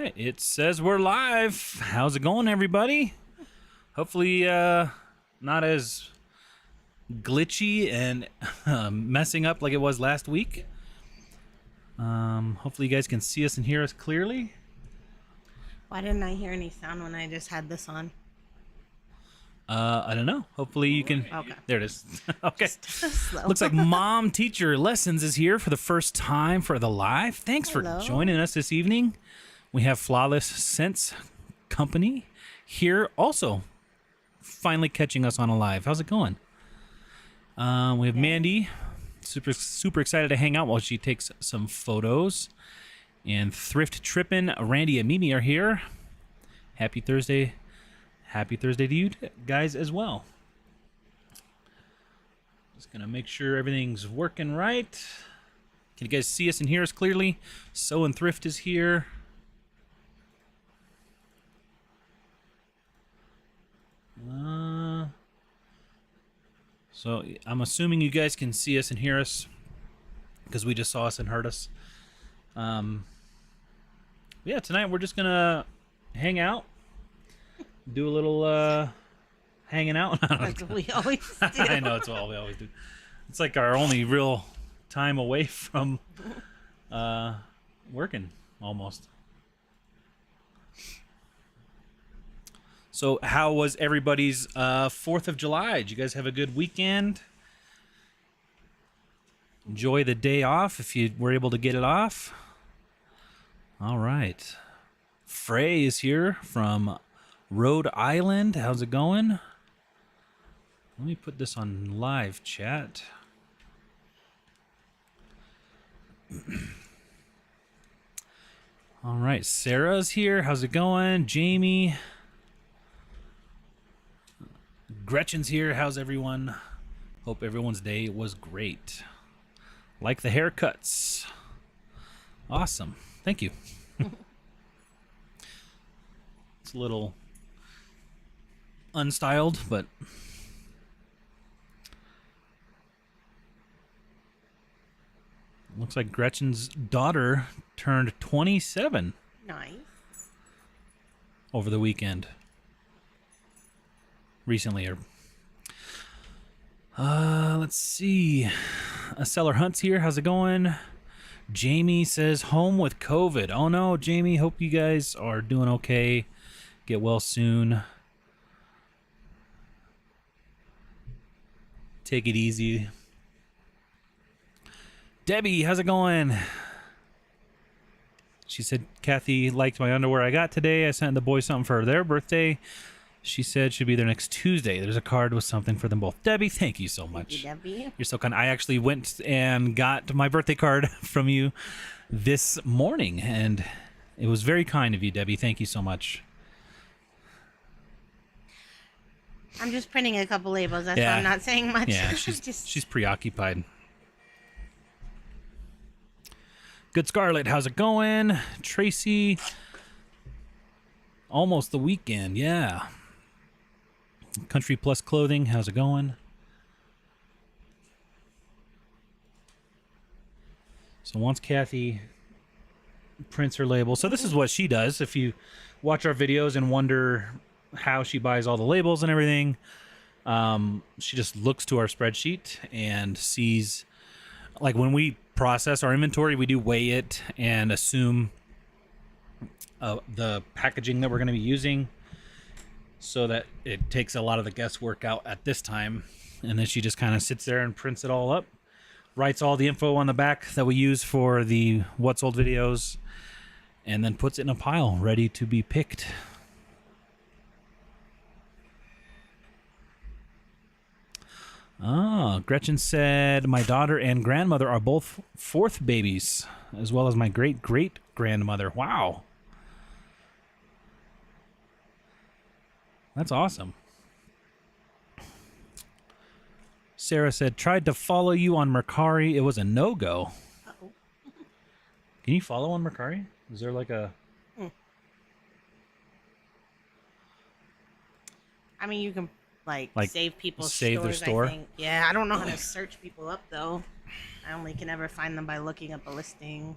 right, it says we're live. How's it going, everybody? Hopefully, not as glitchy and messing up like it was last week. Hopefully, you guys can see us and hear us clearly. Why didn't I hear any sound when I just had this on? I don't know. Hopefully, you can. Okay. There it is. Okay. Slow. Looks like Mom Teacher Lessons is here for the first time for the live. Thanks for joining us this evening. We have Flawless Sense Company here also finally catching us on a live. How's it going? We have Mandy, super excited to hang out while she takes some photos. And Thrift Trippin', Randy and Mimi are here. Happy Thursday. Happy Thursday to you guys as well. Just going to make sure everything's working right. Can you guys see us and hear us clearly? So and Thrift is here. So I'm assuming you guys can see us and hear us because we just saw us and heard us. Yeah, tonight we're just going to hang out. Do a little hanging out. That's what we always do. I know, it's all we always do. It's like our only real time away from working, almost. So how was everybody's 4th of July? Did you guys have a good weekend? Enjoy the day off if you were able to get it off. All right. Frey is here from Rhode Island. How's it going? Let me put this on live chat. All right, Sarah's here. How's it going? Jamie. Gretchen's here. How's everyone? Hope everyone's day was great. Like the haircuts. Awesome. Thank you. It's a little unstyled, but looks like Gretchen's daughter turned 27 Nice. over the weekend. Recently, or let's see. A Seller Hunt's here. How's it going? Jamie says home with COVID. Oh no, Jamie. Hope you guys are doing okay. Get well soon. Take it easy. Debbie, how's it going? She said, Kathy liked my underwear I got today. I sent the boys something for their birthday. She said she'll be there next Tuesday. There's a card with something for them both. Debbie, thank you so much. Thank you, Debbie. You're so kind. I actually went and got my birthday card from you this morning, and it was very kind of you, Debbie. Thank you so much. I'm just printing a couple labels. That's why I'm not saying much. Yeah, she's preoccupied. Good Scarlett, how's it going? Tracy, almost the weekend, yeah. Country Plus Clothing, how's it going? So once Kathy prints her label, so this is what she does. If you watch our videos and wonder how she buys all the labels and everything, she just looks to our spreadsheet and sees, like when we process our inventory, we do weigh it and assume the packaging that we're going to be using, so that it takes a lot of the guesswork out at this time. And then she just kind of sits there and prints it all up, writes all the info on the back that we use for the What's Old videos, and then puts it in a pile ready to be picked. Gretchen said, my daughter and grandmother are both 4th babies, as well as my great-great-grandmother. Wow. That's awesome. Sarah said, tried to follow you on Mercari. It was a no-go. Uh-oh. Can you follow on Mercari? Is there like a... I mean, you can like save people's save stores, their store? I think. Yeah, I don't know how to search people up though. I only can ever find them by looking up a listing.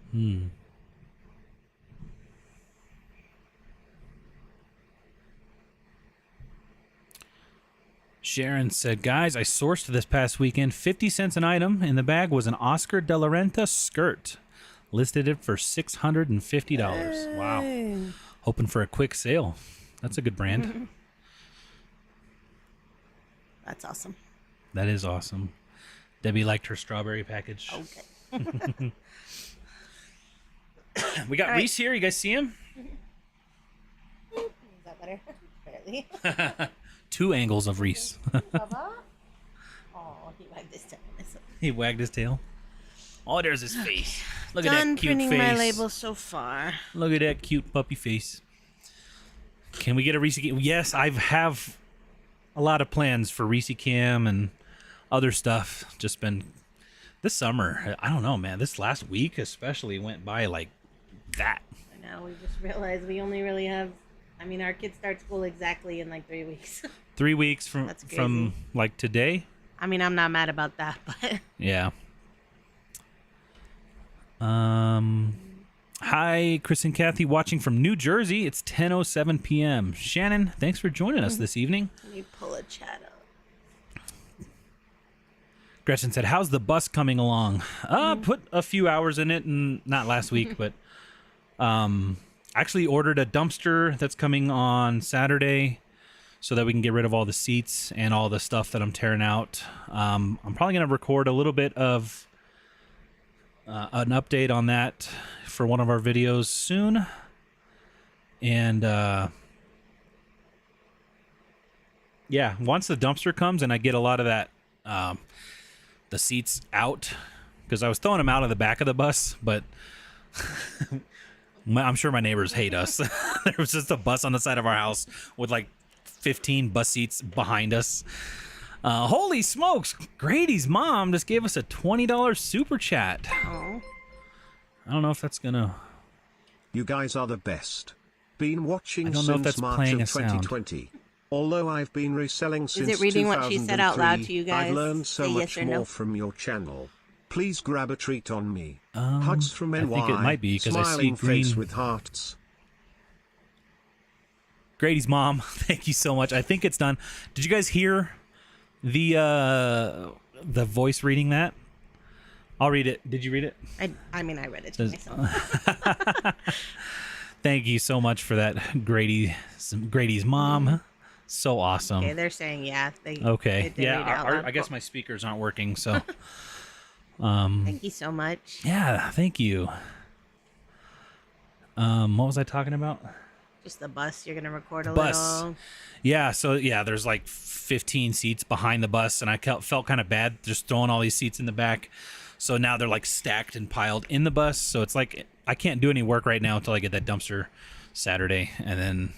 Sharon said, guys, I sourced this past weekend. 50 cents an item. In the bag was an Oscar de la Renta skirt. Listed it for $650. Wow. Hoping for a quick sale. That's a good brand. That's awesome. That is awesome. Debbie liked her strawberry package. Okay. We got Reese here. You guys see him? Is that better? Barely. 2 angles of Reese. Bubba? Oh, he wagged his tail. He wagged his tail. Oh, there's his face. Look at Done that cute face. printing my labels so far. Look at that cute puppy face. Can we get a Reese Cam? Yes, I have a lot of plans for Reese Cam and other stuff. Just been this summer. I don't know, man. This last week especially went by like that. I know. We just realized we only really have. I mean, our kids start school exactly in like 3 weeks. 3 weeks from like today. I mean, I'm not mad about that, but Yeah. Hi, Chris and Kathy, watching from New Jersey. It's 10:07 p.m. Shannon, thanks for joining us this evening. let me pull a chat up. Gretchen said, how's the bus coming along? Put a few hours in it, and not last week, but actually ordered a dumpster that's coming on Saturday so that we can get rid of all the seats and all the stuff that I'm tearing out. I'm probably going to record a little bit of an update on that for one of our videos soon. And yeah, once the dumpster comes and I get a lot of that the seats out, because I was throwing them out of the back of the bus, but I'm sure my neighbors hate us. There was just a bus on the side of our house with like 15 bus seats behind us. Holy smokes, Grady's mom just gave us a $20 super chat. Oh. I don't know if that's gonna. You guys are the best. Been watching I don't know if since that's March playing of a sound. 2020. Although I've been reselling since it reading what she said out loud 2003, to you guys? I've learned so Say yes much or no. more from your channel. Please grab a treat on me. Hugs from NY. I think it might be because I see smiling face green. with hearts. Grady's mom, thank you so much. I think it's done. Did you guys hear the voice reading that? I'll read it. Did you read it? I mean, I read it to myself. Thank you so much for that, Grady's mom. So awesome. Okay, they're saying yeah. They did Okay. read it Yeah, out loud. I guess my speakers aren't working, so. Thank you so much. Yeah, thank you. What was I talking about? Just the bus. You're gonna record a Bus. little. Yeah, so yeah, there's like 15 seats behind the bus, and I felt kind of bad just throwing all these seats in the back. So now they're like stacked and piled in the bus. So it's like I can't do any work right now until I get that dumpster Saturday, and then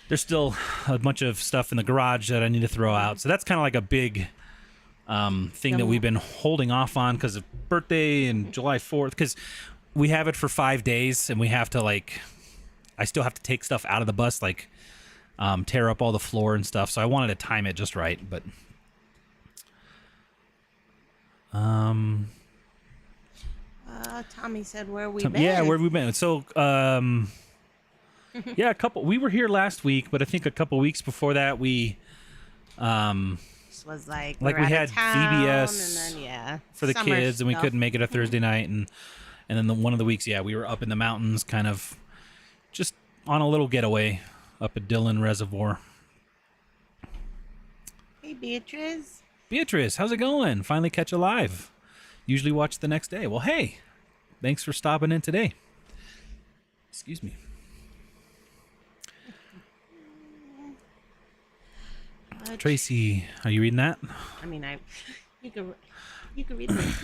there's still a bunch of stuff in the garage that I need to throw out. So that's kind of like a big thing that we've been holding off on because of birthday and July 4th, because we have it for 5 days, and we have to like. I still have to take stuff out of the bus, like tear up all the floor and stuff. So I wanted to time it just right, but Tommy said, "Where we been?" yeah, where have we been? So yeah, we were here last week, but I think a couple weeks before that we This was like we had VBS and then, yeah, for the summer kids, and we stuff. couldn't make it a Thursday night, and then one of the weeks, yeah, we were up in the mountains, kind of just on a little getaway up at Dillon Reservoir. Hey, Beatrice. Beatrice, how's it going? Finally catch you live. Usually watch the next day. Well, hey, thanks for stopping in today. Excuse me. Tracy, are you reading that? I mean, you can read it.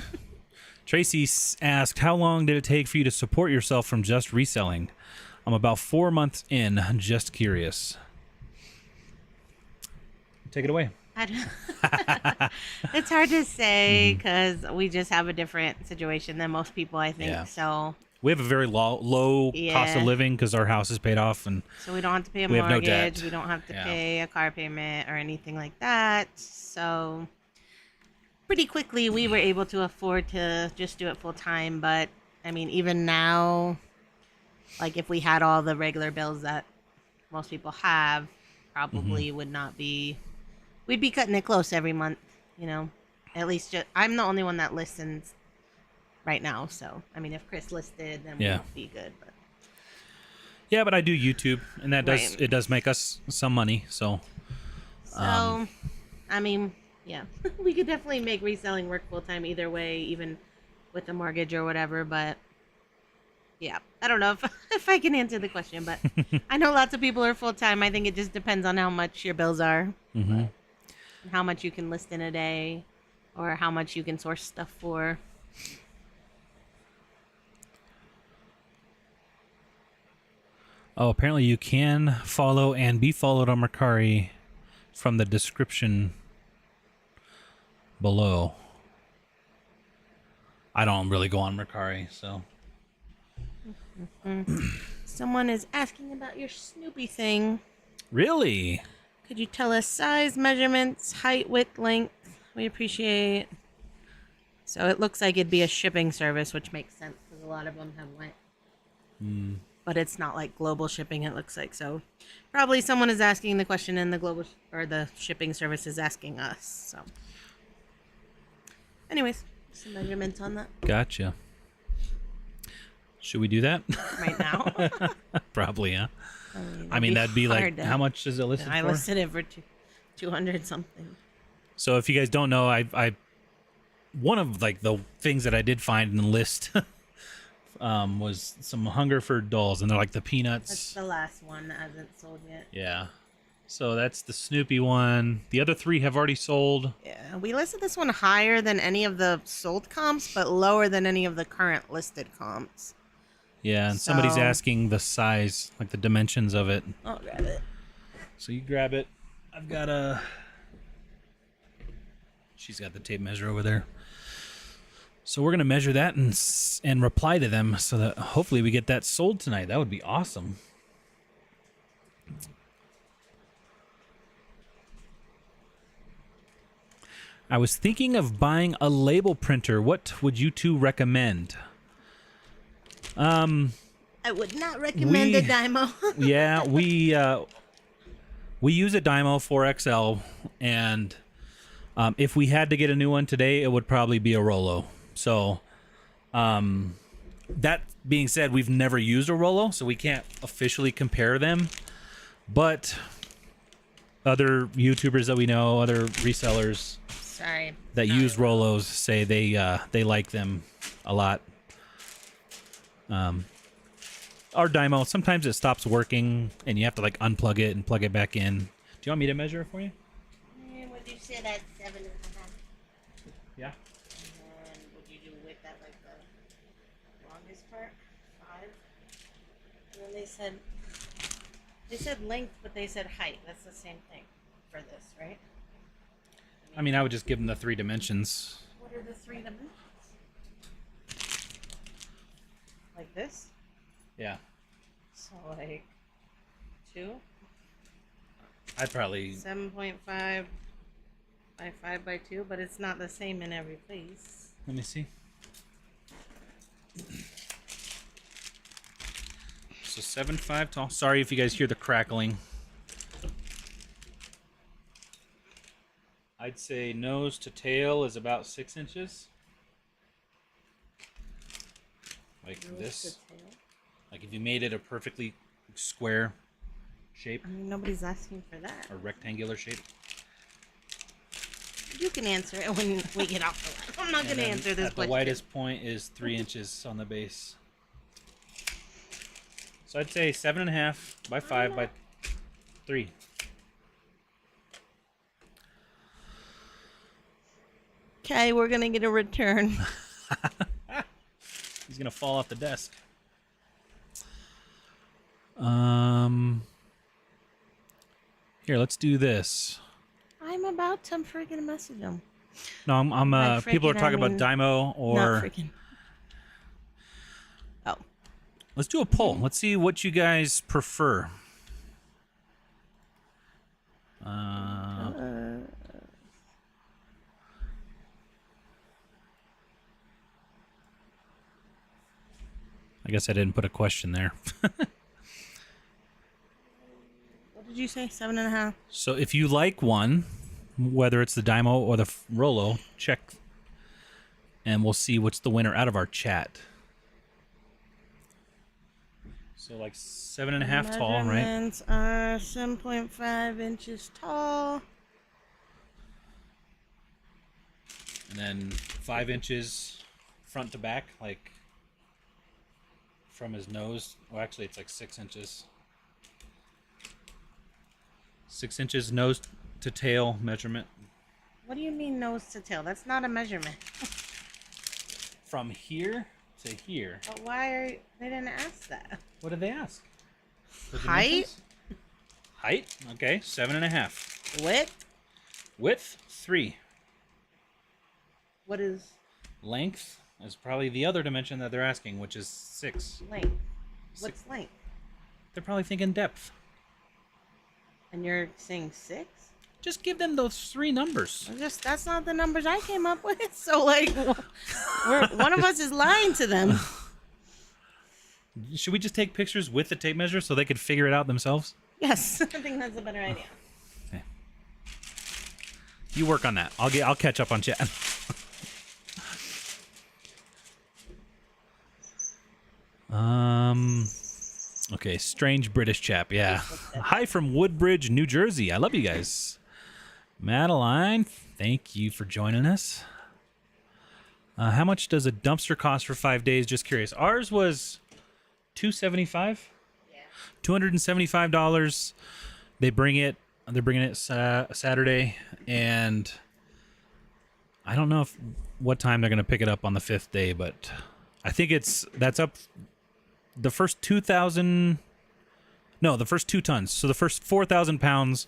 Tracy asked, how long did it take for you to support yourself from just reselling? I'm about 4 months in, just curious. Take it away. It's hard to say because we just have a different situation than most people, I think. Yeah. So We have a very low cost of living because our house is paid off, and so we don't have to pay a we have no mortgage. debt. We don't have to Yeah. pay a car payment or anything like that. So pretty quickly we were able to afford to just do it full time. But I mean, even now, like if we had all the regular bills that most people have, probably would not be. we'd be cutting it close every month, you know. At least I'm the only one that listens right now, so I mean, if Chris listed, then Yeah. we'd be good. But Yeah, but I do YouTube, and that does Right. it does make us some money. So I mean, yeah, we could definitely make reselling work full time either way, even with a mortgage or whatever. But yeah, I don't know if if I can answer the question, but I know lots of people are full time. I think it just depends on how much your bills are, mhm. and how much you can list in a day, or how much you can source stuff for. Oh, apparently you can follow and be followed on Mercari from the description below. I don't really go on Mercari, so. Someone is asking about your Snoopy thing. Really? Could you tell us size, measurements, height, width, length? We appreciate. So it looks like it'd be a shipping service, which makes sense because a lot of them have went. But it's not like global shipping. It looks like so. Probably someone is asking the question, and the global or the shipping service is asking us. So, anyways, some measurements on that Gotcha. Should we do that? right now. Probably, yeah. I it'd mean, that'd be like, hard to- how much is it listed I for? listed it for 200 something. So if you guys don't know, I one of like the things that I did find in the list was some Hungerford dolls, and they're like the That's Peanuts. the last one that hasn't sold yet. Yeah. So that's the Snoopy one. The other three have already sold. Yeah, we listed this one higher than any of the sold comps, but lower than any of the current listed comps. Yeah, and somebody's So- asking the size, like the dimensions of it. I'll grab it. So you grab it. I've got a. She's got the tape measure over there. So we're gonna measure that and reply to them so that hopefully we get that sold tonight. That would be awesome. I was thinking of buying a label printer. What would you two recommend? I would not recommend a We- Dymo. Yeah, we use a Dymo 4XL, and if we had to get a new one today, it would probably be a Rollo. So, that being said, we've never used a Rollo, so we can't officially compare them. But other YouTubers that we know, other resellers Sorry. that use Rollos say they like them a lot. Our Dymo, sometimes it stops working and you have to like unplug it and plug it back in. Do you want me to measure it for you? Would you say that's 7.5? Yeah. And would you do width at like the longest part? 5? And then they said length, but they said height. That's the same thing for this, right? I mean, I would just give them the 3 dimensions. What are the 3 dimensions? Like this? Yeah. So like 2, I'd probably 7.5 by 5 by 2, but it's not the same in every place. let me see. So 7.5 tall. Sorry if you guys hear the crackling. I'd say nose to tail is about 6 inches. Like this. Like if you made it a perfectly square shape I mean, nobody's asking for that. or rectangular shape. You can answer it when we get off the line. I'm not And going to then answer this at the question. widest point is 3 inches on the base. So I'd say 7.5 by 5 by 3. Okay, we're going to get a return. He's gonna fall off the desk. Here, let's do this. I'm about to freaking message him. No, I'm By people are freaking, talking I about mean, Dymo Not or freaking. Oh. let's do a poll. Let's see what you guys prefer. I guess I didn't put a question there. What did you say? 7.5? So if you like one, whether it's the Dymo or the Rollo. Check, and we'll see what's the winner out of our chat. So like 7.5 tall, right? Measurements are 7.5 inches tall. And then 5 inches front to back, like from his nose. Well, actually, it's like 6 inches. 6 inches nose to tail measurement. What do you mean nose to tail? That's not a measurement. From here to here. But why they didn't ask that? What did they ask? The Height? dimensions? Height? Okay, 7.5. Width? Width? 3. What is Length is probably the other dimension that they're asking, which is 6. length? What's length? They're probably thinking depth. And you're saying 6? Just give them those 3 numbers. That's not the numbers I came up with. So like, one of us is lying to them. Should we just take pictures with the tape measure so they could figure it out themselves? Yes, I think that's a better idea. Okay. You work on that. I'll catch up on chat. Okay, strange British chap. Yeah. Hi from Woodbridge, New Jersey. I love you guys. Madeline, thank you for joining us. How much does a dumpster cost for 5 days? Just curious. Ours was $275. Yeah. $275. They're bringing it Saturday, and I don't know what time they're going to pick it up on the 5th day, but I think that's up the first 2,000. No, the first 2 tons. So the first 4,000 pounds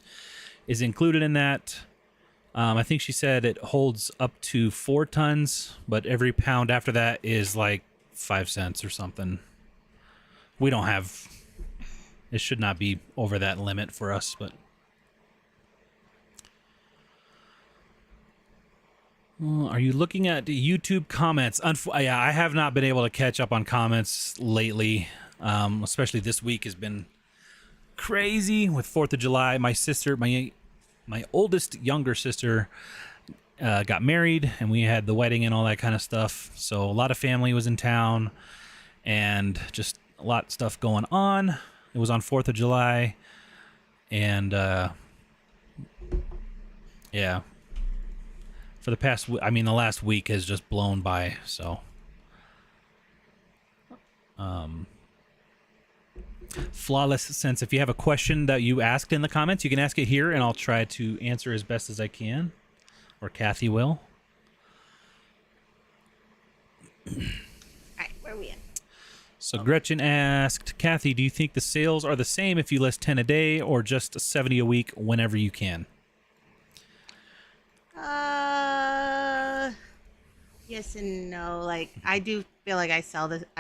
is included in that. I think she said it holds up to 4 tons, but every pound after that is like 5 cents or something. We don't have. It should not be over that limit for us, but. Are you looking at the YouTube comments? Yeah, I have not been able to catch up on comments lately. Especially this week has been crazy with 4th of July. My sister, my oldest younger sister, got married, and we had the wedding and all that kind of stuff. So a lot of family was in town, and just a lot of stuff going on. It was on 4th of July, and yeah. For the past, the last week has just blown by. So, Flawless Sense. If you have a question that you asked in the comments, you can ask it here, and I'll try to answer as best as I can, or Kathy will. All right, where are we at? So Gretchen asked, Kathy, do you think the sales are the same if you list 10 a day or just 70 a week whenever you can? Yes and no. Like, I do feel like I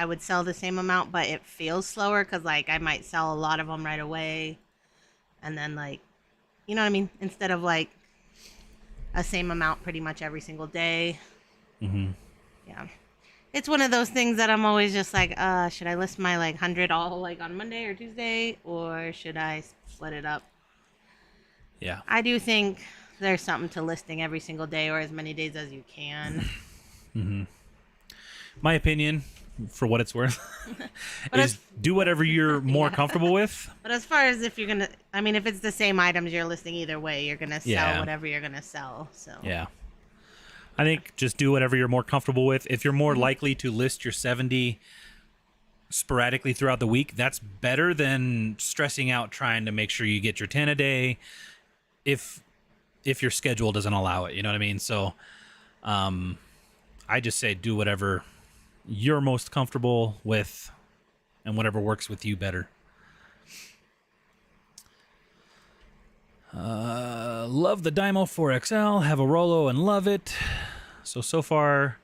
would sell the same amount, but it feels slower because, like, I might sell a lot of them right away. And then, like, you know what I mean? Instead of, like, a same amount pretty much every single day. Mm-hmm. Yeah. It's one of those things that I'm always just like, should I list my, like, 100 all, like, on Monday or Tuesday? Or should I split it up? Yeah. I do think there's something to listing every single day or as many days as you can. Mm-hmm. My opinion, for what it's worth, is do whatever you're more comfortable with. But as far as if you're gonna, if it's the same items you're listing either way, you're gonna sell whatever you're gonna sell. So yeah, I think just do whatever you're more comfortable with. If you're more likely to list your 70 sporadically throughout the week, that's better than stressing out trying to make sure you get your 10 a day. If your schedule doesn't allow it, you know what I mean? So, I just say do whatever you're most comfortable with and whatever works with you better. Love the Dymo 4XL, have a Rollo and love it. So far,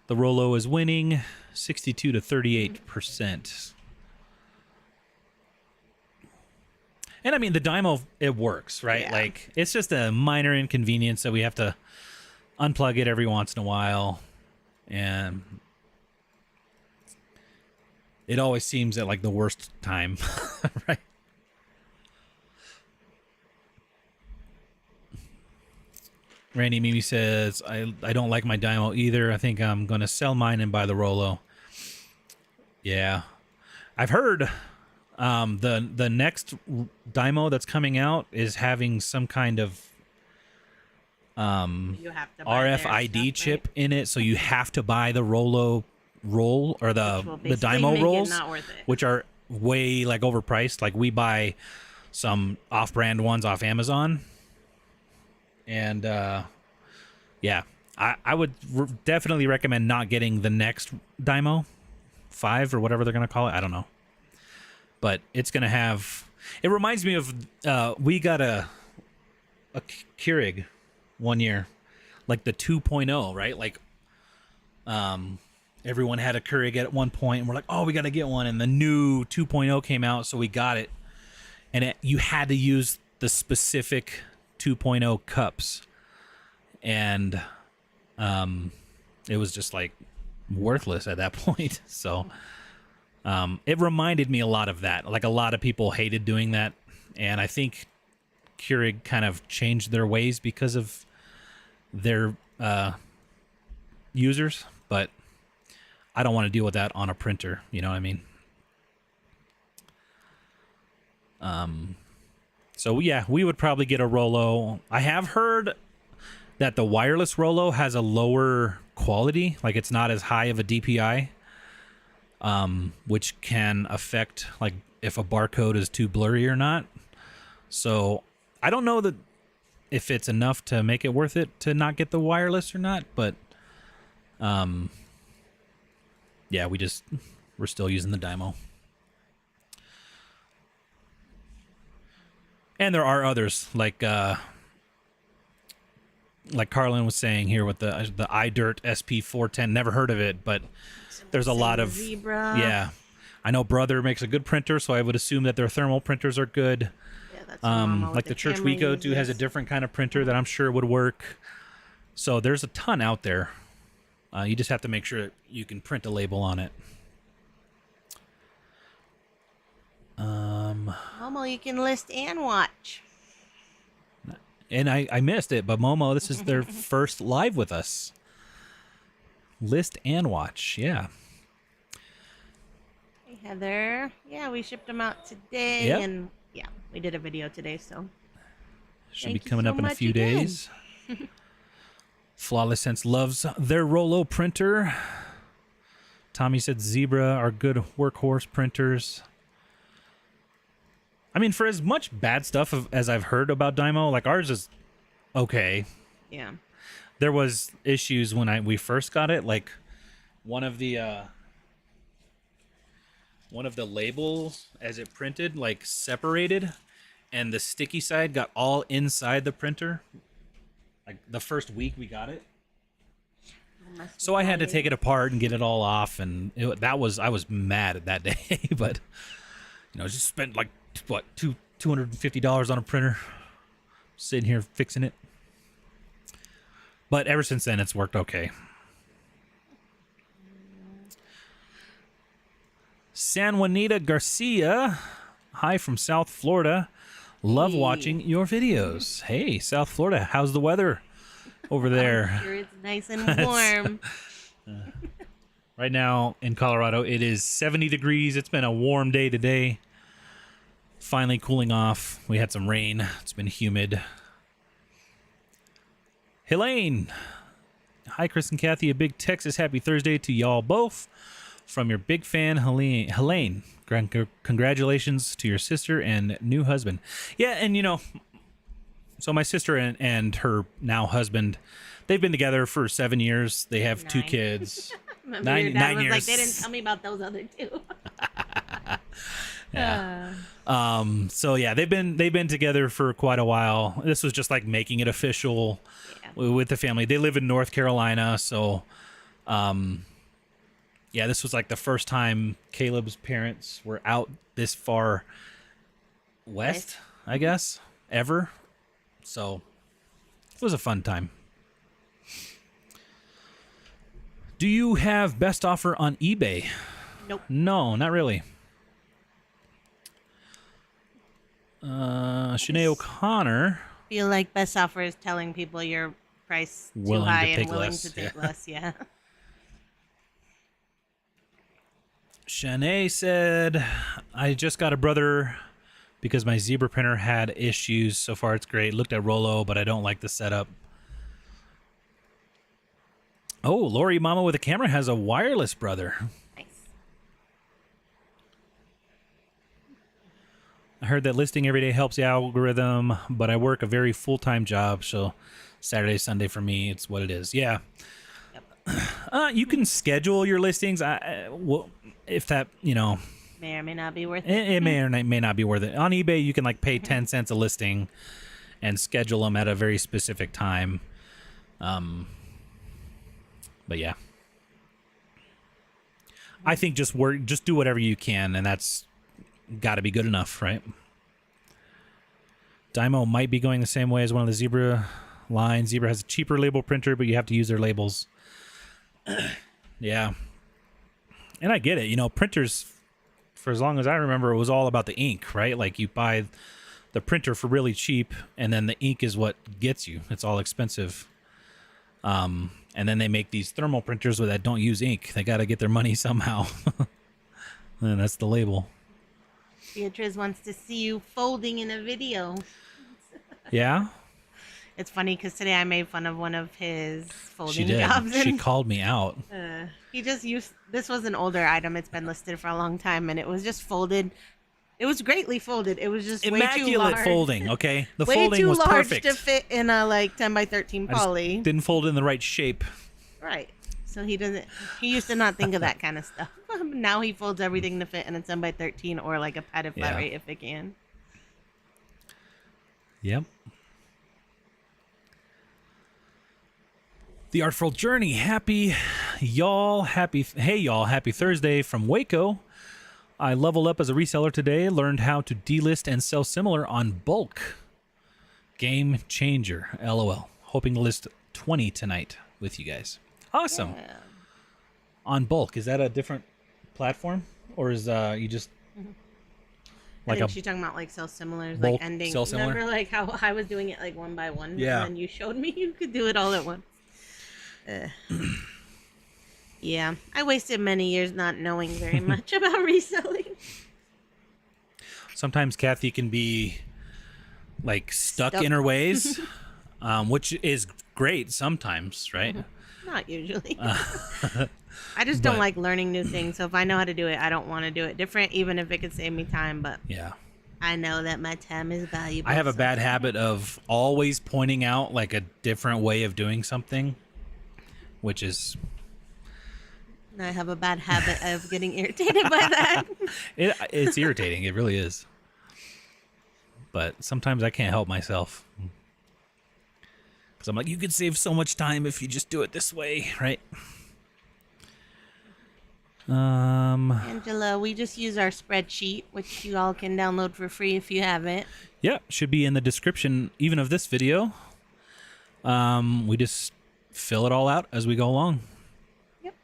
the Rollo is winning 62 to 38%. And the Dymo, it works, right? Yeah. Like, it's just a minor inconvenience that we have to unplug it every once in a while. And it always seems at, like, the worst time, right? Randy Mimi says, I don't like my Dymo either. I think I'm going to sell mine and buy the Rollo. Yeah. I've heard the next Dymo that's coming out is having some kind of You have to buy their RFID stuff, chip right? in it, so you have to buy the Rollo roll or Which will the basically Dymo make it rolls, not worth it. which are way like overpriced. Like we buy some off-brand ones off Amazon, and yeah, I would definitely recommend not getting the next Dymo 5 or whatever they're gonna call it. I don't know, but it's gonna have. It reminds me of we got a Keurig one year, like the 2.0, right? Like everyone had a Keurig at one point, and we're like, oh, we got to get one. And the new 2.0 came out, so we got it. And you had to use the specific 2.0 cups. And it was just like worthless at that point. So it reminded me a lot of that. Like a lot of people hated doing that. And I think Keurig kind of changed their ways because of their users, but I don't want to deal with that on a printer. You know what I mean? So yeah, we would probably get a Rollo. I have heard that the wireless Rollo has a lower quality, like it's not as high of a DPI, which can affect like if a barcode is too blurry or not. So I don't know that if it's enough to make it worth it to not get the wireless or not, but yeah, we're still using the Dymo. And there are others like Carlin was saying here with the iDirt SP410. Never heard of it, but there's a lot of Zebra. Yeah. I know Brother makes a good printer, so I would assume that their thermal printers are good. That's Mama with Like the church we camera go to has a uses. different kind of printer that I'm sure would work. So there's a ton out there. You just have to make sure you can print a label on it. Momo, you can list and watch. And I missed it, but Momo, this is their first live with us. List and watch, yeah. Hey, Heather. Yeah, we shipped them out today, Yep. and yeah, we did a video today, so Should Thank be you coming so up in a much few again. days. Flawless Sense loves their Rollo printer. Tommy said Zebra are good workhorse printers. I mean, for as much bad stuff as I've heard about Dymo, like ours is okay. yeah. There was issues when we first got it, like one of the labels as it printed like separated, and the sticky side got all inside the printer. Like the first week we got it, so I had to take it apart and get it all off, and I was mad at that day, but just spent like what $250 on a printer, sitting here fixing it. But ever since then, it's worked okay. San Juanita Garcia, hi from South Florida. Love watching your videos. Hey, South Florida, how's the weather over there? Sure, it's nice and warm. Right now in Colorado, it is 70 degrees. It's been a warm day today. Finally cooling off. We had some rain. It's been humid. Helene. Hi, Chris and Kathy. A big Texas happy Thursday to y'all both. From your big fan, Helene. Congratulations to your sister and new husband. Yeah, and so my sister and her now husband, they've been together for 7 years. They have 2 9. kids. Remember Nine- your dad 9 was years. like, they didn't tell me about those other 2. Yeah. So yeah, they've been together for quite a while. This was just like making it official with the family. They live in North Carolina, so yeah, this was like the first time Caleb's parents were out this far west, I guess, ever. So it was a fun time. Do you have best offer on eBay? Nope. No, not really. Shanae O'Connor. Feel like best offer is telling people your price too Willing to high and take willing less, to take yeah. less. Yeah. Shanae said, I just got a brother because my zebra printer had issues. So far, it's great. Looked at Rollo, but I don't like the setup. Oh, Lori Mama with a camera has a wireless brother. Nice. I heard that listing every day helps the algorithm, but I work a very full-time job, so Saturday, Sunday for me, it's what it is. Yeah. Yep. You can schedule your listings. Well, if that, May or may not be worth it. it may or may not be worth it. On eBay, you can like pay 10 cents a listing and schedule them at a very specific time. But yeah, I think just do whatever you can, and that's got to be good enough, right? Dymo might be going the same way as one of the Zebra lines. Zebra has a cheaper label printer, but you have to use their labels. Yeah. And I get it. Printers, for as long as I remember, it was all about the ink, right? Like you buy the printer for really cheap, and then the ink is what gets you. It's all expensive. And then they make these thermal printers that don't use ink. They got to get their money somehow. And that's the label. Beatrice wants to see you folding in a video. Yeah? It's funny because today I made fun of one of his folding She did. jobs. She And, called me out. he just used, this was an older item. It's been listed for a long time, and it was just folded. It was greatly folded. It was just way too Immaculate large. folding, okay? The Way folding too was large perfect. to fit in a like 10 by 13 I just poly. didn't fold it in the right shape. Right. So he used to not think of that kind of stuff. Now he folds everything to fit in a 10 by 13 or like a padded flat Yeah. rate if it can. Yep. The Artful Journey. Hey y'all, happy Thursday from Waco. I leveled up as a reseller today, learned how to delist and sell similar on bulk. Game changer, LOL. Hoping to list 20 tonight with you guys. Awesome. Yeah. On bulk, is that a different platform? Or is you just I think she's talking about like sell similars, bulk like ending. sell similar? Remember like how I was doing it like one by one? Yeah. And then you showed me you could do it all at once. Yeah. I wasted many years not knowing very much about reselling. Sometimes Kathy can be like stuck in her ways, which is great sometimes, right? Not usually. I just don't like learning new things. So if I know how to do it, I don't want to do it different, even if it could save me time. But Yeah. I know that my time is valuable. I have a so- bad habit of always pointing out like a different way of doing something, which is I have a bad habit of getting irritated by that. it's irritating. It really is. But sometimes I can't help myself. Because I'm like, you could save so much time if you just do it this way, right? Angela, we just use our spreadsheet, which you all can download for free if you haven't. Yeah, should be in the description even of this video. We just fill it all out as we go along. Yep.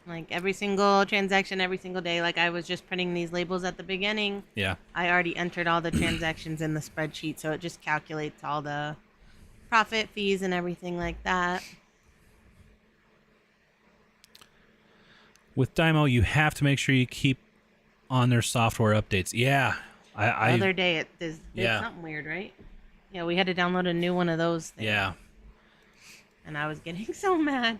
Like every single transaction, every single day. Like I was just printing these labels at the beginning. Yeah. I already entered all the transactions in the spreadsheet, so it just calculates all the profit, fees, and everything like that. With Dymo, you have to make sure you keep on their software updates. Yeah. The other day, it did Yeah. something weird, right? Yeah, we had to download a new one of those things. Yeah. And I was getting so mad.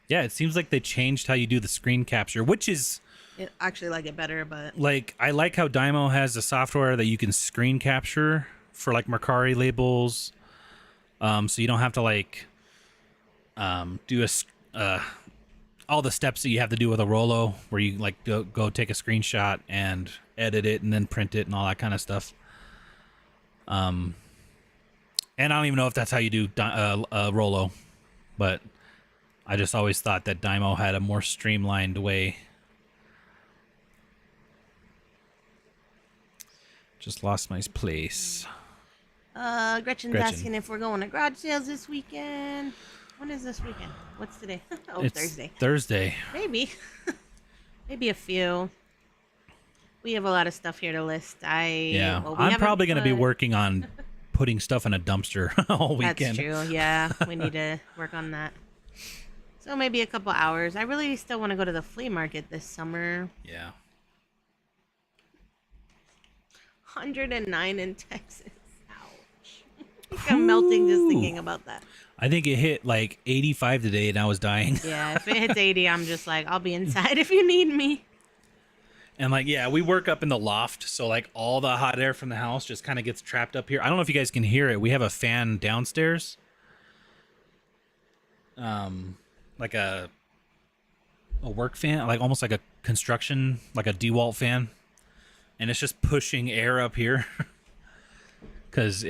Yeah, it seems like they changed how you do the screen capture, which is It actually like it better, but like, I like how Dymo has the software that you can screen capture for like Mercari labels. So you don't have to like do all the steps that you have to do with a Rollo, where you like go take a screenshot and edit it and then print it and all that kind of stuff. And I don't even know if that's how you do Rollo, but I just always thought that Dymo had a more streamlined way. Just lost my place. Gretchen's Gretchen. asking if we're going to garage sales this weekend. When is this weekend? What's today? Oh, It's Thursday. Thursday. Maybe. Maybe a few. We have a lot of stuff here to list. Yeah, we I'm haven't probably going to be put- working on putting stuff in a dumpster all weekend. That's true. Yeah, we need to work on that. So maybe a couple hours. I really still want to go to the flea market this summer. Yeah. 109 in Texas. Ouch. I think I'm melting just thinking about that. I think it hit like 85 today and I was dying. Yeah, if it hits 80, I'm just like, I'll be inside if you need me. And like, yeah, we work up in the loft. So like all the hot air from the house just kind of gets trapped up here. I don't know if you guys can hear it. We have a fan downstairs. Like a work fan, like almost like a construction, like a DeWalt fan. And it's just pushing air up here. Because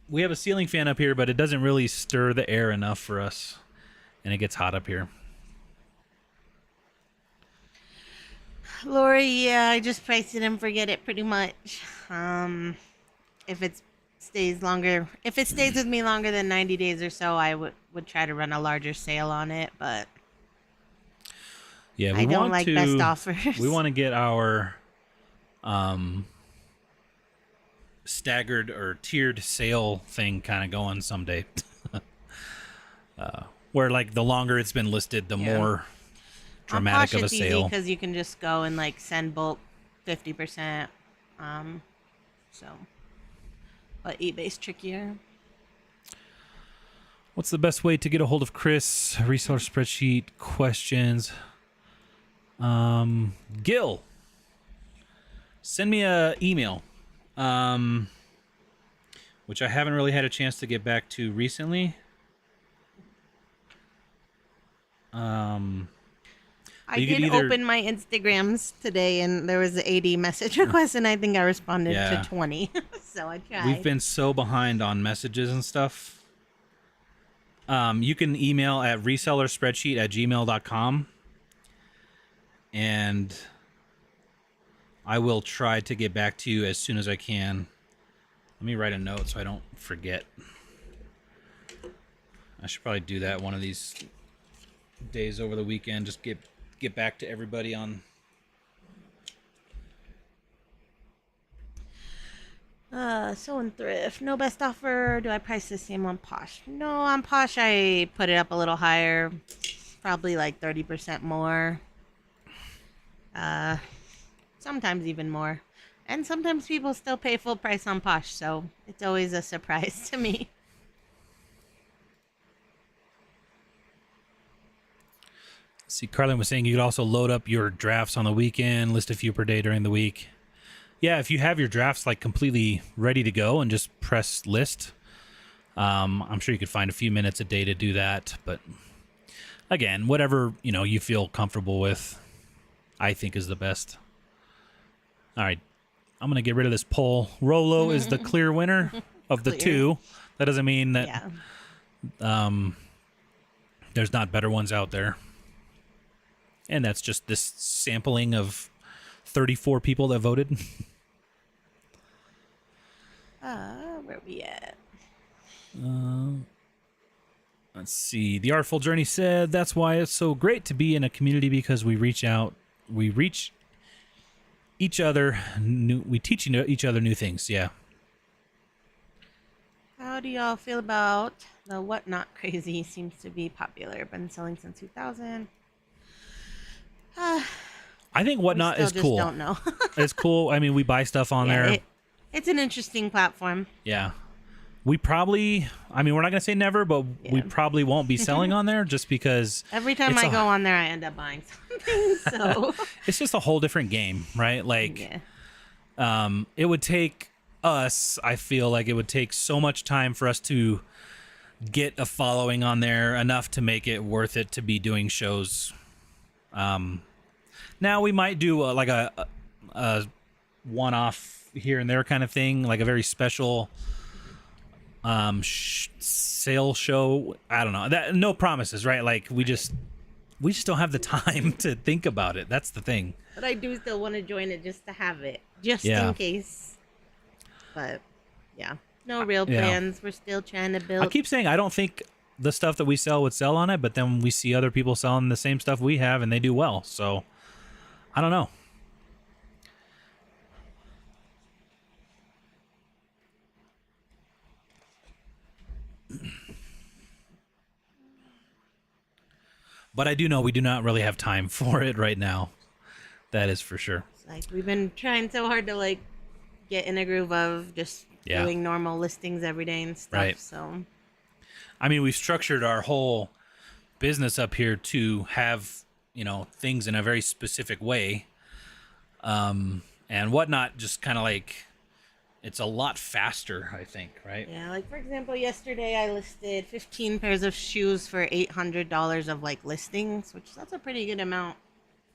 we have a ceiling fan up here, but it doesn't really stir the air enough for us. And it gets hot up here. Lori, yeah, I just priced it and forget it pretty much. If it stays with me longer than 90 days or so, I would try to run a larger sale on it, but yeah, I don't like best offers. We want to get our staggered or tiered sale thing kind of going someday. Where like the longer it's been listed, the more dramatic of a sale. Because you can just go and like send bulk 50%. So, but eBay's trickier. What's the best way to get a hold of Chris? Reseller spreadsheet questions. Gil, send me a email. Which I haven't really had a chance to get back to recently. I did open my Instagrams today, and there was an 80 message request, and I think I responded to 20. So I tried. We've been so behind on messages and stuff. You can email at resellerspreadsheet@gmail.com, and I will try to get back to you as soon as I can. Let me write a note so I don't forget. I should probably do that one of these days over the weekend. Just get back to everybody on. So in Thrift, no best offer. Do I price the same on Posh? No, on Posh I put it up a little higher, probably like 30% more. Sometimes even more. And sometimes people still pay full price on Posh, so it's always a surprise to me. See, Carlin was saying you could also load up your drafts on the weekend, list a few per day during the week. Yeah, if you have your drafts like completely ready to go and just press list, I'm sure you could find a few minutes a day to do that. But again, whatever you feel comfortable with, I think is the best. All right, I'm gonna get rid of this poll. Rolo is the clear winner of the two. That doesn't mean that there's not better ones out there. And that's just this sampling of 34 people that voted. Where we at? Let's see. The Artful Journey said that's why it's so great to be in a community, because we reach each other we teach each other new things. Yeah. How do y'all feel about the Whatnot crazy? Seems to be popular. Been selling since 2000. I think Whatnot is cool. Don't know. It's cool. I mean, we buy stuff on there. It's an interesting platform. Yeah. We probably, we're not going to say never, but we probably won't be selling on there just because every time I go on there, I end up buying something. So it's just a whole different game, right? Like, it would take us, I feel like it would take so much time for us to get a following on there enough to make it worth it to be doing shows. Now we might do like a one-off here and there kind of thing, like a very special sale show. I don't know. That no promises, right? Like we just don't have the time to think about it. That's the thing. But I do still want to join it just to have it, just in case. But yeah, no real plans. We're still trying to build. I keep saying I don't think the stuff that we sell would sell on it, but then we see other people selling the same stuff we have and they do well. So I don't know. But I do know we do not really have time for it right now. That is for sure. It's like we've been trying so hard to like get in a groove of just doing normal listings every day and stuff. Right. So I mean, we've structured our whole business up here to have, things in a very specific way. And Whatnot just kind of like, it's a lot faster, I think, right? yeah, like for example, yesterday I listed 15 pairs of shoes for $800 of like listings, which that's a pretty good amount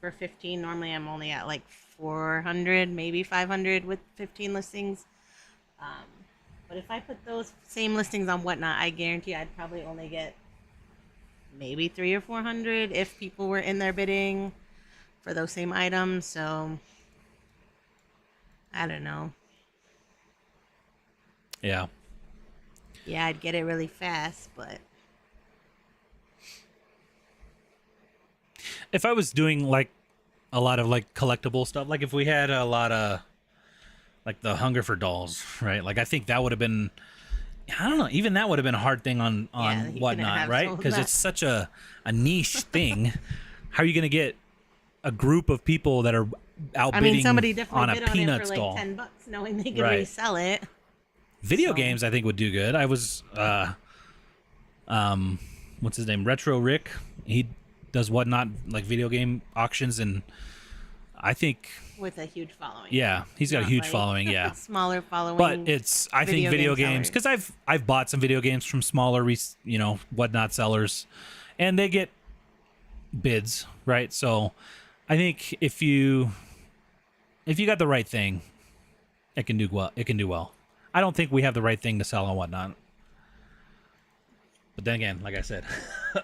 for 15. Normally I'm only at like 400, maybe 500 with 15 listings. But if I put those same listings on Whatnot, I guarantee I'd probably only get maybe 300 or 400 if people were in there bidding for those same items. So I don't know. Yeah. Yeah, I'd get it really fast, but If I was doing like a lot of like collectible stuff, like if we had a lot of like the hunger for dolls, right? Like I think that would have been, I don't know, even that would have been a hard thing on you couldn't Whatnot, have right? sold Because that. it's such a niche thing. How are you going to get a group of people that are outbidding somebody definitely on a bid on it Peanuts for like doll? $10, knowing they could Right. resell it. Video So- games, I think, would do good. I was, what's his name? Retro Rick. He does Whatnot, like video game auctions, and I think, With a huge following. yeah, he's got a Not huge like following, yeah. Smaller following. But it's, I think video game games, sellers. because I've bought some video games from smaller, Whatnot sellers, and they get bids, right? So I think if you got the right thing, it can do well. It can do well. I don't think we have the right thing to sell on Whatnot. But then again, like I said,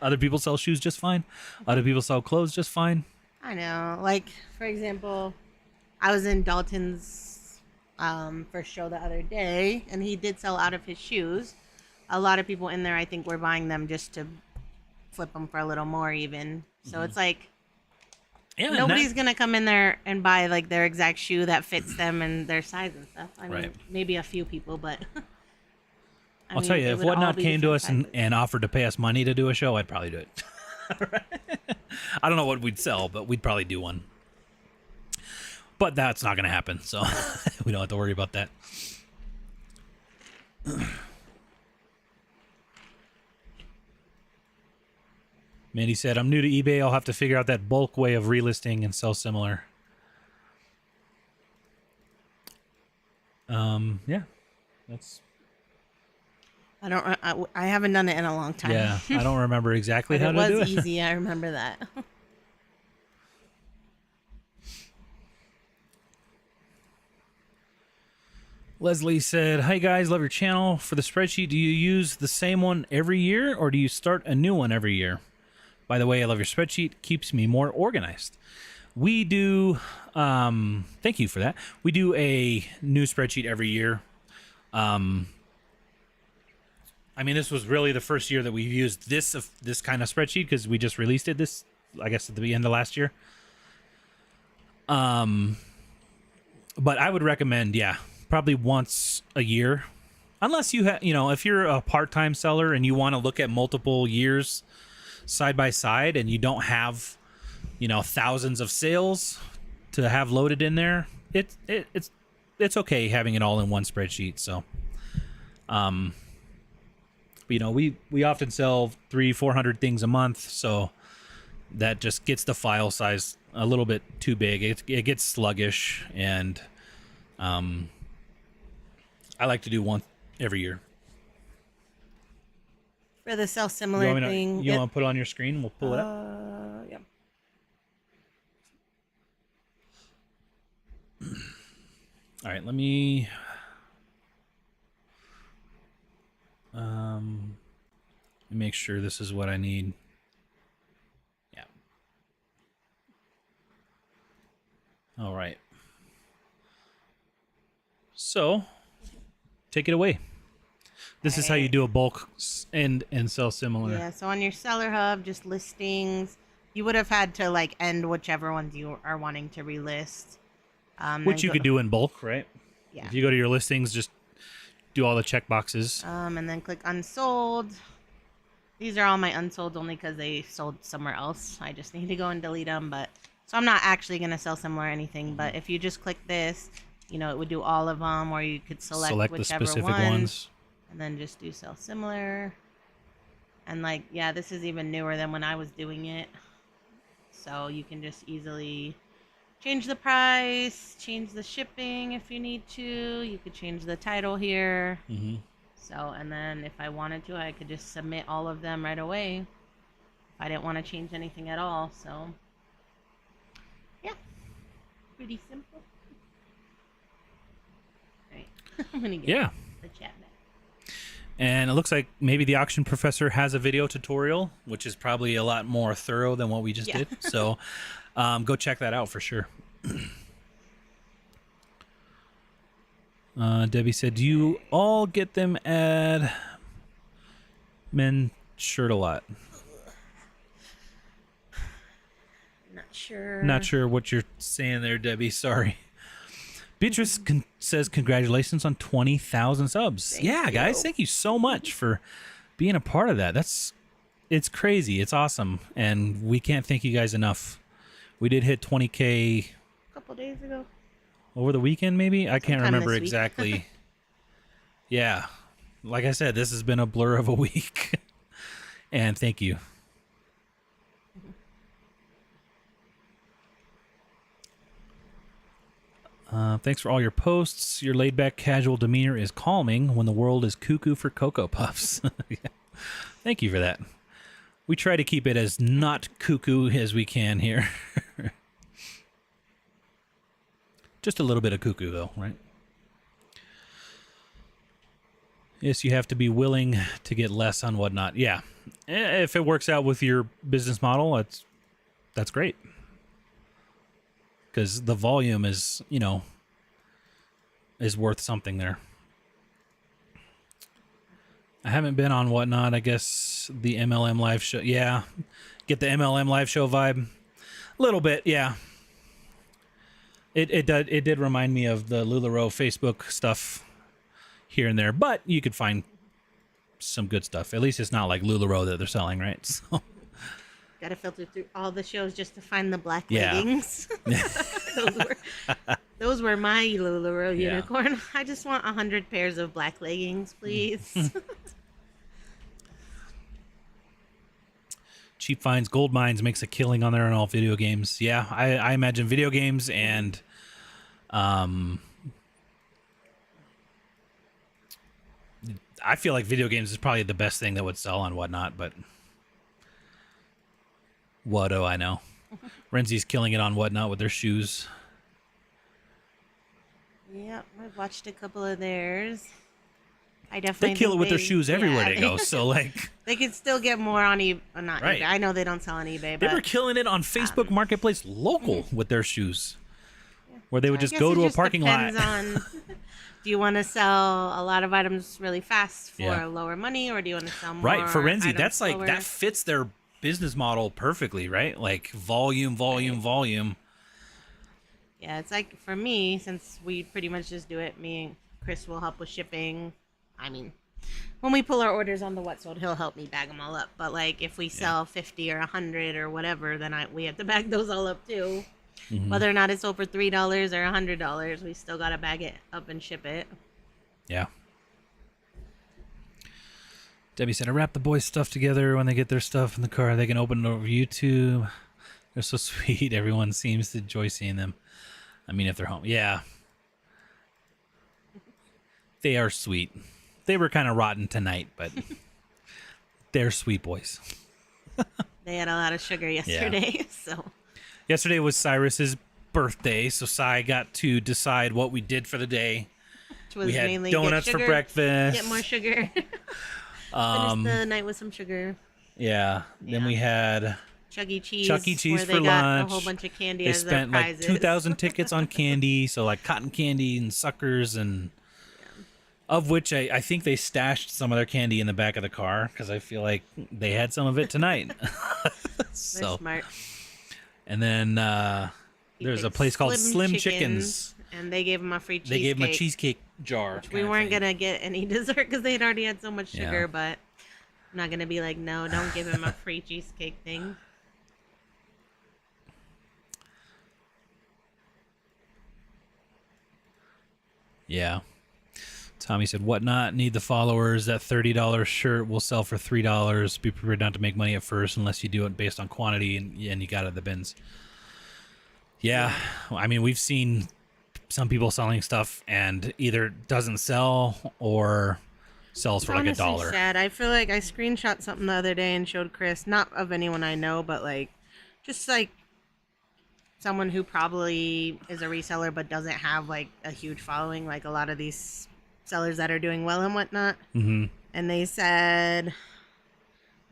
other people sell shoes just fine. Other people sell clothes just fine. I know. Like, for example, I was in Dalton's first show the other day, and he did sell out of his shoes. A lot of people in there, I think, were buying them just to flip them for a little more even. So it's like, Yeah, and nobody's that- going to come in there and buy, like, their exact shoe that fits them and their size and stuff. I mean, Right. maybe a few people, but... I'll tell you, it if would all Whatnot be came to different us and, sizes. and offered to pay us money to do a show, I'd probably do it. I don't know what we'd sell, but we'd probably do one. But that's not going to happen, so we don't have to worry about that. Mandy said, I'm new to eBay. I'll have to figure out that bulk way of relisting and sell similar. Yeah, that's... I haven't done it in a long time. Yeah, I don't remember exactly But how it to do was it. easy. I remember that. Leslie said, hi guys, love your channel. For the spreadsheet, do you use the same one every year or do you start a new one every year? By the way, I love your spreadsheet. Keeps me more organized. We do, thank you for that. We do a new spreadsheet every year. I mean, this was really the first year that we've used this kind of spreadsheet because we just released it I guess, at the end of last year. But I would recommend, probably once a year, unless you have, if you're a part-time seller and you want to look at multiple years side by side and you don't have, thousands of sales to have loaded in there, it's okay having it all in one spreadsheet. So, we often sell 300-400 things a month, so that just gets the file size a little bit too big. It gets sluggish, and I like to do one every year. For the self-similar thing. You want to put it on your screen? We'll pull it up. Yeah. All right, let me... make sure this is what I need. Yeah. All right. So, take it away. This is how you do a bulk and sell similar. Yeah, so on your seller hub, just listings, you would have had to like end whichever ones you are wanting to relist. Which you could do in bulk, right? Yeah. If you go to your listings, just do all the check boxes. And then click unsold. These are all my unsold only because they sold somewhere else. I just need to go and delete them. But so I'm not actually going to sell some or anything. But if you just click this, you know, it would do all of them, or you could select the whichever specific one, ones. and then just do sell similar. And like, yeah, this is even newer than when I was doing it. So you can just easily change the price, change the shipping if you need to. You could change the title here. Mm-hmm. So, and then if I wanted to, I could just submit all of them right away. If I didn't want to change anything at all. So, yeah, pretty simple. All right, I'm gonna get the chat back. And it looks like maybe the auction professor has a video tutorial, which is probably a lot more thorough than what we just did. So, go check that out for sure. Debbie said, do you all get them at Men Shirt a Lot? Not sure what you're saying there, Debbie. Sorry. Beatrice says, congratulations on 20,000 subs. Guys, thank you so much for being a part of that. It's crazy. It's awesome. And we can't thank you guys enough. We did hit 20K A couple days ago. over the weekend, maybe? I can't remember this week. exactly. Yeah. Like I said, this has been a blur of a week. And thank you. Thanks for all your posts. Your laid-back, casual demeanor is calming when the world is cuckoo for Cocoa Puffs. Yeah. Thank you for that. We try to keep it as not cuckoo as we can here. Just a little bit of cuckoo, though, right? Yes, you have to be willing to get less on whatnot. Yeah. If it works out with your business model, that's great. Because the volume is, is worth something there. I haven't been on whatnot. I guess the MLM live show. Yeah. Get the MLM live show vibe. A little bit, yeah. It did remind me of the LuLaRoe Facebook stuff here and there, but you could find some good stuff. At least it's not like LuLaRoe that they're selling, right? So. Gotta filter through all the shows just to find the black leggings. those were my LuLaRoe unicorn. I just want 100 pairs of black leggings, please. Cheap Finds Gold Mines makes a killing on there in all video games. Yeah, I imagine video games and I feel like video games is probably the best thing that would sell on whatnot, but what do I know? Renzi's killing it on whatnot with their shoes. Yep, I've watched a couple of theirs. I definitely they kill it with their shoes everywhere they go. So like they could still get more on eBay. Not right. eBay. I know they don't sell on eBay. They but were killing it on Facebook Marketplace local with their shoes, where they would just go to a parking lot. Do you want to sell a lot of items really fast for lower money, or do you want to sell more? Right, for Renzi, that's like slower? that fits their business model perfectly, right? Like volume. Yeah, it's like for me, since we pretty much just do it, me and Chris will help with shipping. I mean, when we pull our orders on the What Sold, he'll help me bag them all up. But like if we sell 50 or 100 or whatever, then we have to bag those all up too. Mm-hmm. Whether or not it's over $3 or $100, we still gotta bag it up and ship it. Yeah. Debbie said, I wrap the boys' stuff together when they get their stuff in the car. They can open it over YouTube. They're so sweet. Everyone seems to enjoy seeing them. I mean, if they're home. Yeah. They are sweet. They were kind of rotten tonight, but they're sweet boys. They had a lot of sugar yesterday, so. Yesterday was Cyrus's birthday, so Cy got to decide what we did for the day. Which was we had mainly donuts for breakfast. Get more sugar. Finish the night with some sugar. Yeah. Then we had Chuck E. Cheese. Chuck E. Cheese for lunch. Got a whole bunch of candy. They as spent their like prizes. 2,000 tickets on candy, so like cotton candy and suckers, and of which I think they stashed some of their candy in the back of the car because I feel like they had some of it tonight. So they're smart. And then there's a place called Slim Chickens. And they gave him a free cheesecake. They gave him a cheesecake jar. We weren't going to get any dessert because they'd already had so much sugar, but I'm not gonna be like, no, don't give him a free cheesecake thing. Yeah. Tommy said, "Whatnot need the followers. That $30 shirt will sell for $3. Be prepared not to make money at first unless you do it based on quantity and you got it at the bins." Yeah. I mean, we've seen some people selling stuff and either doesn't sell or sells for like $1. Sad. I feel like I screenshot something the other day and showed Chris, not of anyone I know, but like, just like someone who probably is a reseller but doesn't have like a huge following, like a lot of these sellers that are doing well and whatnot. Mm-hmm. And they said,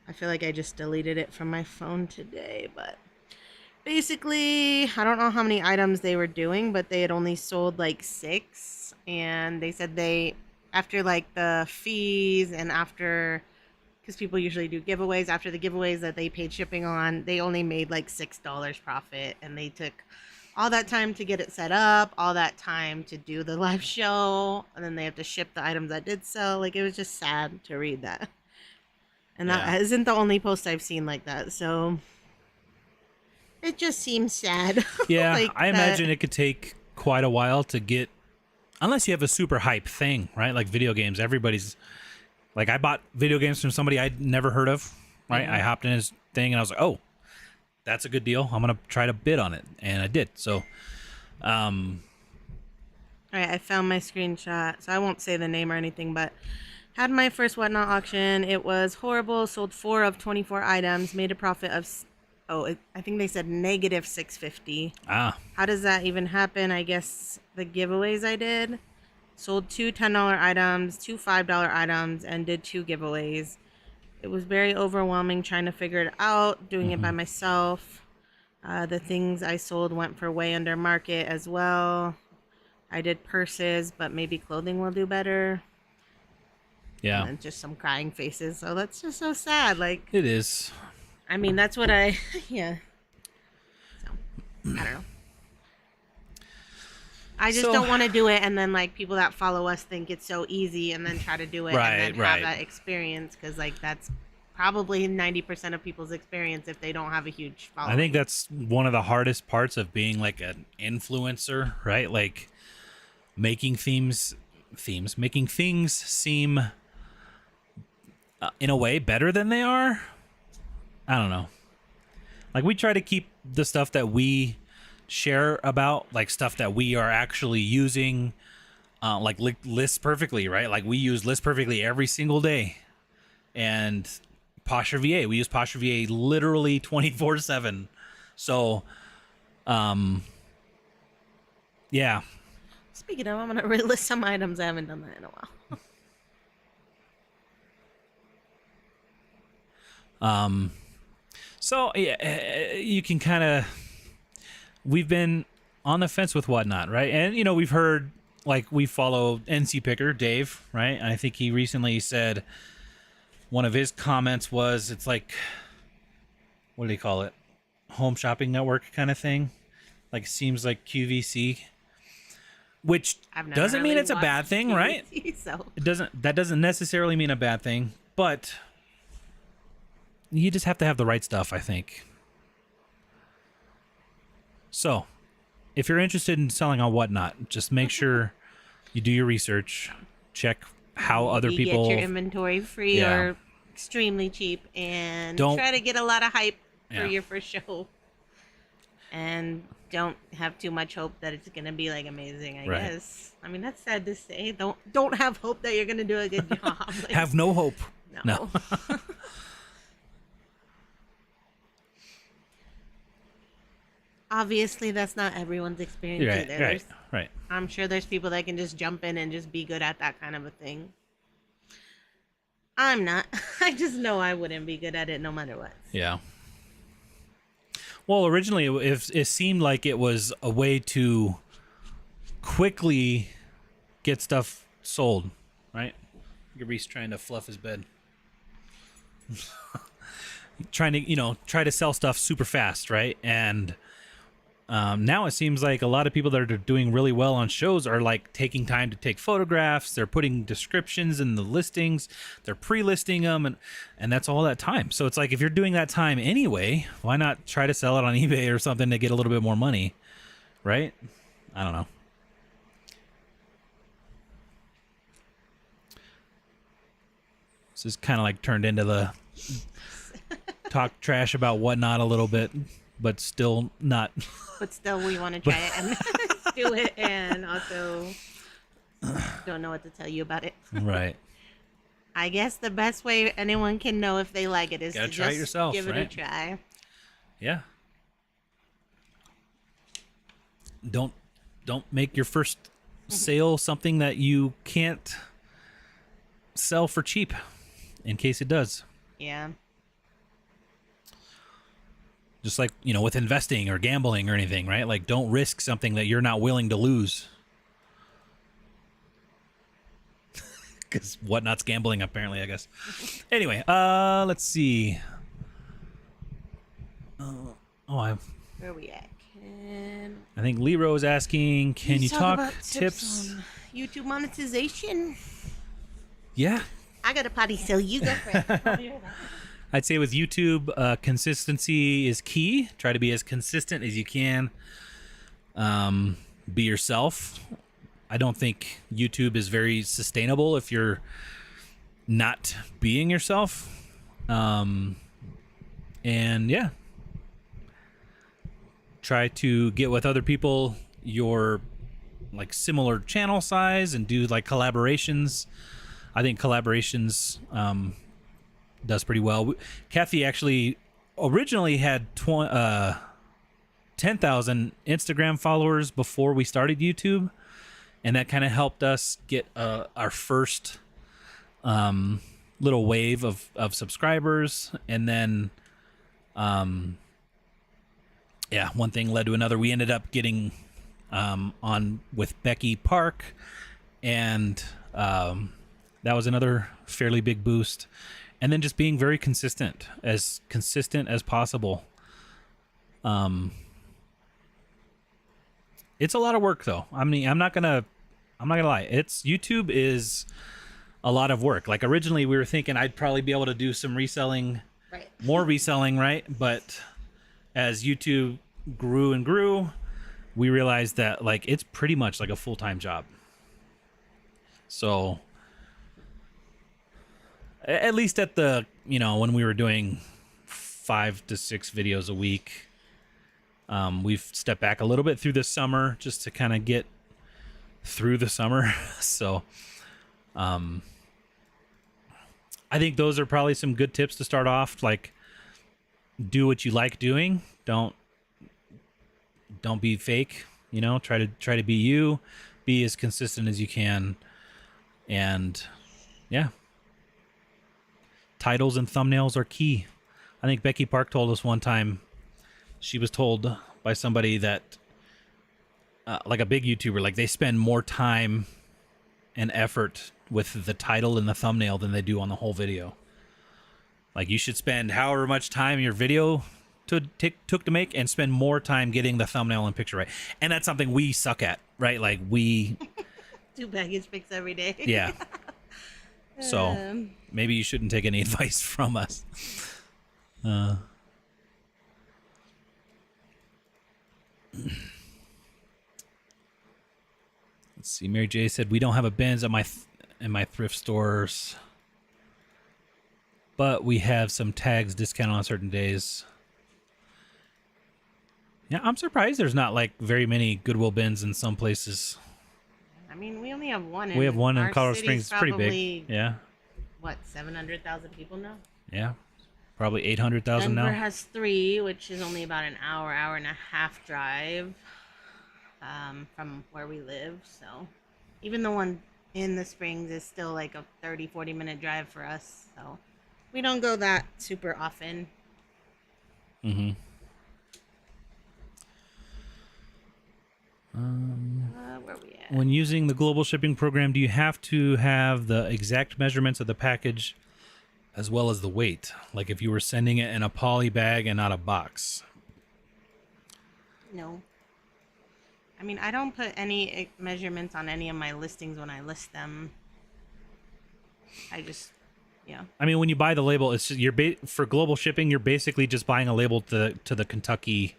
I feel like I just deleted it from my phone today, but basically, I don't know how many items they were doing, but they had only sold like 6. And they said after like the fees and after, because people usually do giveaways, after the giveaways that they paid shipping on, they only made like $6 profit. And they took all that time to get it set up, all that time to do the live show, and then they have to ship the items that did sell. Like, it was just sad to read that. And that isn't the only post I've seen like that. So it just seems sad. Yeah, like I imagine it could take quite a while to get, unless you have a super hype thing, right? Like video games. Everybody's, like, I bought video games from somebody I'd never heard of, right? Mm-hmm. I hopped in his thing and I was like, oh, that's a good deal. I'm going to try to bid on it. And I did. So, all right, I found my screenshot. So I won't say the name or anything, but had my first Whatnot auction. It was horrible. Sold 4 of 24 items. Made a profit of, I think they said negative 650. Ah. How does that even happen? I guess the giveaways I did. Sold 2 $10 items, 2 $5 items, and did 2 giveaways. It was very overwhelming trying to figure it out, doing it by myself. The things I sold went for way under market as well. I did purses, but maybe clothing will do better. Yeah. And then just some crying faces. So that's just so sad. Like, It is. I mean, that's what yeah. So, I don't know. I just don't want to do it, and then like people that follow us think it's so easy, and then try to do it and then have that experience, because like that's probably 90% of people's experience if they don't have a huge following. I think that's one of the hardest parts of being like an influencer, right? Like making making things seem in a way better than they are. I don't know. Like, we try to keep the stuff that we share about, like stuff that we are actually using, like lists perfectly, right? Like, we use lists perfectly every single day. And Poshmark VA, we use Poshmark VA literally 24/7. So, yeah. Speaking of, I'm gonna relist some items. I haven't done that in a while. So yeah, you can kind of, we've been on the fence with Whatnot, right? And, you know, we've heard, like, we follow NC Picker, Dave, right? And I think he recently said, one of his comments was, it's like, what do they call it? Home shopping network kind of thing. Like, seems like QVC, which doesn't mean it's a bad thing, QVC, right? So. That doesn't necessarily mean a bad thing, but you just have to have the right stuff, I think. So, if you're interested in selling on Whatnot, just make sure you do your research, check how other people get your inventory free or extremely cheap, and try to get a lot of hype for your first show. And don't have too much hope that it's gonna be like amazing. I guess. I mean, that's sad to say. Don't have hope that you're gonna do a good job. Like, have no hope. No. Obviously, that's not everyone's experience either. Right. I'm sure there's people that can just jump in and just be good at that kind of a thing. I'm not. I just know I wouldn't be good at it no matter what. Yeah. Well, originally, it seemed like it was a way to quickly get stuff sold, right? Reese trying to fluff his bed. Trying to, try to sell stuff super fast, right? And now it seems like a lot of people that are doing really well on shows are like taking time to take photographs. They're putting descriptions in the listings. They're pre-listing them, and that's all that time. So it's like, if you're doing that time anyway, why not try to sell it on eBay or something to get a little bit more money, right? I don't know. This is kind of like turned into the talk trash about whatnot a little bit, but still not. But still, we want to try it and do it, and also don't know what to tell you about it. Right. I guess the best way anyone can know if they like it is Gotta to try it just yourself, give it a right? try. Yeah. Don't make your first sale something that you can't sell for cheap, in case it does. Yeah. Just like, with investing or gambling or anything, right? Like, don't risk something that you're not willing to lose. Because whatnot's gambling, apparently, I guess. Anyway, let's see. Where are we at? I think Leroy is asking, can you talk about tips? on YouTube monetization? Yeah. I got a potty, so you go first. I'd say with YouTube, consistency is key. Try to be as consistent as you can. Be yourself. I don't think YouTube is very sustainable if you're not being yourself. And yeah. Try to get with other people your like similar channel size and do like collaborations. I think collaborations does pretty well. Kathy actually originally had 10,000 Instagram followers before we started YouTube, and that kind of helped us get our first little wave of subscribers. And then one thing led to another. We ended up getting on with Becky Park, and that was another fairly big boost. And then just being very consistent as possible. It's a lot of work, though. I mean, I'm not gonna lie. YouTube is a lot of work. Like, originally we were thinking I'd probably be able to do some reselling, Right. more reselling, right? But as YouTube grew and grew, we realized that like it's pretty much like a full-time job. So at least at the, when we were doing 5 to 6 videos a week, we've stepped back a little bit through this summer just to kind of get through the summer. So, I think those are probably some good tips to start off. Like, do what you like doing. Don't be fake, try to be you, be as consistent as you can. And yeah. Titles and thumbnails are key. I think Becky Park told us one time she was told by somebody that, like a big YouTuber, like they spend more time and effort with the title and the thumbnail than they do on the whole video. Like, you should spend however much time your video took to make and spend more time getting the thumbnail and picture right. And that's something we suck at, right? Like, we do baggage pics every day. Yeah. So maybe you shouldn't take any advice from us. Let's see. Mary J said, we don't have a bins at in my thrift stores, but we have some tags discounted on certain days. Yeah, I'm surprised there's not like very many Goodwill bins in some places. I mean, we only have one. We have one in our Colorado city's Springs. It's pretty probably, big. Yeah. What, 700,000 people now? Yeah. Probably 800,000 now. Denver has 3, which is only about an hour and a half drive from where we live. So even the one in the Springs is still like a 30-40 minute drive for us. So we don't go that super often. Mm-hmm. Where we at? When using the global shipping program, do you have to have the exact measurements of the package as well as the weight? Like if you were sending it in a poly bag and not a box? No. I mean, I don't put any measurements on any of my listings when I list them. I just, yeah. I mean, when you buy the label, it's just, for global shipping. You're basically just buying a label to the Kentucky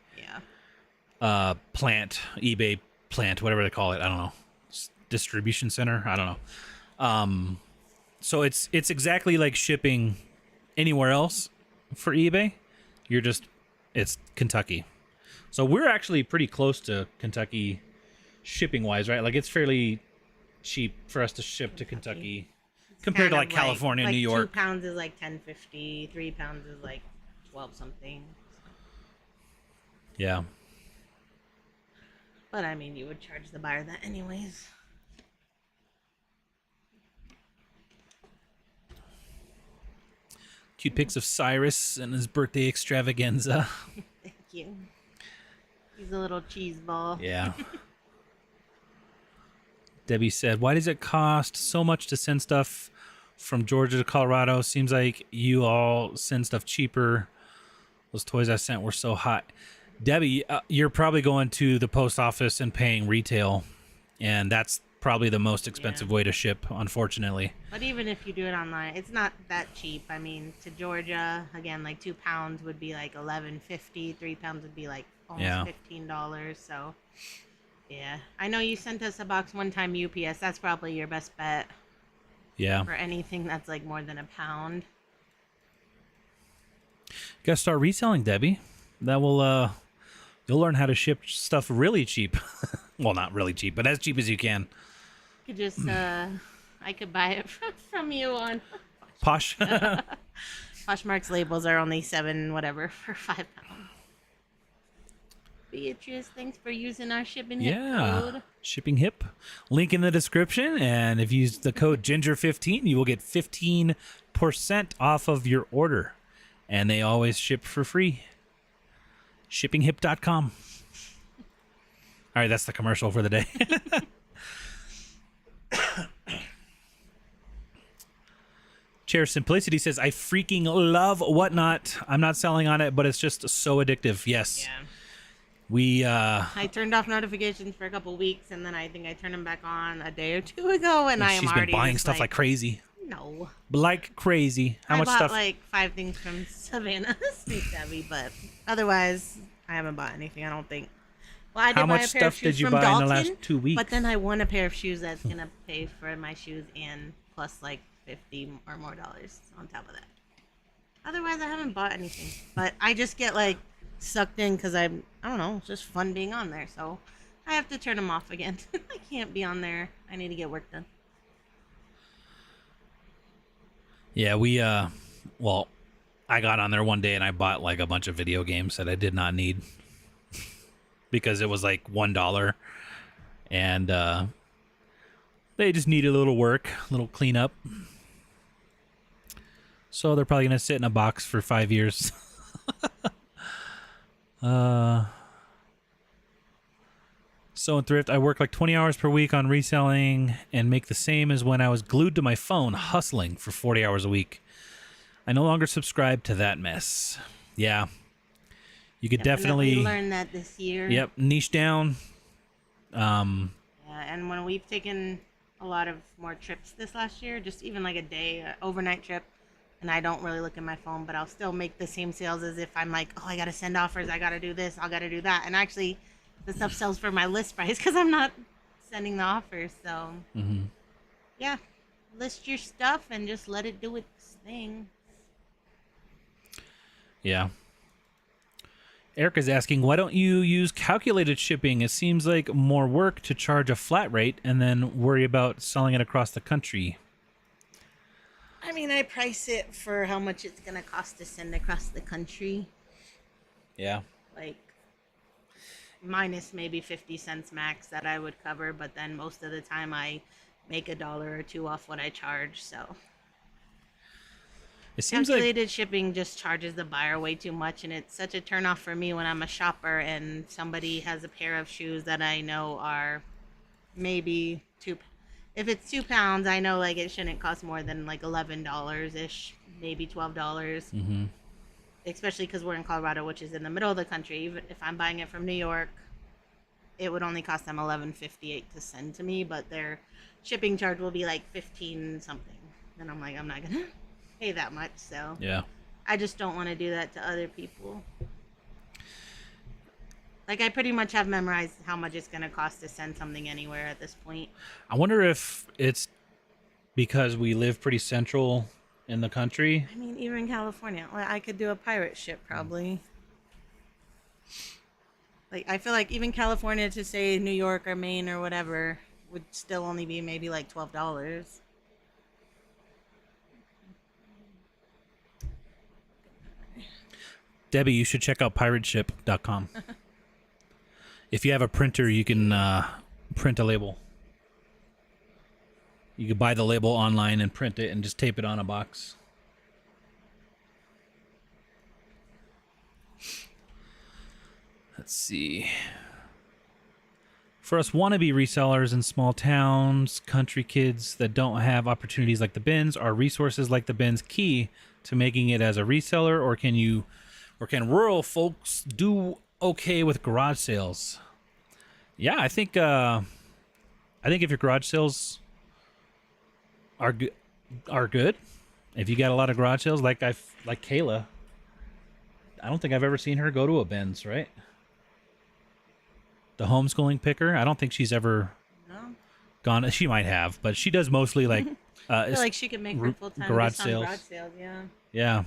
plant, eBay plant, whatever they call it. I don't know, distribution center. I don't know. So it's exactly like shipping anywhere else for eBay. It's Kentucky. So we're actually pretty close to Kentucky shipping wise, right? Like it's fairly cheap for us to ship to Kentucky compared to like California, New York. 2 pounds is like $10.50. 3 pounds is like 12 something. Yeah. But I mean, you would charge the buyer that anyways. Cute pics of Cyrus and his birthday extravaganza. Thank you. He's a little cheese ball. Yeah. Debbie said, "Why does it cost so much to send stuff from Georgia to Colorado? Seems like you all send stuff cheaper. Those toys I sent were so hot." Debbie, you're probably going to the post office and paying retail, and that's probably the most expensive way to ship, unfortunately. But even if you do it online, it's not that cheap. I mean, to Georgia, again, like 2 pounds would be like $11.50. 3 pounds would be like almost $15. So, yeah. I know you sent us a box one time UPS. That's probably your best bet. Yeah. For anything that's like more than a pound. You gotta start reselling, Debbie. That will, you'll learn how to ship stuff really cheap. Well, not really cheap, but as cheap as you can. You could just, I could buy it from you on Posh. Poshmark's labels are only $7 whatever for 5 pounds. Beatrice, thanks for using our shipping hip code. Shipping hip. Link in the description, and if you use the code Ginger15, you will get 15% off of your order. And they always ship for free. Shippinghip.com. All right, that's the commercial for the day. Chair Simplicity says, "I freaking love Whatnot. I'm not selling on it, but it's just so addictive." Yes. Yeah. I turned off notifications for a couple weeks, and then I think I turned them back on a day or two ago, and I am already she's been buying stuff like crazy. No. Like crazy. I bought like 5 things from Savannah State Savvy, but otherwise, I haven't bought anything, I don't think. Well, I did How buy much a pair of stuff shoes did you from buy Dalton, in the last 2 weeks? But then I won a pair of shoes that's going to pay for my shoes and plus like $50 or more on top of that. Otherwise, I haven't bought anything. But I just get like sucked in because I don't know, it's just fun being on there. So I have to turn them off again. I can't be on there. I need to get work done. Yeah, well, I got on there one day and I bought like a bunch of video games that I did not need because it was like $1 and they just needed a little work, a little cleanup. So they're probably going to sit in a box for 5 years. So in thrift, I work like 20 hours per week on reselling and make the same as when I was glued to my phone hustling for 40 hours a week. I no longer subscribe to that mess. Yeah. You could definitely learn that this year. Yep, niche down. Yeah, and when we've taken a lot of more trips this last year, just even like a day, overnight trip, and I don't really look at my phone, but I'll still make the same sales as if I'm like, oh, I got to send offers, I got to do this, I got to do that. And actually, the stuff sells for my list price because I'm not sending the offers. So, yeah, list your stuff and just let it do its thing. Yeah. Erica's asking, why don't you use calculated shipping? It seems like more work to charge a flat rate and then worry about selling it across the country. I mean, I price it for how much it's going to cost to send across the country. Yeah. Like, minus maybe 50 cents max that I would cover, but then most of the time I make $1 or $2 off what I charge, so. It seems calculated shipping just charges the buyer way too much, and it's such a turnoff for me when I'm a shopper and somebody has a pair of shoes that I know are maybe if it's 2 pounds, I know like it shouldn't cost more than like $11-ish, maybe $12. Especially because we're in Colorado, which is in the middle of the country. Even if I'm buying it from New York, it would only cost them $11.58 to send to me, but their shipping charge will be like 15 something. And I'm like, I'm not gonna pay that much, so Yeah. I just don't want to do that to other people. Like, I pretty much have memorized how much it's gonna cost to send something anywhere at this point. I wonder if it's because we live pretty central in the country. I mean, even in California, like, I could do a pirate ship probably. Like, I feel like even California to say New York or Maine or whatever would still only be maybe like $12. Debbie, you should check out pirateship.com. If you have a printer, you can print a label. You could buy the label online and print it and just tape it on a box. Let's see. For us wannabe resellers in small towns, country kids that don't have opportunities like the bins, are resources like the bins key to making it as a reseller, or can rural folks do okay with garage sales? Yeah, I think if your garage sales are good, if you got a lot of garage sales, like Kayla, I don't think I've ever seen her go to a Ben's, right? The homeschooling picker, I don't think she's ever gone. She might have, but she does mostly like I feel like she could make her full-time garage just on sales. garage sales, yeah. Yeah.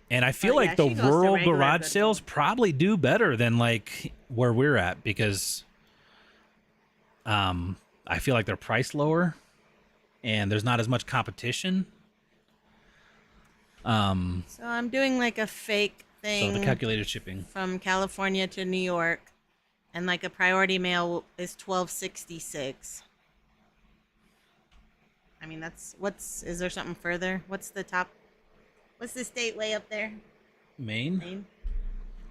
And I feel like yeah, the she goes to rural regular garage good sales probably do better than like where we're at, because I feel like they're priced lower and there's not as much competition. So I'm doing like a fake thing So the calculated shipping. from California to New York, and like a priority mail is $12.66. I mean, is there something further? What's the state way up there? Maine? Maine?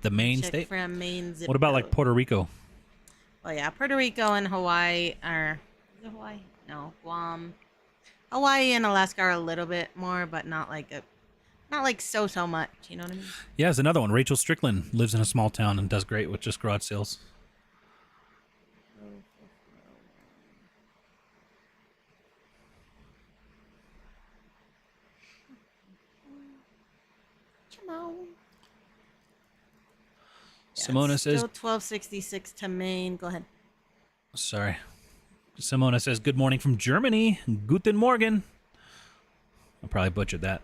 The Maine Check state? from Maine zip What about like code. Puerto Rico? Well, yeah, Puerto Rico and Hawaii are... Is it Hawaii? No, Guam. Hawaii and Alaska are a little bit more, but not like so much. You know what I mean? Yeah, there's another one. Rachel Strickland lives in a small town and does great with just garage sales. Simona says, Still $12.66 to Maine. Go ahead. sorry. Simona says, good morning from Germany. Guten Morgen. I probably butchered that.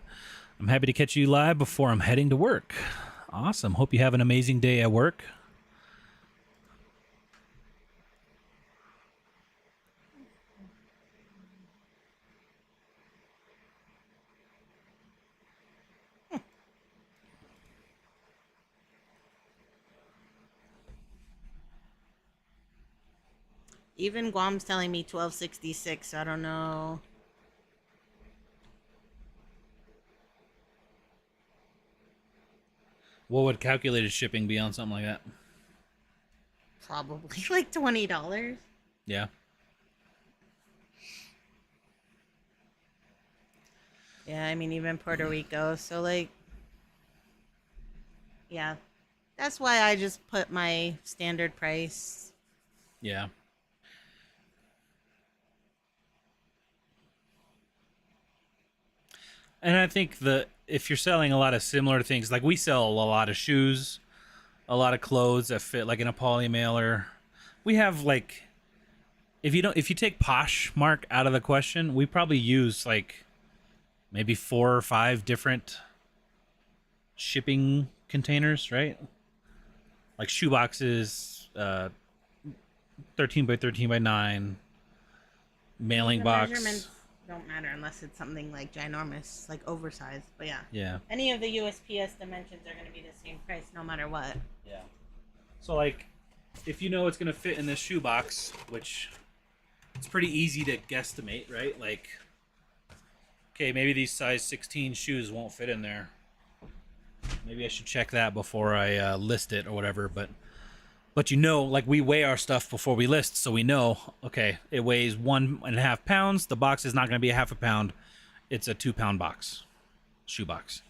I'm happy to catch you live before I'm heading to work. Awesome. Hope you have an amazing day at work. Even Guam's telling me $12.66. So I don't know. What would calculated shipping be on something like that? Probably like $20. Yeah. Yeah, I mean, even Puerto Rico. So, like, yeah. That's why I just put my standard price. Yeah. And I think if you're selling a lot of similar things, like we sell a lot of shoes, a lot of clothes that fit like in a poly mailer. We have like, if you take Poshmark out of the question, we probably use like maybe 4 or 5 different shipping containers, right? Like shoe boxes, 13 by 13 by 9, mailing The box. measurements don't matter unless it's something like ginormous, like oversized. But yeah. Yeah. Any of the USPS dimensions are going to be the same price no matter what. Yeah. So like, if you know it's gonna fit in this shoe box, which it's pretty easy to guesstimate, right? Like, okay, maybe these size 16 shoes won't fit in there. Maybe I should check that before I list it or whatever. But you know, like we weigh our stuff before we list, so we know, okay, it weighs 1.5 pounds. The box is not gonna be a half a pound. It's a 2-pound box, shoe box.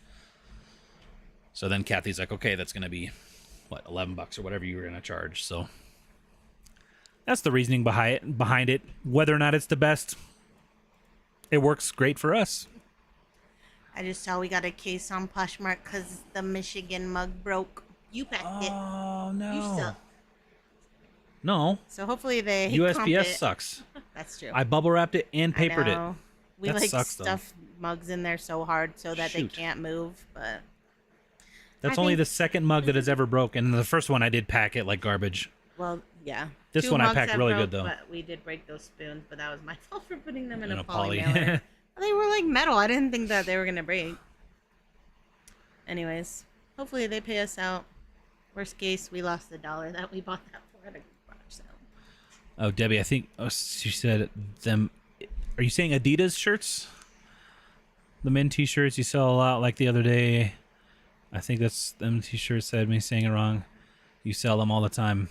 So then Kathy's like, okay, that's gonna be what, $11 or whatever you were gonna charge. So That's the reasoning behind it. Whether or not it's the best, it works great for us. I just saw we got a case on Poshmark because the Michigan mug broke. You packed it. Oh You no. suck. No. So hopefully they comp USPS it. sucks. That's true. I bubble wrapped it and papered I it. know. We That like sucks, though. stuff mugs in there so hard so that Shoot. they can't move, but That's I only think- the second mug that has ever broken. And the first one I did pack it like garbage. well, yeah. This 2 one I mugs packed have really broke, good, though. But we did break those spoons, but that was my fault for putting them in In a a poly poly. mailer. They were like metal. I didn't think that they were gonna break. Anyways, hopefully they pay us out. Worst case, we lost the $1 that we bought that for at a garage sale. Oh, Debbie, I think she said them. Are you saying Adidas shirts? The men t-shirts you sell a lot like the other day. I think that's them t-shirts. Said me saying it wrong. You sell them all the time.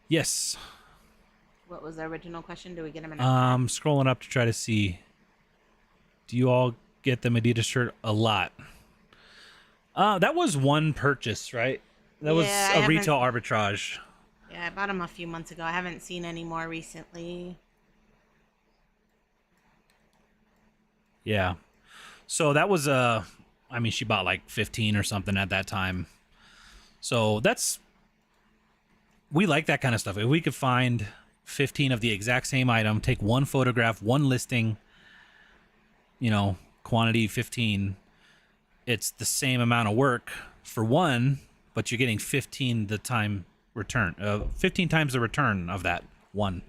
Yes. What was the original question? Do we get them in? Scrolling up to try to see. Do you all get the Adidas shirt a lot? That was one purchase, right? That was Yeah, I a haven't- retail arbitrage. Yeah, I bought them a few months ago. I haven't seen any more recently. Yeah. So that was I mean, she bought like 15 or something at that time. So we like that kind of stuff. If we could find 15 of the exact same item, take one photograph, one listing, quantity 15, it's the same amount of work for one, but you're getting 15 times the return of that one.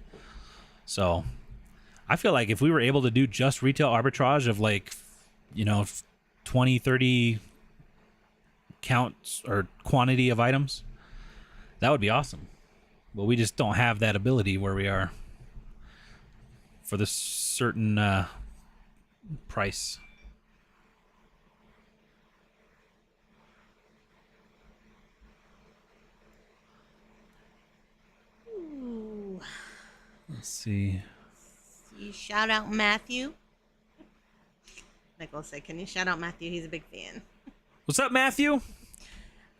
So I feel like if we were able to do just retail arbitrage of 20, 30 counts or quantity of items, that would be awesome. But we just don't have that ability where we are for this certain price. Ooh. Let's see. You shout out Matthew. Nicole said, "Can you shout out Matthew? He's a big fan." What's up, Matthew?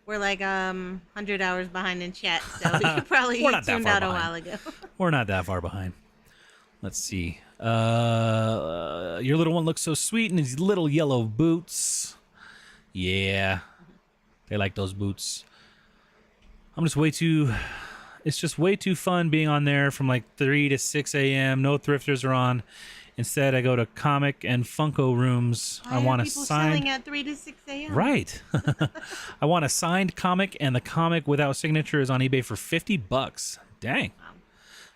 We're like 100 hours behind in chat, so you probably We're not that tuned far out a behind. while ago. We're not that far behind. Let's see. Your little one looks so sweet in his little yellow boots. Yeah. They like those boots. It's just way too fun being on there from like 3 to 6 a.m. No thrifters are on. Instead, I go to comic and Funko rooms. Why I are want a people signed. selling at 3 to 6 a.m.? Right. I want a signed comic, and the comic without signature is on eBay for $50. Dang. Wow.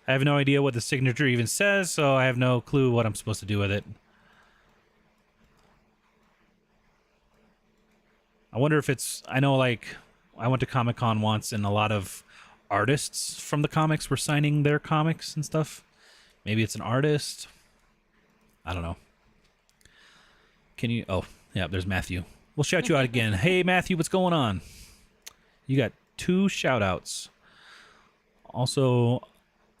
I have no idea what the signature even says, so I have no clue what I'm supposed to do with it. I wonder if I know, like, I went to Comic-Con once, and a lot of artists from the comics were signing their comics and stuff. Maybe it's an artist. I don't know. Oh, yeah, there's Matthew. We'll shout you out again. Hey, Matthew, what's going on? You got 2 shout-outs. Also,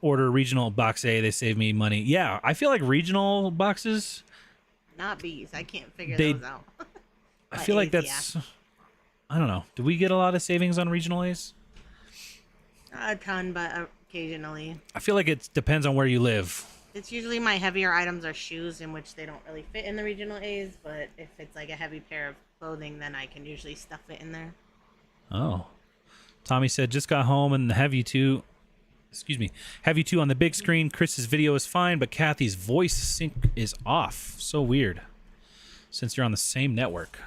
order regional box A. They save me money. Yeah, I feel like regional boxes, Not bees. I can't figure They- those out. I But feel like A's, that's... I don't know. Do we get a lot of savings on regional A's? Not a ton, but occasionally. I feel like it depends on where you live. It's usually my heavier items are shoes, in which they don't really fit in the regional A's, but if it's like a heavy pair of clothing, then I can usually stuff it in there. Oh. Tommy said, just got home and have you two on the big screen. Chris's video is fine, but Kathy's voice sync is off. So weird. Since you're on the same network.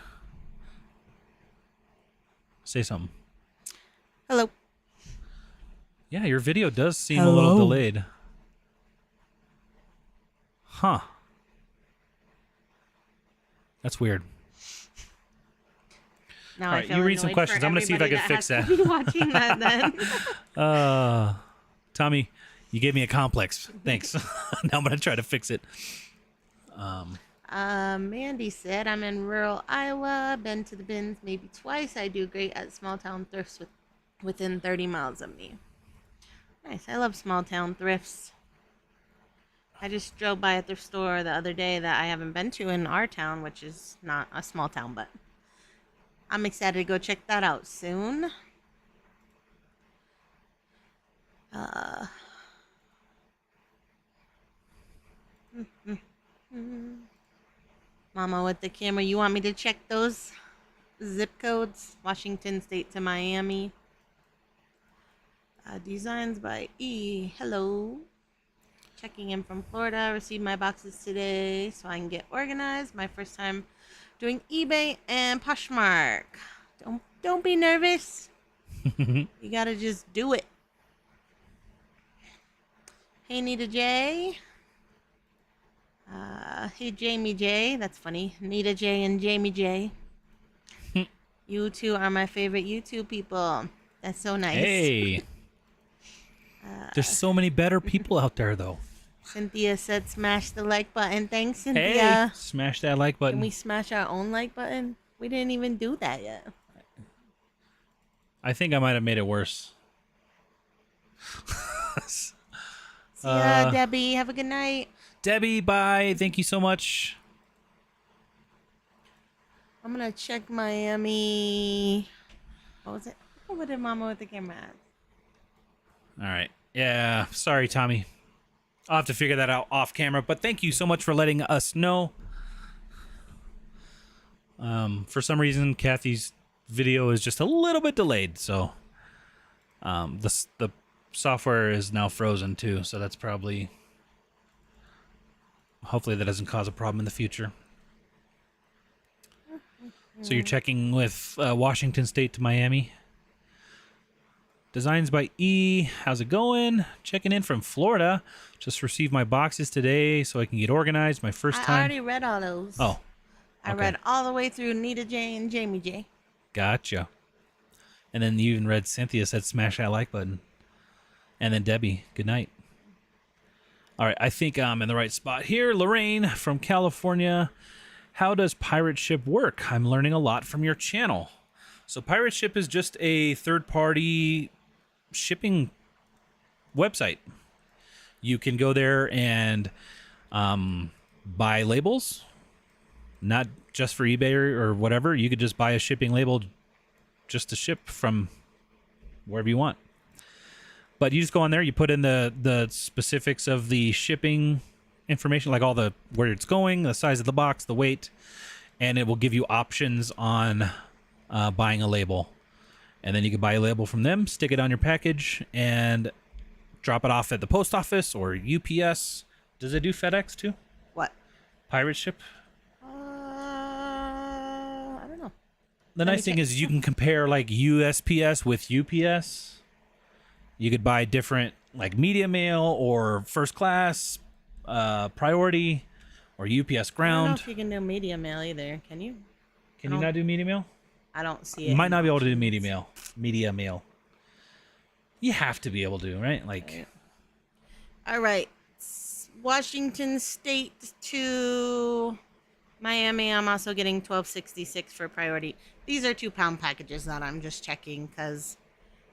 Say something. Hello. Yeah, your video does seem a little delayed. Huh. That's weird. Now All I right, feel you read some annoyed questions. for I'm gonna see if I everybody can fix has that. to be watching that then. Tommy, you gave me a complex. Thanks. Now I'm going to try to fix it. Mandy said, I'm in rural Iowa, been to the bins maybe twice. I do great at small town thrifts within 30 miles of me. Nice. I love small town thrifts. I just drove by a thrift store the other day that I haven't been to in our town, which is not a small town, but I'm excited to go check that out soon. Mama with the camera, you want me to check those zip codes? Washington State to Miami. Designs by E. Hello. Checking in from Florida. Received my boxes today so I can get organized. My first time doing eBay and Poshmark. Don't be nervous. You gotta just do it. Hey, Nita J. Hey, Jamie J. That's funny. Nita J and Jamie J. You two are my favorite YouTube people. That's so nice. Hey. There's so many better people out there, though. Cynthia said smash the like button. Thanks, Cynthia. Hey, smash that like button. Can we smash our own like button? We didn't even do that yet. I think I might have made it worse. See ya, Debbie. Have a good night. Debbie, bye. Thank you so much. I'm going to check Miami. What was it? What did Mama with the camera at? All right. Yeah. Sorry, Tommy. I'll have to figure that out off camera, but thank you so much for letting us know. For some reason, Kathy's video is just a little bit delayed, so the software is now frozen too, so that's probably... Hopefully that doesn't cause a problem in the future. So you're checking with Washington State to Miami. Designs by E. How's it going? Checking in from Florida. Just received my boxes today so I can get organized. My first time. I already read all those. Oh. I read all the way through Nita J and Jamie J. Gotcha. And then you even read Cynthia said smash that like button. And then Debbie, good night. All right, I think I'm in the right spot here. Lorraine from California. How does Pirate Ship work? I'm learning a lot from your channel. So Pirate Ship is just a third-party shipping website. You can go there and buy labels, not just for eBay or whatever. You could just buy a shipping label just to ship from wherever you want. But you just go on there, you put in the specifics of the shipping information, like all the where it's going, the size of the box, the weight, and it will give you options on buying a label. And then you can buy a label from them, stick it on your package, and drop it off at the post office or UPS. Does it do FedEx too? What? Pirate Ship? I don't know. The nice thing is you can compare like USPS with UPS. You could buy different like media mail or first class, priority, or UPS I don't know ground. if you can do media mail either. Can you? Can you not do media mail? I don't see it. You might not be able to do media mail. Media mail. You have to be able to, right? Like, all right. Washington State to Miami. I'm also getting $12.66 for priority. These are 2-pound packages that I'm just checking because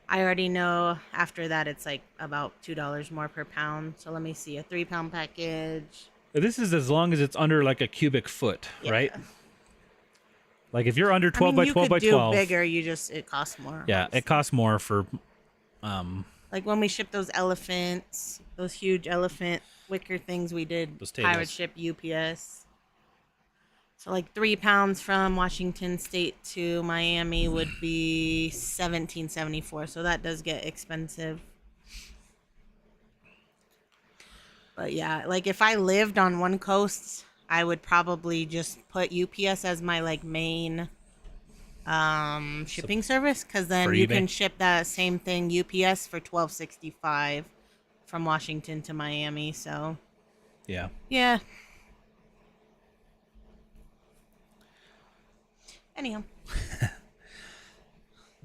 I already know after that it's like about $2 more per pound. So let me see, a 3-pound package. this is as long as it's under like a cubic foot, right? Like if you're under 12 by 12 by 12. You could do bigger. It costs more. Yeah, obviously. it costs more for. Like when we shipped those elephants, those huge elephant wicker things we did. Those tables. Pirate Ship UPS. So like 3 pounds from Washington State to Miami would be $17.74. So that does get expensive. But yeah, like if I lived on one coast, I would probably just put UPS as my like main shipping service, because then you can ship that same thing UPS for $12.65 from Washington to Miami. So yeah. Anyhow.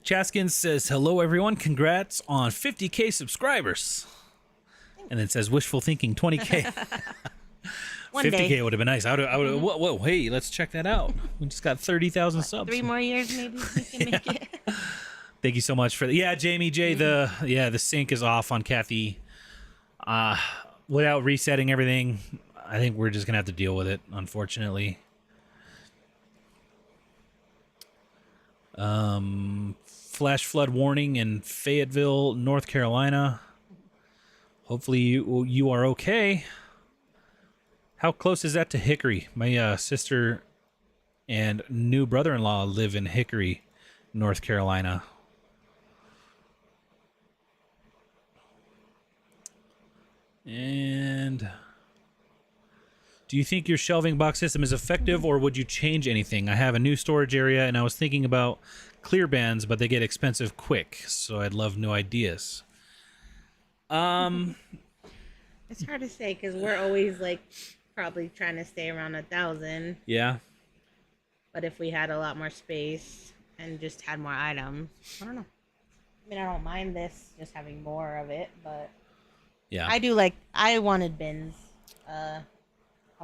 Chaskins says, hello, everyone. Congrats on 50K subscribers. And then says, wishful thinking, 20K. 50K would have been nice. I would. Whoa, hey, let's check that out. We just got 30,000 subs. 3 more years, maybe we can make it. Thank you so much for that. Yeah, Jamie J, the sync is off on Kathy. Without resetting everything, I think we're just going to have to deal with it, unfortunately. Flash flood warning in Fayetteville, North Carolina. Hopefully you are okay. How close is that to Hickory? My sister and new brother-in-law live in Hickory, North Carolina. And do you think your shelving box system is effective, or would you change anything? I have a new storage area, and I was thinking about clear bins, but they get expensive quick, so I'd love new ideas. It's hard to say because we're always like probably trying to stay around 1,000. Yeah. But if we had a lot more space and just had more items, I don't know. I mean, I don't mind this just having more of it, but Yeah. I wanted bins. But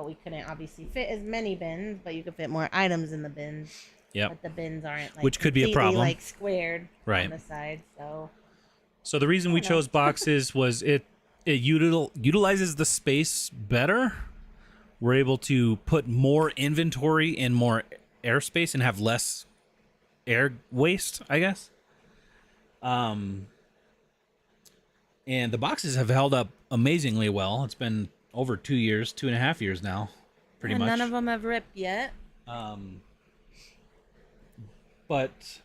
we couldn't obviously fit as many bins, but you could fit more items in the bins. Yep. But the bins aren't like Which could be a completely, problem. like squared Right. on the side, so So the reason we chose boxes was it utilizes the space better. We're able to put more inventory in more airspace and have less air waste, I guess. And the boxes have held up amazingly well. It's been over 2 years, 2.5 years now, pretty much. None of them have ripped yet. But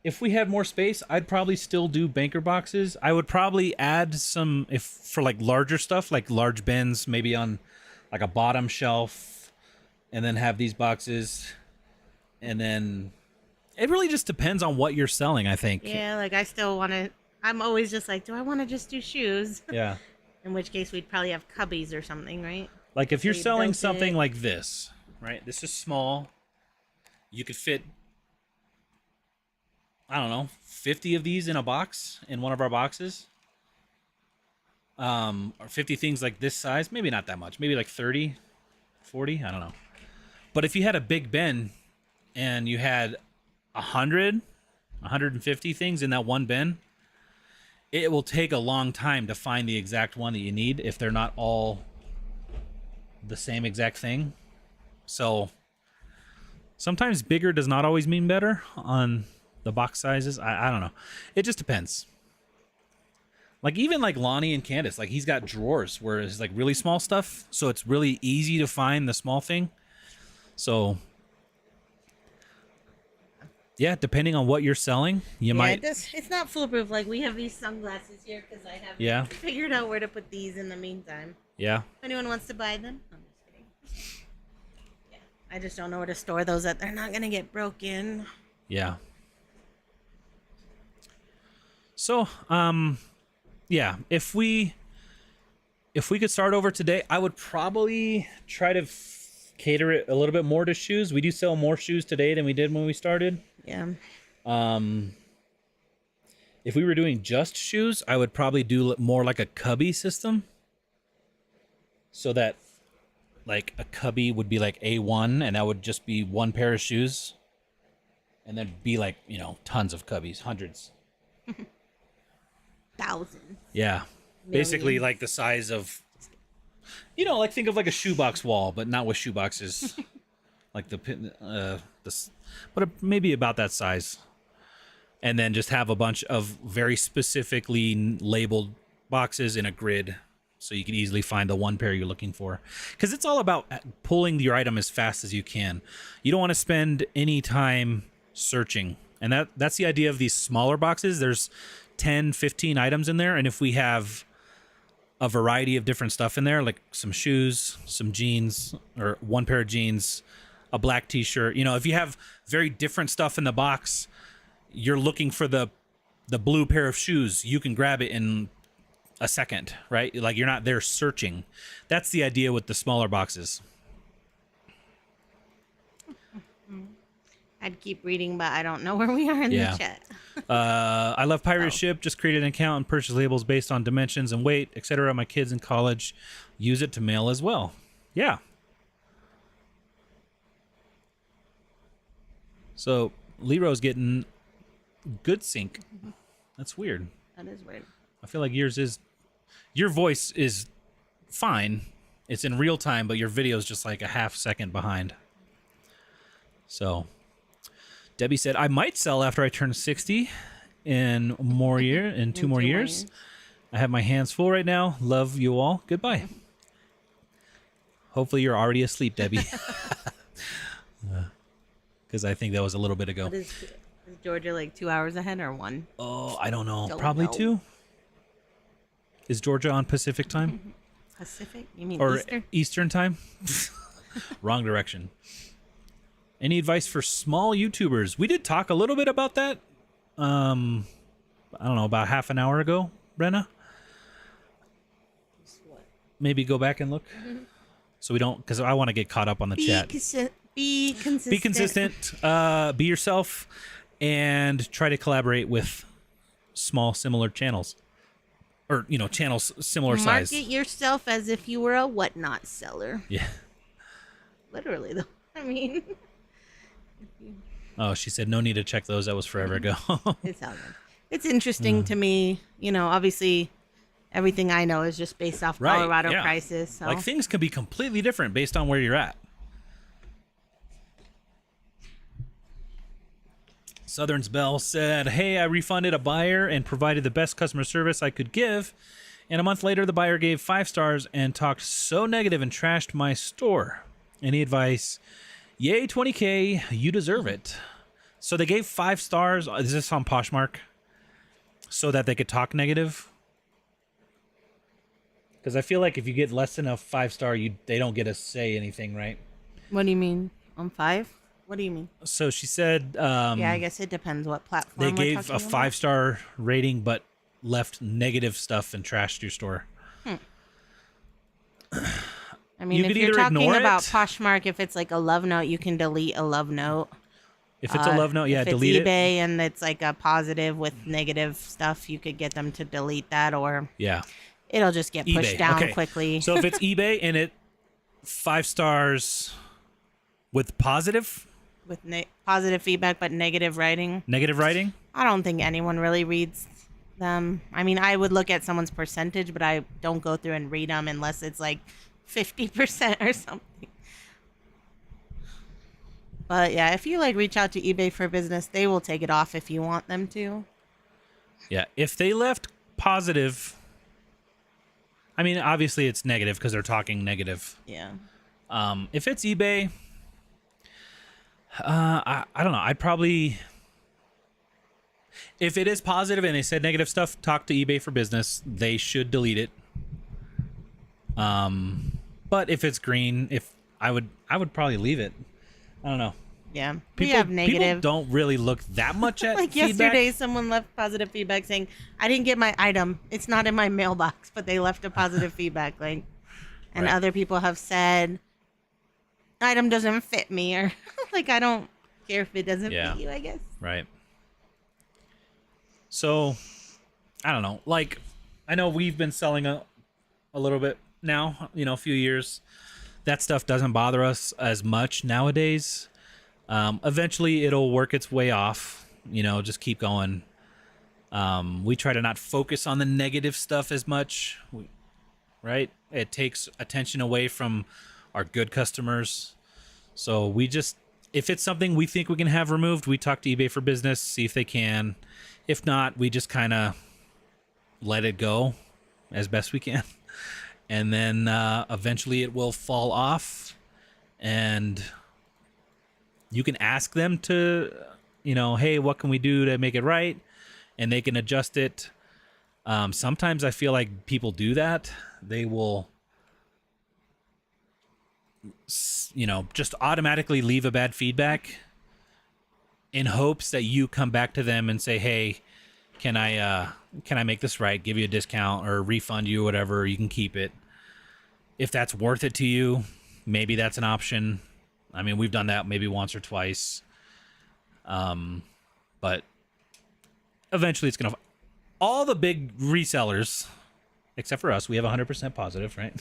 if we had more space, I'd probably still do banker boxes. I would probably add some, if for like larger stuff, like large bins, maybe on like a bottom shelf, and then have these boxes. And then it really just depends on what you're selling, I think. Yeah, like I still want to. I'm always just like, do I want to just do shoes? Yeah. In which case, we'd probably have cubbies or something, right? Like if you're So you selling built something it. like this, right? This is small. You could fit, I don't know, 50 of these in a box, in one of our boxes. Or 50 things like this size. Maybe not that much. Maybe like 30, 40. I don't know. But if you had a big bin and you had 100, 150 things in that one bin, it will take a long time to find the exact one that you need if they're not all the same exact thing. So sometimes bigger does not always mean better on the box sizes. I don't know. It just depends. Like even like Lonnie and Candace, like he's got drawers where it's like really small stuff. So it's really easy to find the small thing. So yeah, depending on what you're selling, you might. It's not foolproof. Like we have these sunglasses here because I haven't figured out where to put these in the meantime. Yeah. If anyone wants to buy them, I'm just kidding. Yeah, I just don't know where to store those that they're not gonna get broken. Yeah. So, yeah, if we could start over today, I would probably try to cater it a little bit more to shoes. We do sell more shoes today than we did when we started. Yeah. If we were doing just shoes, I would probably do more like a cubby system. So that like a cubby would be like A1 and that would just be one pair of shoes. And then be like, you know, tons of cubbies, hundreds. Thousands. Yeah. Basically like the size of, you know, like think of like a shoebox wall, but not with shoeboxes. Like but maybe about that size. And then just have a bunch of very specifically labeled boxes in a grid so you can easily find the one pair you're looking for. Because it's all about pulling your item as fast as you can. You don't want to spend any time searching. And that's the idea of these smaller boxes. There's 10, 15 items in there. And if we have a variety of different stuff in there, like some shoes, some jeans, or one pair of jeans, a black t-shirt, you know, if you have very different stuff in the box, you're looking for the blue pair of shoes, you can grab it in a second, right? Like you're not there searching. That's the idea with the smaller boxes. I'd keep reading, but I don't know where we are in the chat. I love Pirate Ship. Just created an account and purchase labels based on dimensions and weight, etc. My kids in college use it to mail as well. Yeah. So Leroy's getting good sync. That's weird. That is weird. I feel like your voice is fine. It's in real time, but your video is just like a half second behind. So Debbie said, I might sell after I turn 60 in 2 more years. I have my hands full right now. Love you all. Goodbye. Hopefully you're already asleep, Debbie. because I think that was a little bit ago. What is Georgia like 2 hours ahead or one? Oh, I don't know. Don't Probably know. 2. Is Georgia on Pacific time? Pacific? You mean Or Eastern? Eastern time? Wrong direction. Any advice for small YouTubers? We did talk a little bit about that. I don't know, about half an hour ago, Brenna. What? Maybe go back and look. So we don't, because I want to get caught up on the chat. Be consistent. Be consistent. Be yourself, and try to collaborate with small, similar channels, or channels similar size. Market yourself as if you were a whatnot seller. Yeah. Literally, though. I mean, Oh, she said no need to check those. That was forever ago. it's all good. It's interesting to me. Obviously, everything I know is just based off Right, Colorado yeah. prices. So. Like things can be completely different based on where you're at. Southern's Bell said, "Hey, I refunded a buyer and provided the best customer service I could give. And a month later, the buyer gave 5 stars and talked so negative and trashed my store. Any advice? Yay, 20K. You deserve it." So they gave 5 stars. Is this on Poshmark? So that they could talk negative? Because I feel like if you get less than a 5-star, they don't get to say anything, right? What do you mean? On 5? What do you mean? So she said Yeah, I guess it depends what platform they we're gave talking a about. 5-star rating, but left negative stuff and trashed your store. I mean, You if could you're either talking ignore about it- Poshmark, if it's like a love note, you can delete a love note. If it's a love note, yeah, if delete it's eBay it. and it's like a positive with negative stuff, you could get them to delete that, or Yeah. it'll just get pushed eBay. down Okay. quickly. So if it's eBay and it 5 stars with positive With positive feedback but negative writing, negative writing, I don't think anyone really reads them. I mean, I would look at someone's percentage, but I don't go through and read them unless it's like 50% or something. But yeah, if you like reach out to eBay for business, they will take it off if you want them to. yeah, if they left positive, I mean, obviously it's negative because they're talking negative. Yeah. If it's eBay, I don't know. I'd probably, if it is positive and they said negative stuff, talk to eBay for business. They should delete it. But if it's green, I would probably leave it. I don't know. Yeah. People, we have negative. people don't really look that much at Like feedback. yesterday, someone left positive feedback saying, I didn't get my item. It's not in my mailbox, but they left a positive feedback. And Right. other people have said, item doesn't fit me, or I don't care if it doesn't Yeah. fit you, I guess. Right. So, I don't know. I know we've been selling a little bit now, a few years. That stuff doesn't bother us as much nowadays. Eventually, it'll work its way off. Just keep going. We try to not focus on the negative stuff as much, right? It takes attention away from our good customers. So we just, if it's something we think we can have removed, we talk to eBay for business, see if they can. If not, we just kind of let it go as best we can. And then eventually it will fall off, and you can ask them to, hey, what can we do to make it right? And they can adjust it. Sometimes I feel like people do that. They will, just automatically leave a bad feedback in hopes that you come back to them and say, hey, can I make this right? Give you a discount or refund you, whatever. You can keep it. If that's worth it to you, maybe that's an option. I mean, we've done that maybe once or twice. But eventually it's going to... All the big resellers, except for us, we have 100% positive, right?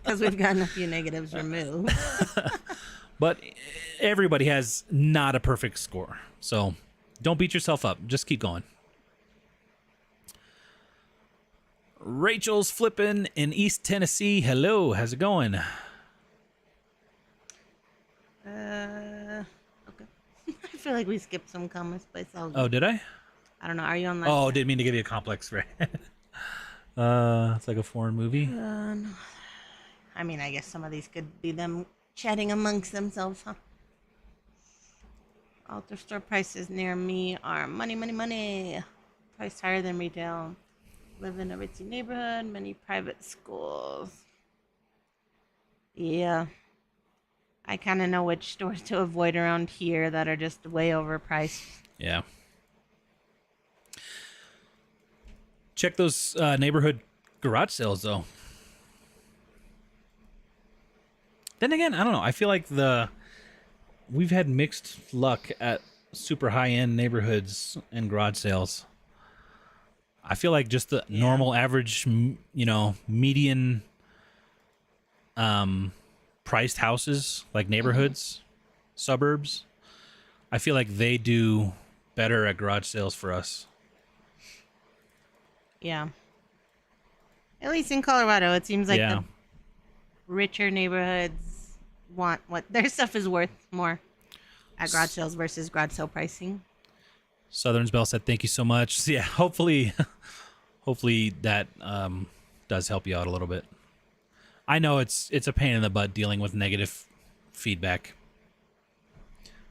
Because we've gotten a few negatives removed. But everybody has not a perfect score. So don't beat yourself up. Just keep going. Rachel's flipping in East Tennessee. Hello, how's it going? Okay. I feel like we skipped some comments, but it's all good. Oh, did I? I don't know. Are you on? Oh, didn't mean to give you a complex, right? It's like a foreign movie. No. I mean, I guess some of these could be them chatting amongst themselves, huh? Alter store prices near me are money, money, money. Price higher than retail. Live in a ritzy neighborhood, many private schools. Yeah. I kind of know which stores to avoid around here that are just way overpriced. Yeah. Check those neighborhood garage sales, though. Then again, I don't know. I feel like we've had mixed luck at super high-end neighborhoods and garage sales. I feel like just the normal average, median priced houses, like neighborhoods, suburbs, I feel like they do better at garage sales for us. Yeah. At least in Colorado, it seems like the richer neighborhoods want what their stuff is worth more at garage sales versus garage sale pricing. Southern's Bell said, "Thank you so much." So yeah, hopefully that does help you out a little bit. I know it's a pain in the butt dealing with negative feedback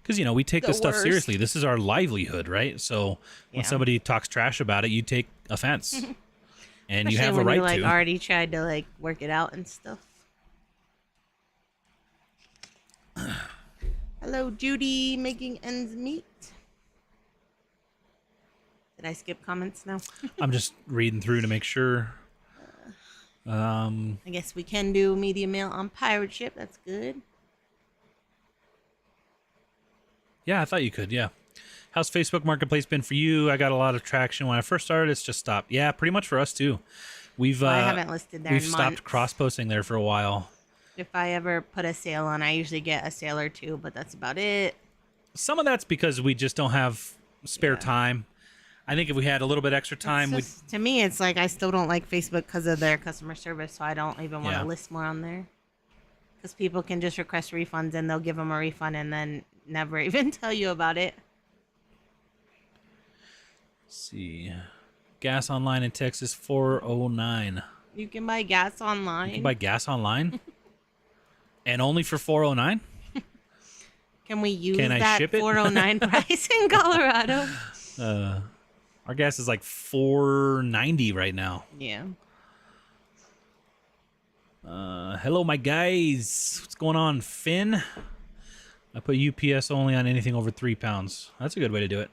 because we take this stuff seriously. This is our livelihood, right? So when somebody talks trash about it, you take offense, and you have a right when you to. Already tried to work it out and stuff. Hello, Judy, making ends meet. Did I skip comments now? I'm just reading through to make sure. I guess we can do media mail on pirate ship. That's good. Yeah, I thought you could. Yeah. How's Facebook Marketplace been for you? I got a lot of traction when I first started. It's just stopped. Yeah, pretty much for us too. I haven't listed there. We've stopped cross posting there for a while. If I ever put a sale on, I usually get a sale or two, but that's about it. Some of that's because we just don't have spare time. I think if we had a little bit extra time, to me, it's like I still don't like Facebook because of their customer service, so I don't even want to list more on there. Because people can just request refunds and they'll give them a refund and then never even tell you about it. Let's see. Gas online in Texas, $4.09. You can buy gas online. You can buy gas online? And only for $4.09? Can we use that $4.09 price in Colorado? Our gas is like $4.90 right now. Yeah. Hello, my guys. What's going on, Finn? I put UPS only on anything over 3 pounds. That's a good way to do it.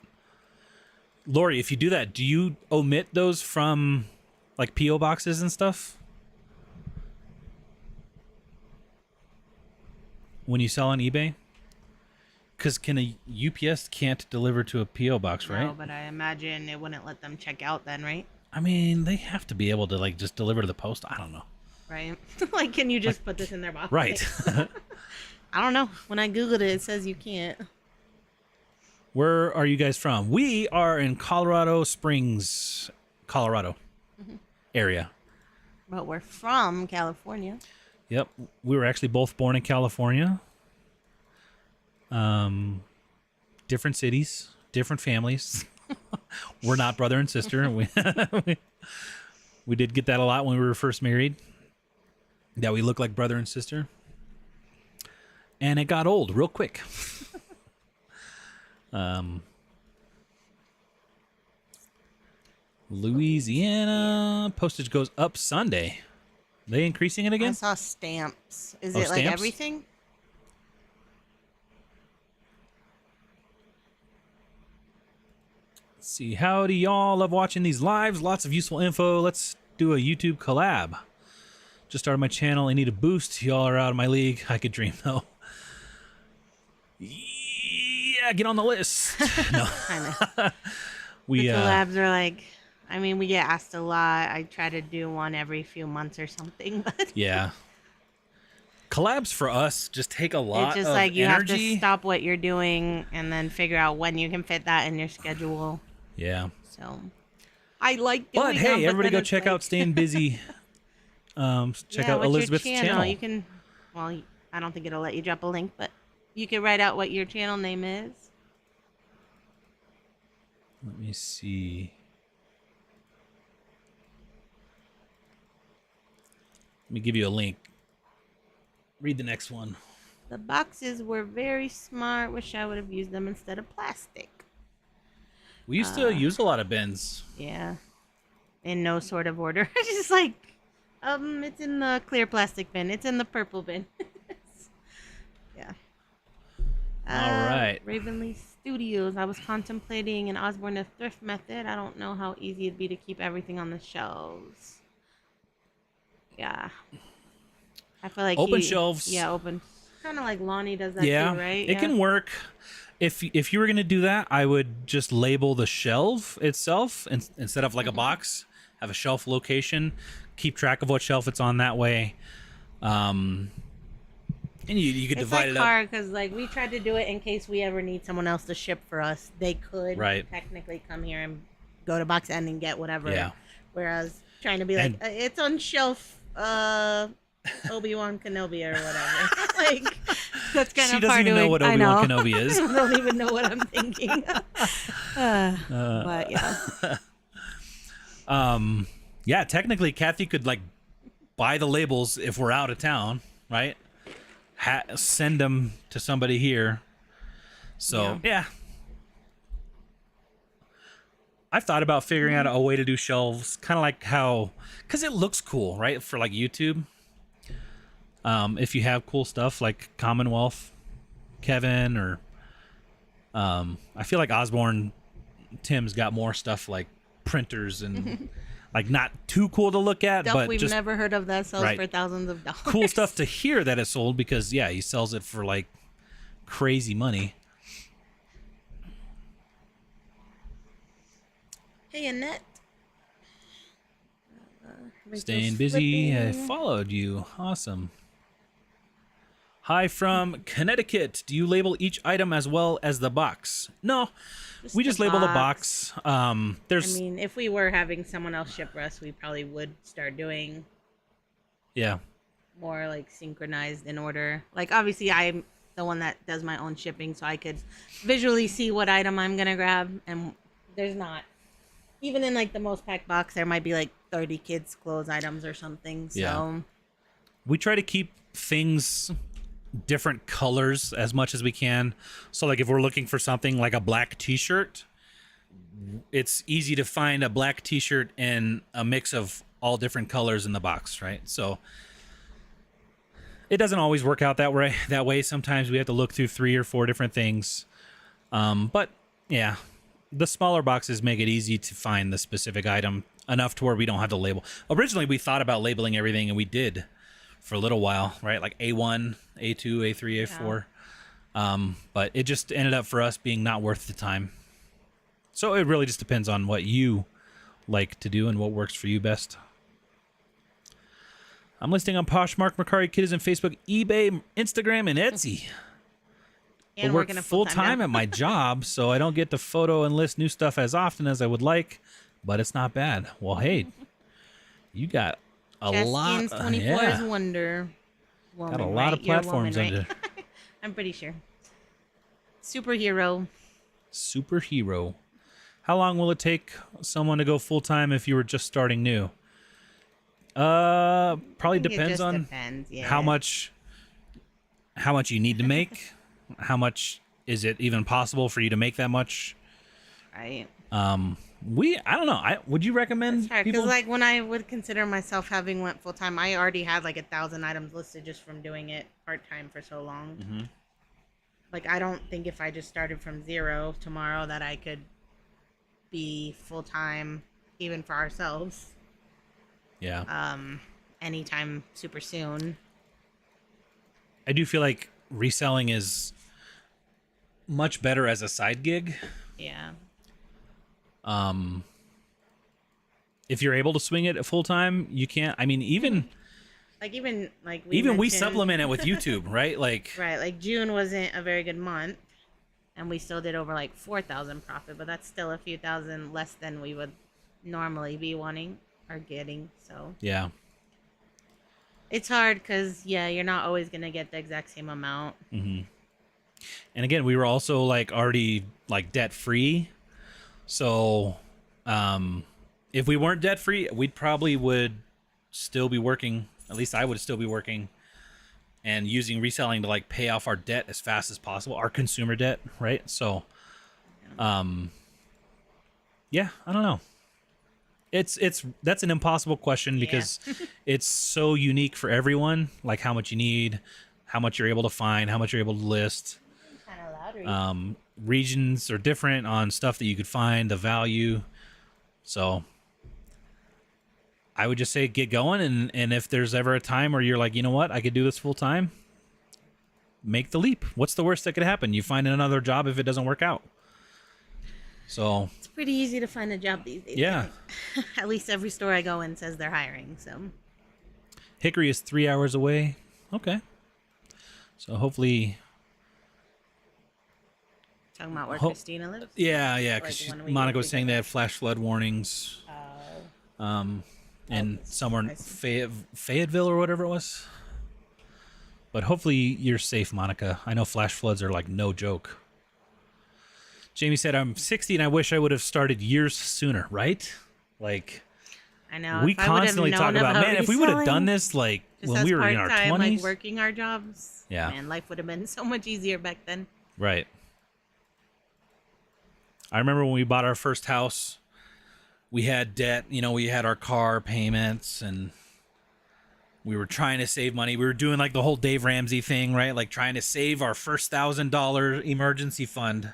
Lori, if you do that, do you omit those from like P.O. boxes and stuff? When you sell on eBay? Because a UPS can't deliver to a P.O. box, right? No, but I imagine it wouldn't let them check out then, right? I mean, they have to be able to just deliver to the post. I don't know. Right? Can you just put this in their box? Right. I don't know. When I Googled it, it says you can't. Where are you guys from? We are in Colorado Springs, Colorado area. But we're from California. Yep. We were actually both born in California. Different cities, different families. We're not brother and sister. We did get that a lot when we were first married, that we look like brother and sister. And it got old real quick. Louisiana postage goes up Sunday. Are they increasing it again? I saw stamps. Is it like everything? Let's see. Howdy, y'all. Love watching these lives. Lots of useful info. Let's do a YouTube collab. Just started my channel. I need a boost. Y'all are out of my league. I could dream, though. Yeah, get on the list. No. I know. The collabs are we get asked a lot. I try to do one every few months or something. But yeah. Collabs for us just take a lot of energy. It's just you have to stop what you're doing and then figure out when you can fit that in your schedule. Yeah. So I like doing But hey, everybody go check out Staying Busy. Check out Elizabeth's channel. You can, I don't think it'll let you drop a link, but you can write out what your channel name is. Let me see. Let me give you a link. Read the next one. The boxes were very smart. Wish I would have used them instead of plastic. We used to use a lot of bins. Yeah. In no sort of order. Just like, it's in the clear plastic bin. It's in the purple bin. Yeah. All right. Ravenly Studios. I was contemplating an Osborne thrift method. I don't know how easy it'd be to keep everything on the shelves. Yeah. I feel like Open shelves. Yeah, open. Kind of like Lonnie does that Yeah, too, right? it can work. If you were gonna do that, I would just label the shelf itself instead of like a box. Have a shelf location. Keep track of what shelf it's on that way. And you could divide it up. It's hard because like we tried to do it in case we ever need someone else to ship for us. They could technically come here and go to Box End and get whatever. Yeah. Whereas trying to be like, it's on shelf Obi-Wan Kenobi or whatever. Like that's kind She of doesn't hard even to know what Obi-Wan Kenobi is. I don't even know what I'm thinking. But yeah. Yeah, technically Kathy could like buy the labels if we're out of town, right? Send them to somebody here. So, yeah. I've thought about figuring out a way to do shelves, kind of like how, because it looks cool, right? For like YouTube. If you have cool stuff like Commonwealth, Kevin, or I feel like Osborne, Tim's got more stuff like printers and like not too cool to look at, Stuff but we've just never heard of that sells for thousands of dollars. cool stuff to hear that it sold because he sells it for like crazy money. Hey, Annette. Staying busy. I followed you. Awesome. Hi from Connecticut. Do you label each item as well as the box? No, we just label the box. I mean, if we were having someone else ship for us, we probably would start doing more like synchronized in order. Like obviously I'm the one that does my own shipping, so I could visually see what item I'm gonna grab, and there's not. Even in like the most packed box, there might be like 30 kids' clothes items or something. So we try to keep things different colors as much as we can. So like if we're looking for something like a black t-shirt, it's easy to find a black t-shirt in a mix of all different colors in the box, right? So it doesn't always work out that way. Sometimes we have to look through 3 or 4 different things. But yeah, the smaller boxes make it easy to find the specific item enough to where we don't have to label. Originally, we thought about labeling everything, and we did for a little while, right? Like A1, A2, A3, A4. But it just ended up for us being not worth the time. So it really just depends on what you like to do and what works for you best. I'm listing on Poshmark, Mercari Kitties, and Facebook, eBay, Instagram, and Etsy. I work full-time at my job, so I don't get to photo and list new stuff as often as I would like, but it's not bad. Well, hey, you got a lot. 24's Wonder Woman, got a lot of platforms under. I'm pretty sure. Superhero. How long will it take someone to go full-time if you were just starting new? Probably depends on how much you need to make. How much is it even possible for you to make that much? Right. I don't know. Would you recommend people? Because like when I would consider myself having went full time, I already had like 1,000 items listed just from doing it part time for so long. Mm-hmm. Like I don't think if I just started from zero tomorrow that I could be full time even for ourselves. Yeah. Anytime super soon. I do feel like reselling is much better as a side gig. Yeah. If you're able to swing it full time, you can't. I mean, even we supplement it with YouTube, right? Like June wasn't a very good month, and we still did over like 4,000 profit, but that's still a few thousand less than we would normally be wanting or getting. So yeah, it's hard because you're not always gonna get the exact same amount. Mm-hmm. And again, we were also like already like debt free, so if we weren't debt free, we probably would still be working. At least I would still be working and using reselling to like pay off our debt as fast as possible, our consumer debt, right? So, yeah, I don't know. That's an impossible question because it's so unique for everyone. Like how much you need, how much you're able to find, how much you're able to list. Kind of loud. Regions are different on stuff that you could find, the value. So I would just say get going, and if there's ever a time where you're like, you know what, I could do this full time, make the leap. What's the worst that could happen? You find another job if it doesn't work out. So It's pretty easy to find a job these days. yeah. At least every store I go in says they're hiring. So Hickory is 3 hours away. Okay. So hopefully. talking about where Christina lives. Yeah, Like because when we Monica get was saying they together. had flash flood warnings. And somewhere in Fayetteville or whatever it was. But hopefully you're safe, Monica. I know flash floods are like no joke. Jamie said, I'm 60 and I wish I would have started years sooner, right? Like, I know. we if I would have constantly talk known about, man, if we would have done reselling, this like just when as we were in our part-time, 20s. like working our jobs. Yeah. Man, life would have been so much easier back then. Right. I remember when we bought our first house, we had debt, we had our car payments and we were trying to save money. We were doing like the whole Dave Ramsey thing, right? Like trying to save our first $1,000 emergency fund.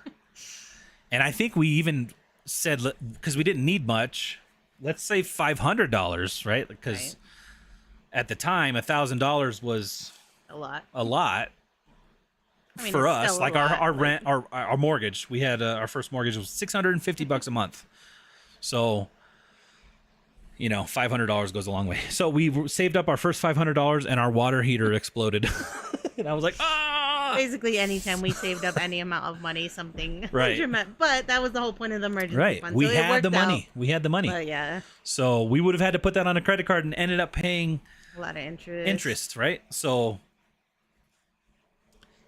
And I think we even said, because we didn't need much, let's say $500, right? Because at the time, $1,000 was A lot. a lot. I mean, For it's us, still a like lot, our but- rent, our mortgage, we had our first mortgage was $650 a month. So, $500 goes a long way. So we saved up our first $500 and our water heater exploded. And I was like, ah! Basically, anytime we saved up any amount of money, something Right. major meant. But that was the whole point of the emergency Right. fund. We so it had the worked out. money. We had the money. But yeah, So we would have had to put that on a credit card and ended up paying a lot of interest. interest, right? So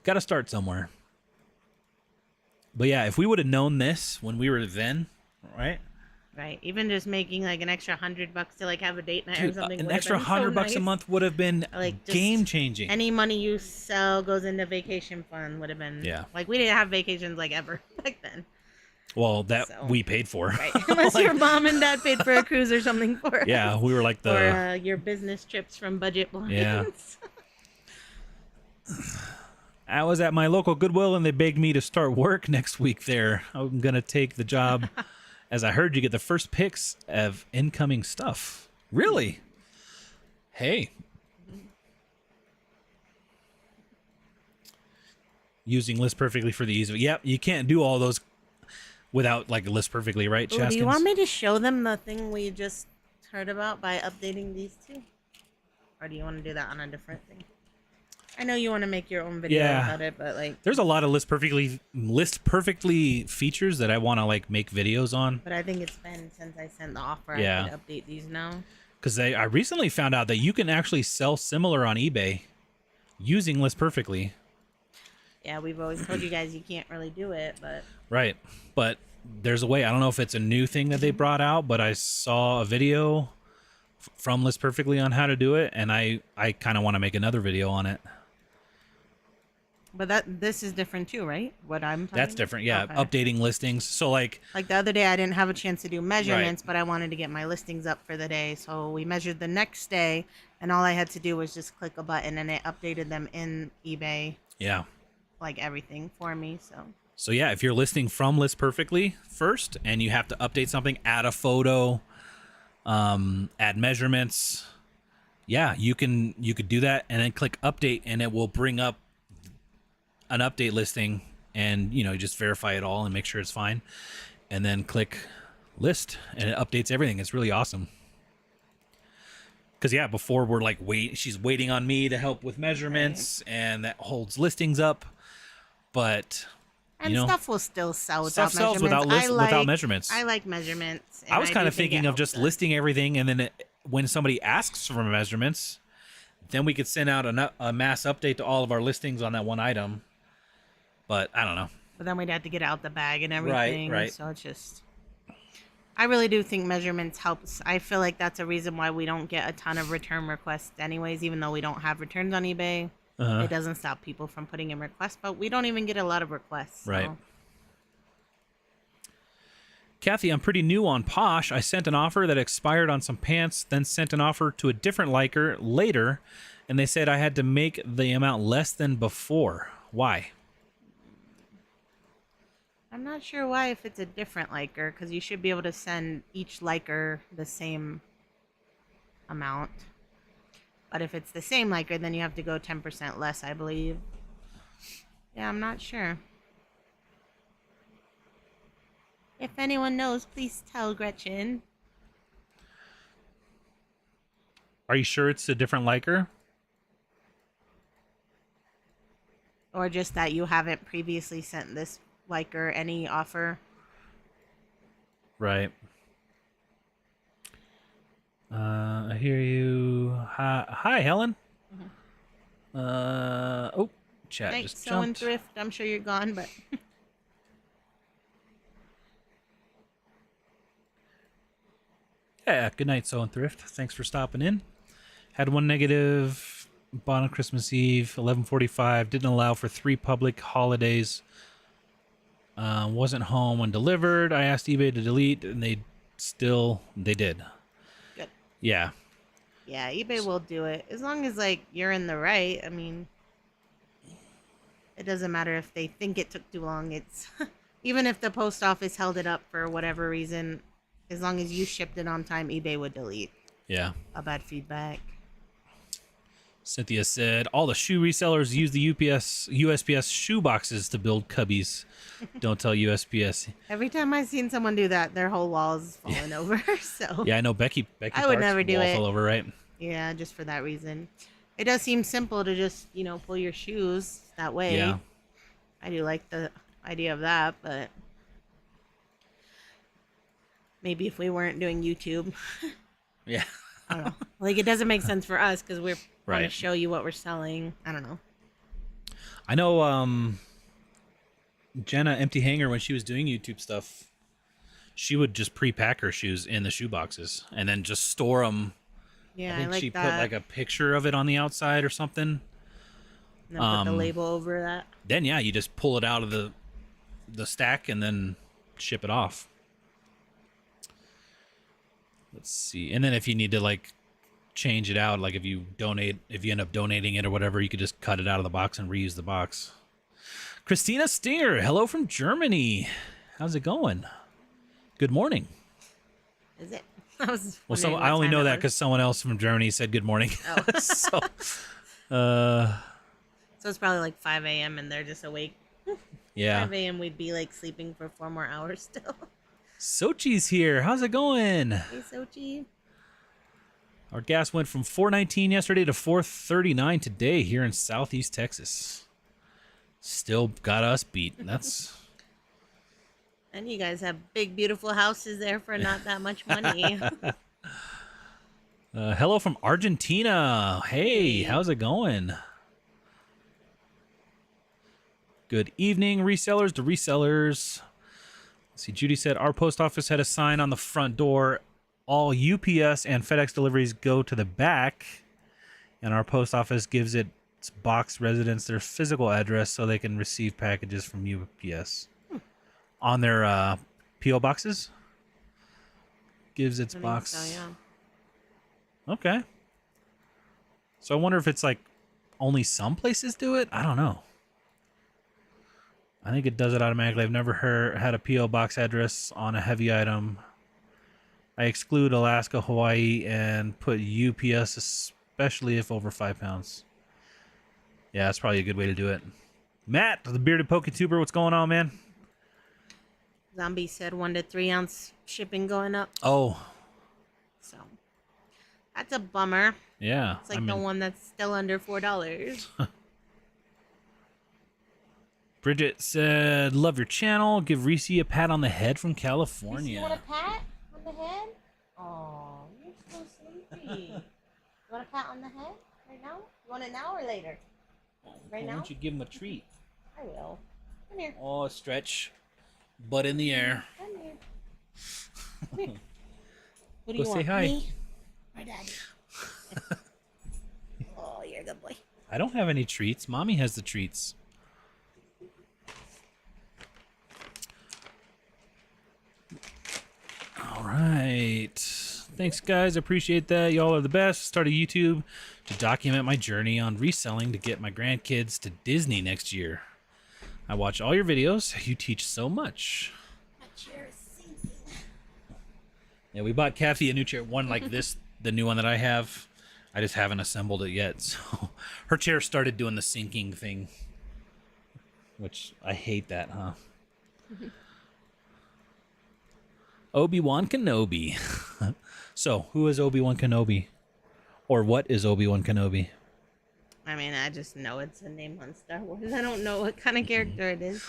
got to start somewhere. But yeah, if we would have known this when we were then, right? Right. Even just making like an extra $100 to like have a date night or Dude, something. an would have extra been so $100 a nice. month would have been Like, just game changing. Any money you sell goes into vacation fund would have been. Yeah. Like we didn't have vacations like ever back then. Well, that So- we paid for. Right. Unless your mom and dad paid for a cruise or something for us. Yeah, we were like Or your business trips from Budget Blinds. Yeah. I was at my local Goodwill and they begged me to start work next week there. I'm going to take the job as I heard you get the first pics of incoming stuff. Really? Hey. Using List Perfectly for the ease of it. Yep, you can't do all those without like List Perfectly, right, Ooh, Chaskins? do you want me to show them the thing we just heard about by updating these two? Or do you want to do that on a different thing? I know you want to make your own video Yeah. about it, but like, There's a lot of List Perfectly features that I want to like make videos on. but I think it's been since I sent the offer. Yeah. I could update these now. Because I recently found out that you can actually sell similar on eBay using List Perfectly. Yeah, we've always told you guys you can't really do it, but Right. But there's a way. I don't know if it's a new thing that they brought out, but I saw a video from List Perfectly on how to do it, and I kind of want to make another video on it. this is different too, right? What I'm talking That's about? different. Yeah. Okay. Updating listings. So like, Like the other day, I didn't have a chance to do measurements, but I wanted to get my listings up for the day. So we measured the next day, and all I had to do was just click a button, and it updated them in eBay, yeah. like everything for me. So yeah, if you're listing from List Perfectly first and you have to update something, add a photo, add measurements, yeah, you could do that and then click update and it will bring up an update listing and just verify it all and make sure it's fine. And then click list and it updates everything. It's really awesome. Cause yeah, before we're like she's waiting on me to help with measurements and that holds listings up. But And stuff will still sell without stuff sells measurements. without measurements. I like measurements. I was kind do of think it thinking of helps just us. listing everything, and then when somebody asks for measurements, then we could send out a mass update to all of our listings on that one item. But I don't know. But then we'd have to get out the bag and everything. right. So it's just, I really do think measurements helps. I feel like that's a reason why we don't get a ton of return requests anyways, even though we don't have returns on eBay. It doesn't stop people from putting in requests, but we don't even get a lot of requests. So. Right. Kathy, I'm pretty new on Posh. I sent an offer that expired on some pants, then sent an offer to a different liker later, and they said I had to make the amount less than before. Why? I'm not sure why if it's a different liker, because you should be able to send each liker the same amount. But if it's the same liker, then you have to go 10% less, I believe. Yeah, I'm not sure. If anyone knows, please tell Gretchen. Are you sure it's a different liker? Or just that you haven't previously sent this liker any offer. Right. I hear you. Hi, Helen. Oh, chat Thanks, just so in jumped. thrift. I'm sure you're gone, but Yeah, good night, So and Thrift. Thanks for stopping in. Had one negative. Bought on Christmas Eve, 11:45. Didn't allow for 3 public holidays. Wasn't home when delivered. I asked eBay to delete, and they did. good. Yeah. Yeah, eBay will do it as long as like you're in the right. I mean, it doesn't matter if they think it took too long. It's even if the post office held it up for whatever reason, as long as you shipped it on time, eBay would delete Yeah. a bad feedback. Cynthia said all the shoe resellers use the USPS shoe boxes to build cubbies. Don't tell USPS. Every time I've seen someone do that, their whole wall is falling over. So Yeah, I know Becky I would Parks never do wall it. fell over, right? yeah, just for that reason. It does seem simple to just pull your shoes that way. Yeah. I do like the idea of that, but maybe if we weren't doing YouTube, Yeah. I don't know. Like it doesn't make sense for us because we're trying to Right. show you what we're selling. I don't know. I know Jenna Empty Hanger, when she was doing YouTube stuff, she would just pre-pack her shoes in the shoe boxes and then just store them. Yeah, I I think like she that. put like a picture of it on the outside or something. And then put the label over that. Then yeah, you just pull it out of the stack and then ship it off. Let's see. And then if you need to like change it out, like if you end up donating it or whatever, you could just cut it out of the box and reuse the box. Christina Stinger, hello from Germany. How's it going? Good morning. Is it? I was Well, wondering I what only time know it that was. because someone else from Germany said good morning. Oh. So, So it's probably like 5 a.m. and they're just awake. yeah. 5 a.m. we'd be like sleeping for 4 more hours still. Sochi's here. How's it going? Hey, Sochi. Our gas went from $4.19 yesterday to $4.39 today here in Southeast Texas. Still got us beat. That's And you guys have big, beautiful houses there for not that much money. hello from Argentina. Hey, how's it going? Good evening, resellers to resellers. Let's see, Judy said our post office had a sign on the front door. All UPS and FedEx deliveries go to the back, and our post office gives its box residents their physical address so they can receive packages from UPS on their PO boxes. Gives its I think box. so, yeah. Okay. So I wonder if it's like only some places do it. I don't know. I think it does it automatically. I've never had a PO box address on a heavy item. I exclude Alaska, Hawaii, and put UPS, especially if over 5 pounds. Yeah, that's probably a good way to do it. Matt, the bearded PokeTuber, what's going on, man? Zombie said 1 to 3 ounce shipping going up. Oh, So that's a bummer. yeah. It's like the one that's still under $4. Bridget said, love your channel. Give Reese a pat on the head from California. You want a pat on the head? Oh, you're so sleepy. You want a pat on the head right now? You want it now or later? Right Why now? don't you give him a treat? I will. Come here. Oh, stretch. Butt in the air. Come here. Come here. What do Go you say want? hi. Me or Daddy? Oh, you're a good boy. I don't have any treats. Mommy has the treats. All right. Thanks, guys. Appreciate that. Y'all are the best. Started YouTube to document my journey on reselling to get my grandkids to Disney next year. I watch all your videos. You teach so much. My chair is sinking. Yeah, we bought Kathy a new chair. One like this, the new one that I have. I just haven't assembled it yet. So her chair started doing the sinking thing. Which I hate that, huh? Obi-Wan Kenobi. So, who is Obi-Wan Kenobi? Or what is Obi-Wan Kenobi? I mean, I just know it's a name on Star Wars. I don't know what kind of character it is.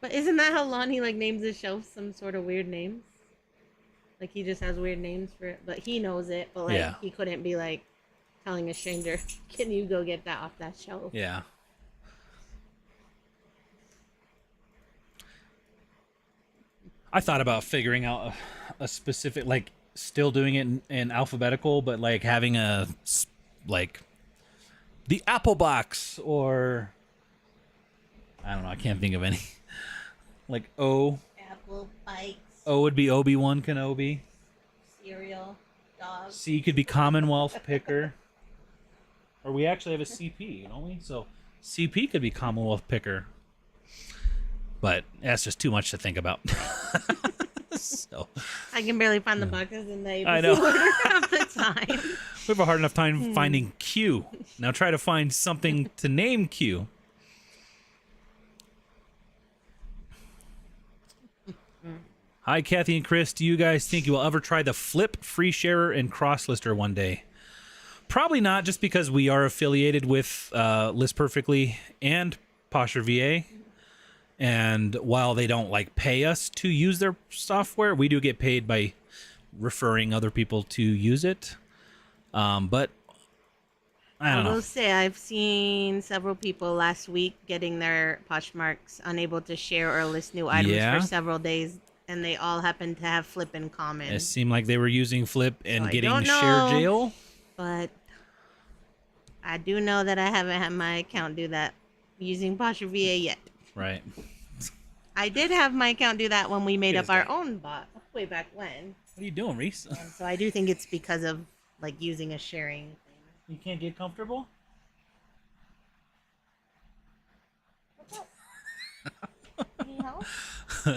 But isn't that how Lonnie like names his shelf some sort of weird names? Like he just has weird names for it, but he knows it. But like he couldn't be like telling a stranger, "Can you go get that off that shelf?" Yeah. I thought about figuring out a specific, like, still doing it in alphabetical, but like having like the Apple box, or I don't know. I can't think of any. Like O. Apple bikes. O would be Obi-Wan Kenobi. Cereal. Dog. C could be Commonwealth Picker. Or we actually have a CP, don't we? So CP could be Commonwealth Picker. But that's just too much to think about. So I can barely find the boxes in the I know. order half the time. We have a hard enough time finding Q. Now try to find something to name Q. Hi, Kathy and Chris. Do you guys think you will ever try the Flip, Free Sharer, and Crosslister one day? Probably not, just because we are affiliated with List Perfectly and Posher VA. And while they don't like pay us to use their software, we do get paid by referring other people to use it. But I don't know. I will say I've seen several people last week getting their Poshmarks unable to share or list new items for several days, and they all happen to have Flip in common. It seemed like they were using Flip and So getting share jail. But I do know that I haven't had my account do that using Posher VA yet. Right. I did have my account do that when we made up our own bot way back when. What are you doing, Reese? And so I do think it's because of like using a sharing thing. You can't get comfortable? What's up? Need help? You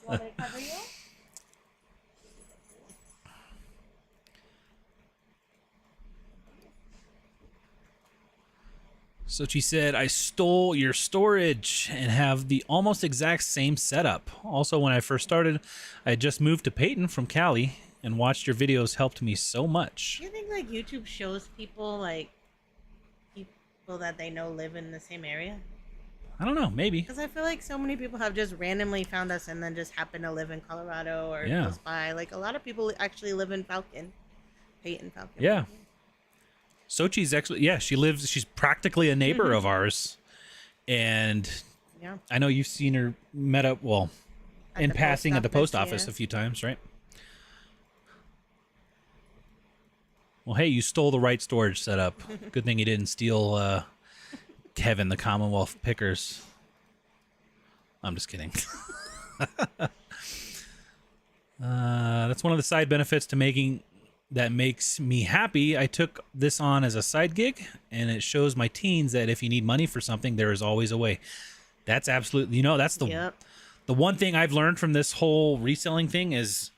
want me to cover you? So she said, I stole your storage and have the almost exact same setup. Also, when I first started, I had just moved to Peyton from Cali and watched your videos helped me so much. Do you think like YouTube shows people like people that they know live in the same area? I don't know, maybe. Because I feel like so many people have just randomly found us and then just happen to live in Colorado or close by. Like a lot of people actually live in Falcon. Peyton Falcon. Yeah. Sochi's actually, she's practically a neighbor of ours. And I know you've seen her met up, in passing at the post office a few times, right? Well, hey, you stole the right storage setup. Good thing you didn't steal Kevin, the Commonwealth Pickers. I'm just kidding. That's one of the side benefits to making that makes me happy. I took this on as a side gig, and it shows my teens that if you need money for something, there is always a way. That's absolutely, that's the one thing I've learned from this whole reselling thing is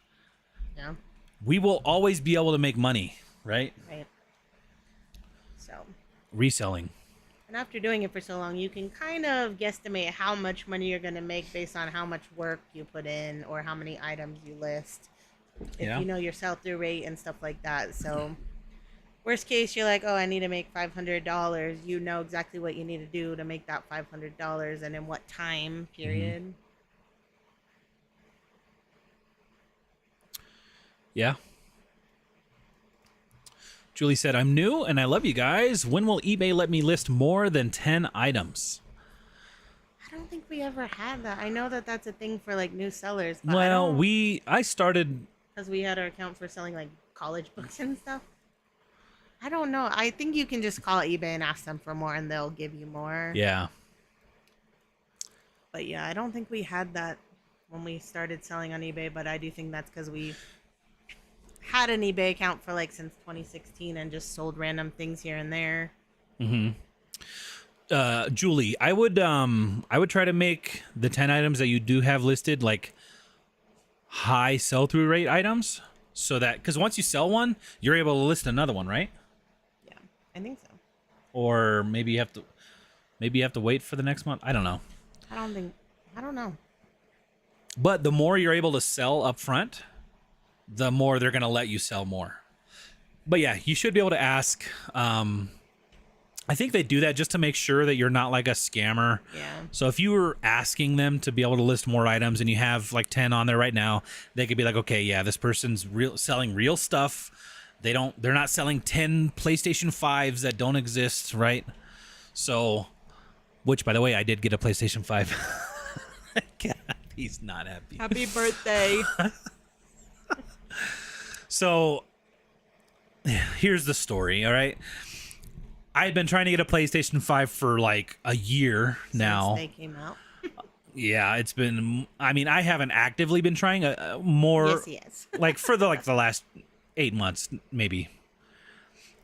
we will always be able to make money, right? Right. So reselling. And after doing it for so long, you can kind of guesstimate how much money you're going to make based on how much work you put in or how many items you list. If you know your sell-through rate and stuff like that. So worst case, you're like, oh, I need to make $500. You know exactly what you need to do to make that $500 and in what time period. Mm-hmm. Yeah. Julie said, I'm new and I love you guys. When will eBay let me list more than 10 items? I don't think we ever had that. I know that that's a thing for like new sellers. But I started... Because we had our account for selling like college books and stuff. I don't know. I think you can just call eBay and ask them for more, and they'll give you more. Yeah. But yeah, I don't think we had that when we started selling on eBay, but I do think that's because we had an eBay account for like since 2016 and just sold random things here and there. Julie, I would try to make the 10 items that you do have listed like high sell-through rate items, so that because once you sell one, you're able to list another one, right? Yeah, I think so. Or maybe you have to wait for the next month. I don't know. I don't know. But the more you're able to sell up front, the more they're going to let you sell more. But yeah, you should be able to ask. I think they do that just to make sure that you're not like a scammer. Yeah. So if you were asking them to be able to list more items and you have like 10 on there right now, they could be like, okay, yeah, this person's selling real stuff. They're not selling 10 PlayStation 5s that don't exist, right? So, which by the way, I did get a PlayStation 5. God, he's not happy. Happy birthday. So here's the story, all right? I had been trying to get a PlayStation 5 for like a year now. Since they came out. Yeah, it's been. I mean, I haven't actively been trying more. Yes. Like for the last 8 months, maybe.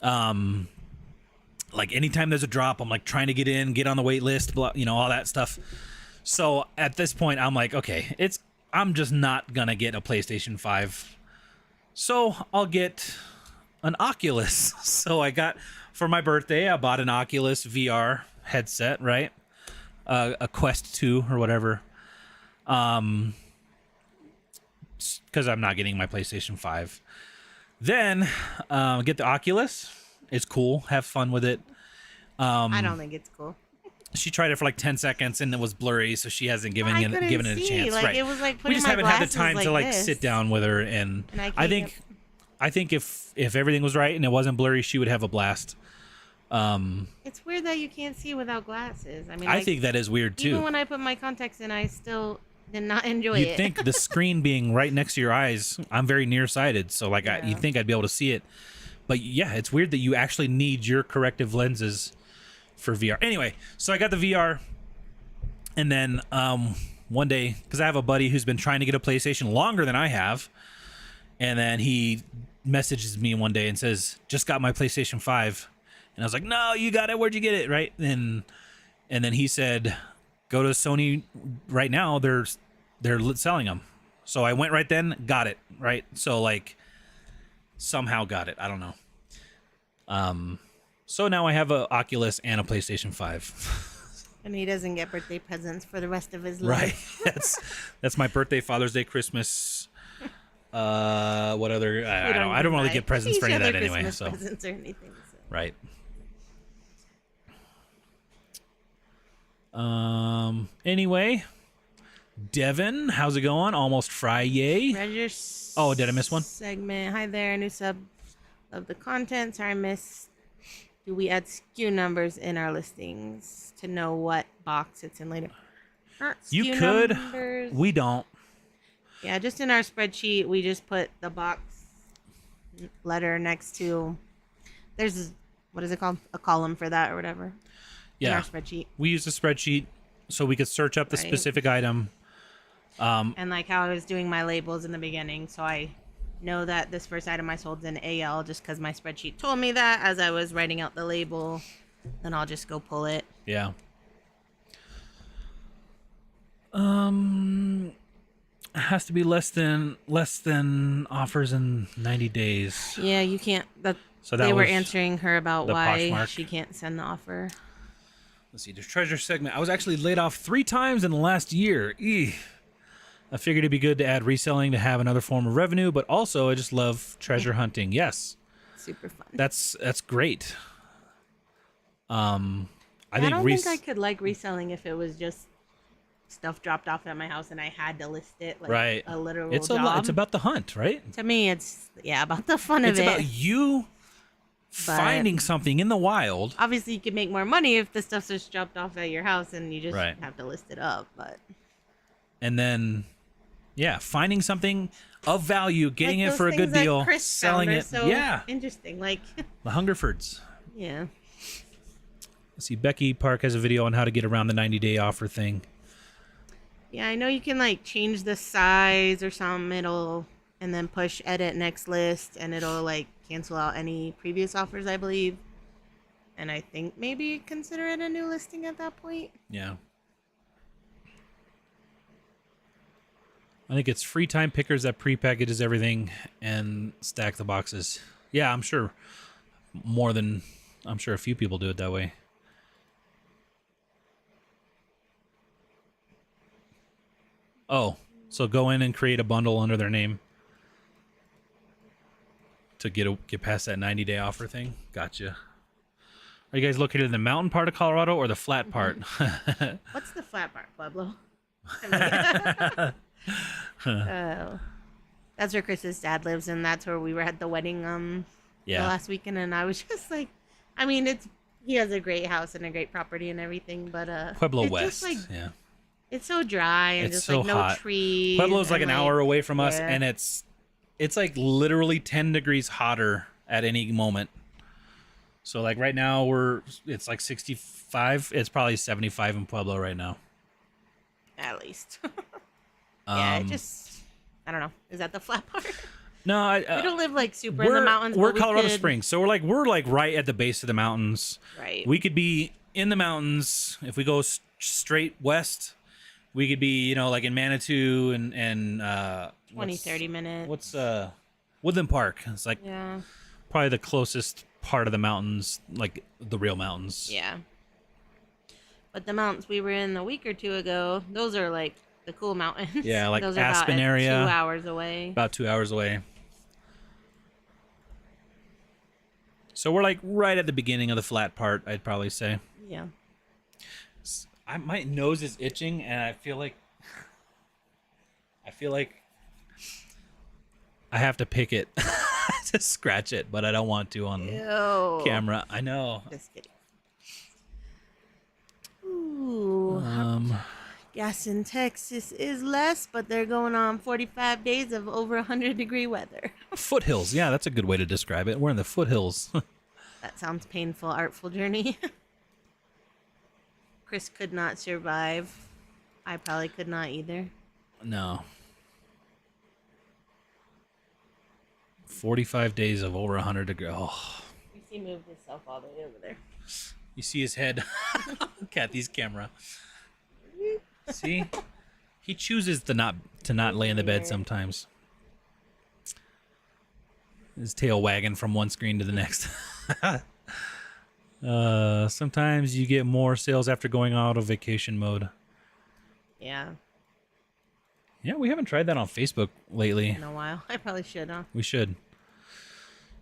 Like anytime there's a drop, I'm like trying to get on the wait list, blah, all that stuff. So at this point, I'm like, okay, I'm just not gonna get a PlayStation 5. So I'll get an Oculus. So for my birthday, I bought an Oculus VR headset, right? A Quest 2 or whatever. Because I'm not getting my PlayStation 5. Then get the Oculus. It's cool. Have fun with it. I don't think it's cool. She tried it for like 10 seconds and it was blurry, so she hasn't given it a chance. Like, right. it was like we just my haven't had the glasses time to like this. sit down with her, and I think if everything was right and it wasn't blurry, she would have a blast. It's weird that you can't see without glasses. I mean, I think that is weird too. Even when I put my contacts in, I still did not enjoy it. You'd think the screen being right next to your eyes, I'm very nearsighted, so like you'd think I'd be able to see it. But yeah, it's weird that you actually need your corrective lenses for VR. Anyway, so I got the VR, and then one day, because I have a buddy who's been trying to get a PlayStation longer than I have, and then he messages me one day and says, just got my PlayStation 5. And I was like, no, you got it. Where'd you get it? Right. And then he said, go to Sony right now. They're selling them. So I went right then, got it. Right. So like somehow got it. I don't know. So now I have a Oculus and a PlayStation 5. And he doesn't get birthday presents for the rest of his life. Right. That's my birthday, Father's Day, Christmas. What other? I don't really get presents for any of that anyway. Christmas So presents or anything. So. Right. Anyway, Devin, how's it going? Almost Friday. Treasure Oh, did I miss one? Segment. Hi there, new sub of the content. Sorry, I missed. Do we add SKU numbers in our listings to know what box it's in later? You could. Numbers. We don't. Yeah, just in our spreadsheet, we just put the box letter next to. There's what is it called? A column for that or whatever. Yeah. In our spreadsheet. We used a spreadsheet so we could search up the specific item. And like how I was doing my labels in the beginning, so I know that this first item I sold is in AL just because my spreadsheet told me that as I was writing out the label. Then I'll just go pull it. Yeah. It has to be less than offers in 90 days. Yeah, you can't. They were answering her about why Poshmark. she can't send the offer. Let's see, there's treasure segment. I was actually laid off 3 times in the last year. Eeh. I figured it'd be good to add reselling to have another form of revenue, but also I just love treasure hunting. Yes. Super fun. That's great. I don't think I could like reselling if it was just stuff dropped off at my house and I had to list it like right. a literal it's job. It's about the hunt, right? To me, it's about the fun of it. It's about you finding something in the wild. Obviously, you could make more money if the stuff's just dropped off at your house and you just have to list it up. But and then, Yeah, finding something of value, getting Like it those for a good things that deal, Chris selling found are it. So Yeah, interesting. Like, the Hungerfords. yeah. Let's see, Becky Park has a video on how to get around the 90-day offer thing. Yeah, I know you can like change the size or something. It'll and then push edit next list, and it'll like cancel out any previous offers, I believe. And I think maybe consider it a new listing at that point. Yeah. I think it's free time pickers that pre-packages everything and stack the boxes. Yeah, I'm sure I'm sure a few people do it that way. Oh, so go in and create a bundle under their name to get past that 90-day offer thing. Gotcha. Are you guys located in the mountain part of Colorado or the flat part? What's the flat part, Pueblo? Oh, that's where Chris's dad lives, and that's where we were at the wedding the last weekend. And I was just like, I mean, he has a great house and a great property and everything, but Pueblo it's West. just like, Yeah. it's so dry and It's just so like no hot. trees. Pueblo's like and, an hour away from us, yeah. and it's like literally 10 degrees hotter at any moment. So like right now it's like 65. It's probably 75 in Pueblo right now. At least. Yeah, I don't know. Is that the flat part? No, We don't live like super in the mountains. We're but we Colorado could- Springs, so we're like right at the base of the mountains. Right. We could be in the mountains if we go straight west. We could be, like in Manitou and 30 minutes. What's Woodland Park? It's like Yeah. probably the closest part of the mountains, like the real mountains. Yeah. But the mountains we were in a week or two ago, those are like the cool mountains. Yeah, like those are Aspen about area. 2 hours away. About 2 hours away. So we're like right at the beginning of the flat part, I'd probably say. Yeah. My nose is itching, and I feel like I have to pick it to scratch it, but I don't want to on Ew. camera. I know. Just kidding. Ooh. Gas in Texas is less, but they're going on 45 days of over 100-degree weather. Foothills. Yeah, that's a good way to describe it. We're in the foothills. That sounds painful, artful journey. Chris could not survive. I probably could not either. No. 45 days of over 100 degrees. Oh. He moved himself all the way over there. You see his head. Kathy's camera. See? He chooses to not lay in the bed sometimes. His tail wagging from one screen to the next. Sometimes you get more sales after going out of vacation mode. Yeah, Yeah, we haven't tried that on Facebook lately. in a while. I probably should, huh? We should.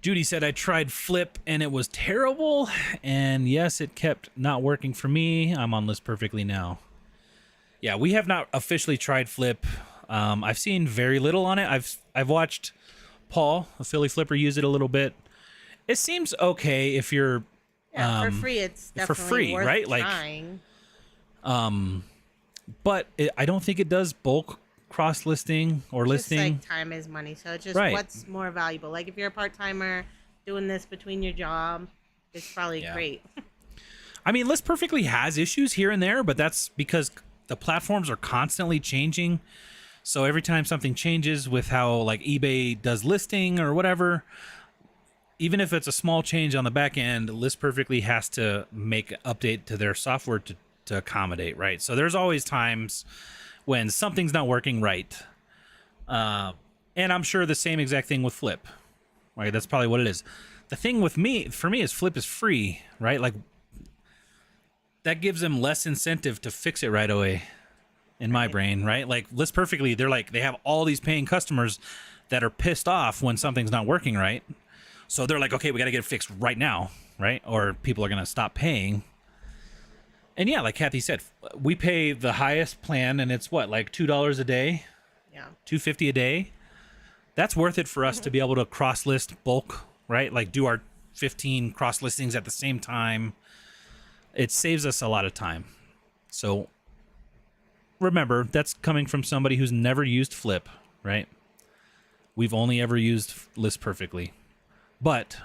Judy said, I tried Flip and it was terrible. And yes, it kept not working for me. I'm on List Perfectly now. Yeah, we have not officially tried Flip. I've seen very little on it. I've watched Paul, a Philly flipper, use it a little bit. It seems okay if you're Yeah, for free, it's for definitely free, worth right? Like, trying. but I don't think it does bulk cross listing or listing. Just like time is money, so it's just Right. what's more valuable. Like if you're a part timer doing this between your job, it's probably Yeah. great. I mean, List Perfectly has issues here and there, but that's because the platforms are constantly changing. So every time something changes with how like eBay does listing or whatever, even if it's a small change on the back end, List Perfectly has to make an update to their software to accommodate, right? So there's always times when something's not working right. And I'm sure the same exact thing with Flip, right? That's probably what it is. The thing with for me is Flip is free, right? Like that gives them less incentive to fix it right away in my brain, right? Like List Perfectly, they have all these paying customers that are pissed off when something's not working right. So they're like, okay, we got to get it fixed right now, right? Or people are going to stop paying. And yeah, like Kathy said, we pay the highest plan and it's what, like $2 a day, Yeah. $2.50 a day. That's worth it for us to be able to cross list bulk, right? Like do our 15 cross listings at the same time. It saves us a lot of time. So remember, that's coming from somebody who's never used Flip, right? We've only ever used List Perfectly. But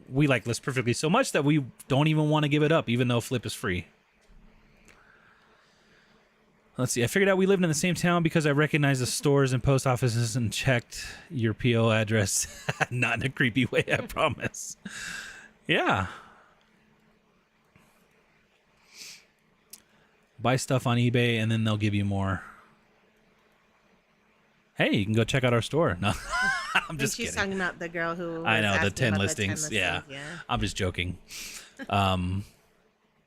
we like List Perfectly so much that we don't even want to give it up, even though Flip is free. Let's see. I figured out we lived in the same town because I recognized the stores and post offices and checked your PO address. Not in a creepy way, I promise. Yeah. Buy stuff on eBay and then they'll give you more. Hey, you can go check out our store. No, I'm just kidding. She's talking about the girl who I know, the 10 about listings. The 10 yeah. yeah. I'm just joking.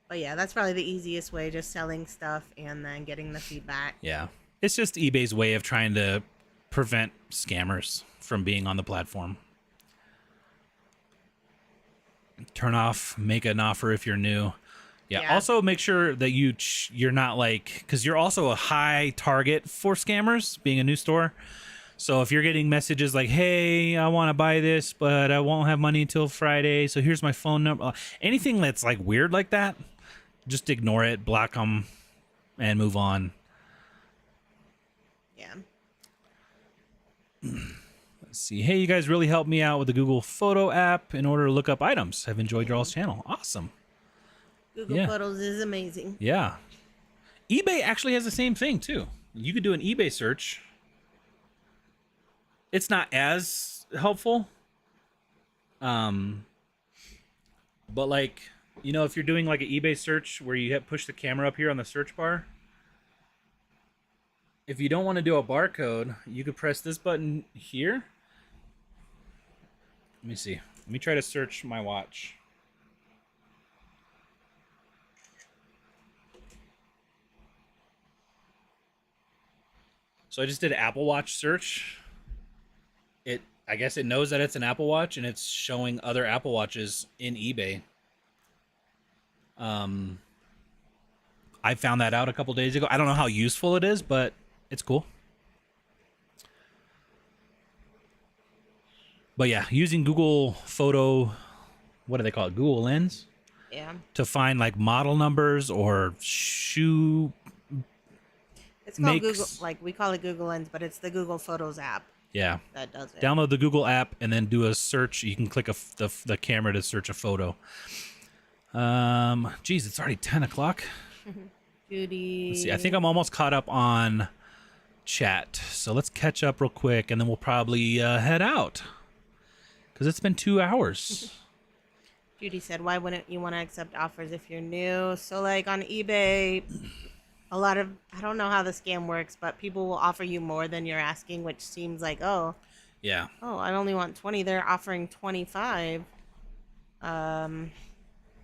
But yeah, that's probably the easiest way, just selling stuff and then getting the feedback. Yeah. It's just eBay's way of trying to prevent scammers from being on the platform. Turn off, make an offer if you're new. Yeah. Also, make sure that you're not like, because you're also a high target for scammers, being a new store. So if you're getting messages like, hey, I want to buy this, but I won't have money until Friday, so here's my phone number. Anything that's like weird like that, just ignore it, block them, and move on. Yeah. Let's see. Hey, you guys really helped me out with the Google Photo app in order to look up items. I've enjoyed your all's channel. Awesome. Google Photos is amazing. Yeah. eBay actually has the same thing, too. You could do an eBay search. It's not as helpful. But like, you know, if you're doing like an eBay search where you push the camera up here on the search bar, if you don't want to do a barcode, you could press this button here. Let me see. Let me try to search my watch. So I just did an Apple Watch search. I guess it knows that it's an Apple Watch, and it's showing other Apple Watches in eBay. I found that out a couple days ago. I don't know how useful it is, but it's cool. But yeah, using Google Photo, what do they call it? Google Lens? Yeah. To find like model numbers or shoe. It's called Google, like we call it Google Lens, but it's the Google Photos app. Yeah. That does it. Download the Google app and then do a search. You can click the camera to search a photo. Geez, it's already 10 o'clock. Judy. Let's see. I think I'm almost caught up on chat. So let's catch up real quick and then we'll probably head out. Because it's been 2 hours. Judy said, why wouldn't you want to accept offers if you're new? So like on eBay, a lot of, I don't know how the scam works, but people will offer you more than you're asking, which seems like, yeah. Oh, I only want 20. They're offering 25.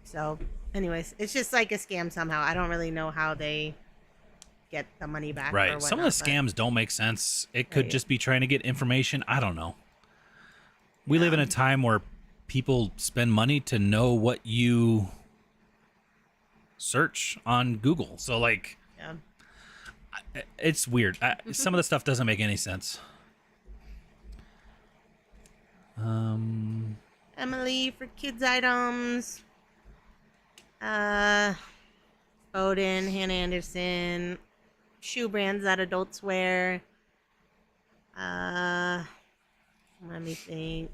So anyways, it's just like a scam somehow. I don't really know how they get the money back. Right. Or whatnot, Some of the scams don't make sense. It could just be trying to get information. I don't know. We live in a time where people spend money to know what you search on Google. So like, it's weird. Some of the stuff doesn't make any sense. Emily for kids items. Bowden, Hannah Anderson, shoe brands that adults wear. Let me think.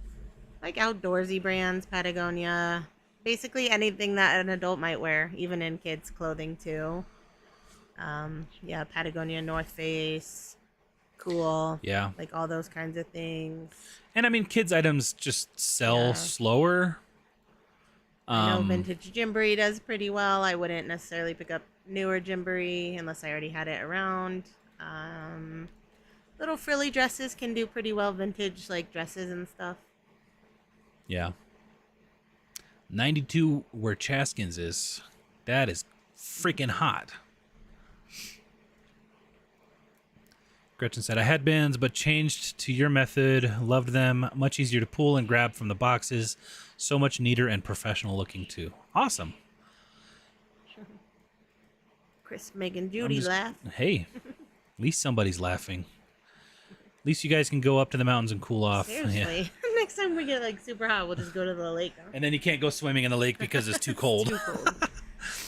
Like outdoorsy brands, Patagonia. Basically anything that an adult might wear, even in kids' clothing too. Yeah, Patagonia, North Face, Cool. Yeah. Like all those kinds of things. And I mean, kids' items just sell slower. I know vintage Gymboree does pretty well. I wouldn't necessarily pick up newer Gymboree unless I already had it around. Little frilly dresses can do pretty well, vintage like dresses and stuff. Yeah. 92 where Chaskins is. That is freaking hot. Gretchen said, I had bins, but changed to your method. Loved them. Much easier to pull and grab from the boxes. So much neater and professional looking, too. Awesome. Chris, Megan, Judy laugh. Hey, at least somebody's laughing. At least you guys can go up to the mountains and cool off. Seriously. Yeah. Next time we get like super hot, we'll just go to the lake. Huh? And then you can't go swimming in the lake because it's too cold. Too cold.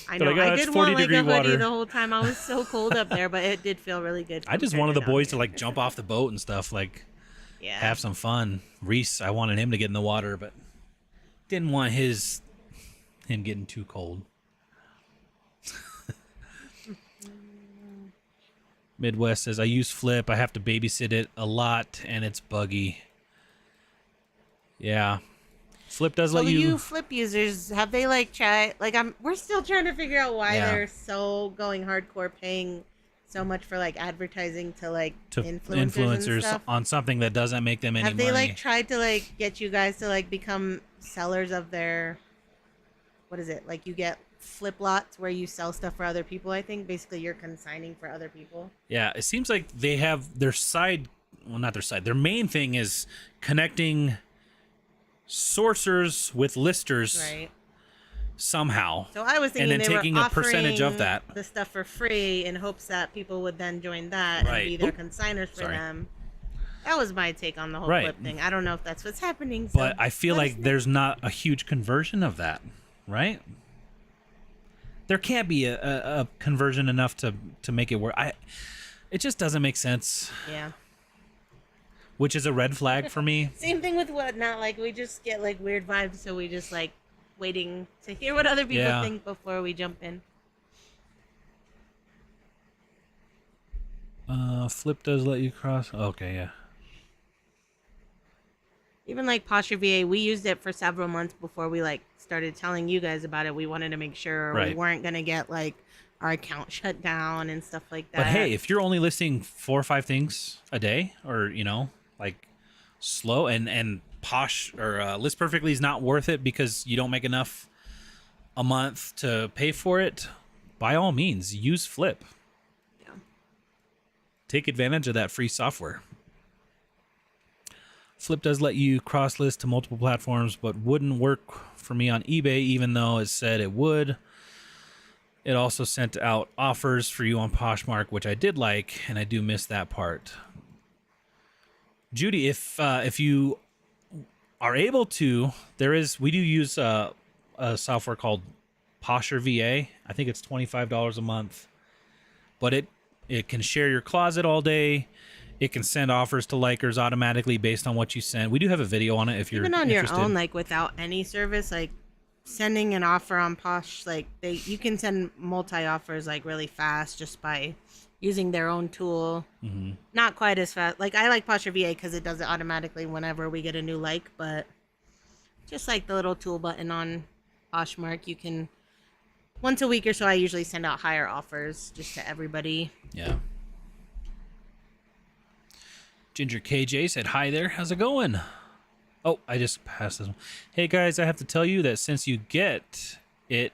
I They're know. like, "Oh, I it's did 40 want like a degree hoodie water." the whole time. I was so cold up there, but it did feel really good. I just compared wanted to the down boys to here. like jump off the boat and stuff, like Yeah. have some fun. Reese, I wanted him to get in the water, but didn't want him getting too cold. Midwest says, I use Flip. I have to babysit it a lot, and it's buggy. Yeah. Flip does let So you... you Flip users, have they like tried? Like we're still trying to figure out why Yeah. they're so going hardcore, paying so much for like advertising to like to influencers and stuff. on something that doesn't make them any Have they money. like tried to like get you guys to like become sellers of their? What is it? Like you get Flip lots where you sell stuff for other people. I think basically you're consigning for other people. Yeah, it seems like they have their side... Well, not their side. Their main thing is connecting sourcers with listers Right. somehow. So I was thinking And then they taking were a percentage of offering that. the stuff for free in hopes that people would then join that Right. and be their Oop. consigners for Sorry. them. That was my take on the whole Right. Flip thing. I don't know if that's what's happening. So But I feel let us like know. there's not a huge conversion of that, right? There can't be a conversion enough to make it work. It just doesn't make sense, Yeah. which is a red flag for me. Same thing with Whatnot. Like we just get like weird vibes, so we just like waiting to hear what other people Yeah. think before we jump in. Flip does let you cross. Okay, yeah. Even like Poshmark VA, we used it for several months before we like started telling you guys about it. We wanted to make sure we Right. weren't gonna get like our account shut down and stuff like that. But hey, if you're only listing 4 or 5 things a day, or like slow and Posh or List Perfectly is not worth it because you don't make enough a month to pay for it, by all means, use Flip. Yeah. Take advantage of that free software. Flip does let you cross list to multiple platforms, but wouldn't work for me on eBay, even though it said it would. It also sent out offers for you on Poshmark, which I did like, and I do miss that part. Judy, if you are able to, we do use a software called Poshmark VA. I think it's $25 a month, but it can share your closet all day. It can send offers to likers automatically based on what you send. We do have a video on it if you're even on interested. your own, like without any service, like sending an offer on Posh, like you can send multi offers like really fast just by using their own tool. Mm-hmm. Not quite as fast. Like I like Poshmark VA because it does it automatically whenever we get a new like, but just like the little tool button on Poshmark, you can once a week or so. I usually send out higher offers just to everybody. Yeah. Ginger KJ said, hi there. How's it going? Oh, I just passed this one. Hey, guys, I have to tell you that since you get it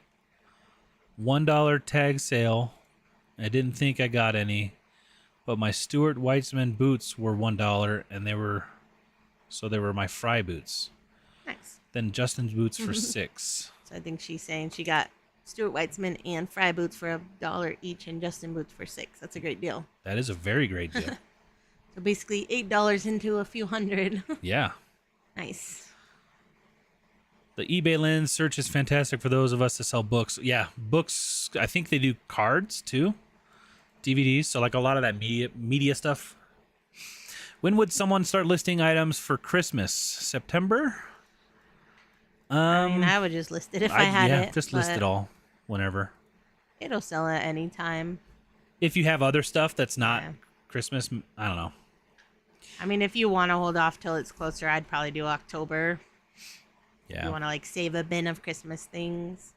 $1 tag sale, I didn't think I got any, but my Stuart Weitzman boots were $1, and they were my Fry boots. Nice. Then Justin's boots for $6. So I think she's saying she got Stuart Weitzman and Fry boots for $1 each, and Justin boots for $6. That's a great deal. That is a very great deal. So basically $8 into a few hundred. Yeah. Nice. The eBay lens search is fantastic for those of us that sell books. Yeah, books. I think they do cards too, DVDs. So like a lot of that media stuff. When would someone start listing items for Christmas? September? I mean, I would just list it if I had it. Just list but it all whenever. It'll sell at any time. If you have other stuff that's not Yeah. Christmas, I don't know. I mean, if you want to hold off till it's closer, I'd probably do October. You Yeah. want to like save a bin of Christmas things.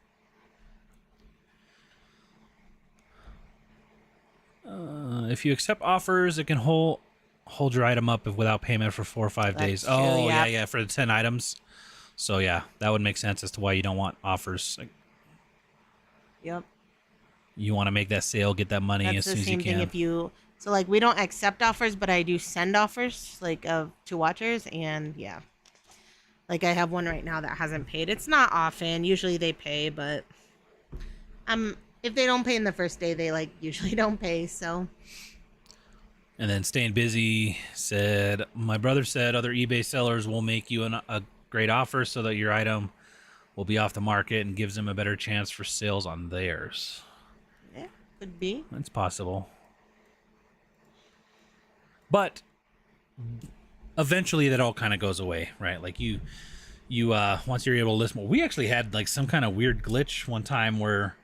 If you accept offers, it can hold your item up without payment for 4 or 5 days. That's true, Oh, yeah. yeah, for the 10 items. So yeah, that would make sense as to why you don't want offers. Like, Yep. you want to make that sale, get that money That's as the soon as you same thing can. if you. So like we don't accept offers, but I do send offers like to watchers, and yeah. Like I have one right now that hasn't paid. It's not often. Usually they pay, but if they don't pay in the first day, they like usually don't pay. So And then Staying Busy said, my brother said other eBay sellers will make you a great offer so that your item will be off the market and gives them a better chance for sales on theirs. Yeah, could be. It's possible. But eventually that all kind of goes away, right? Like you once you're able to list more. We actually had like some kind of weird glitch one time where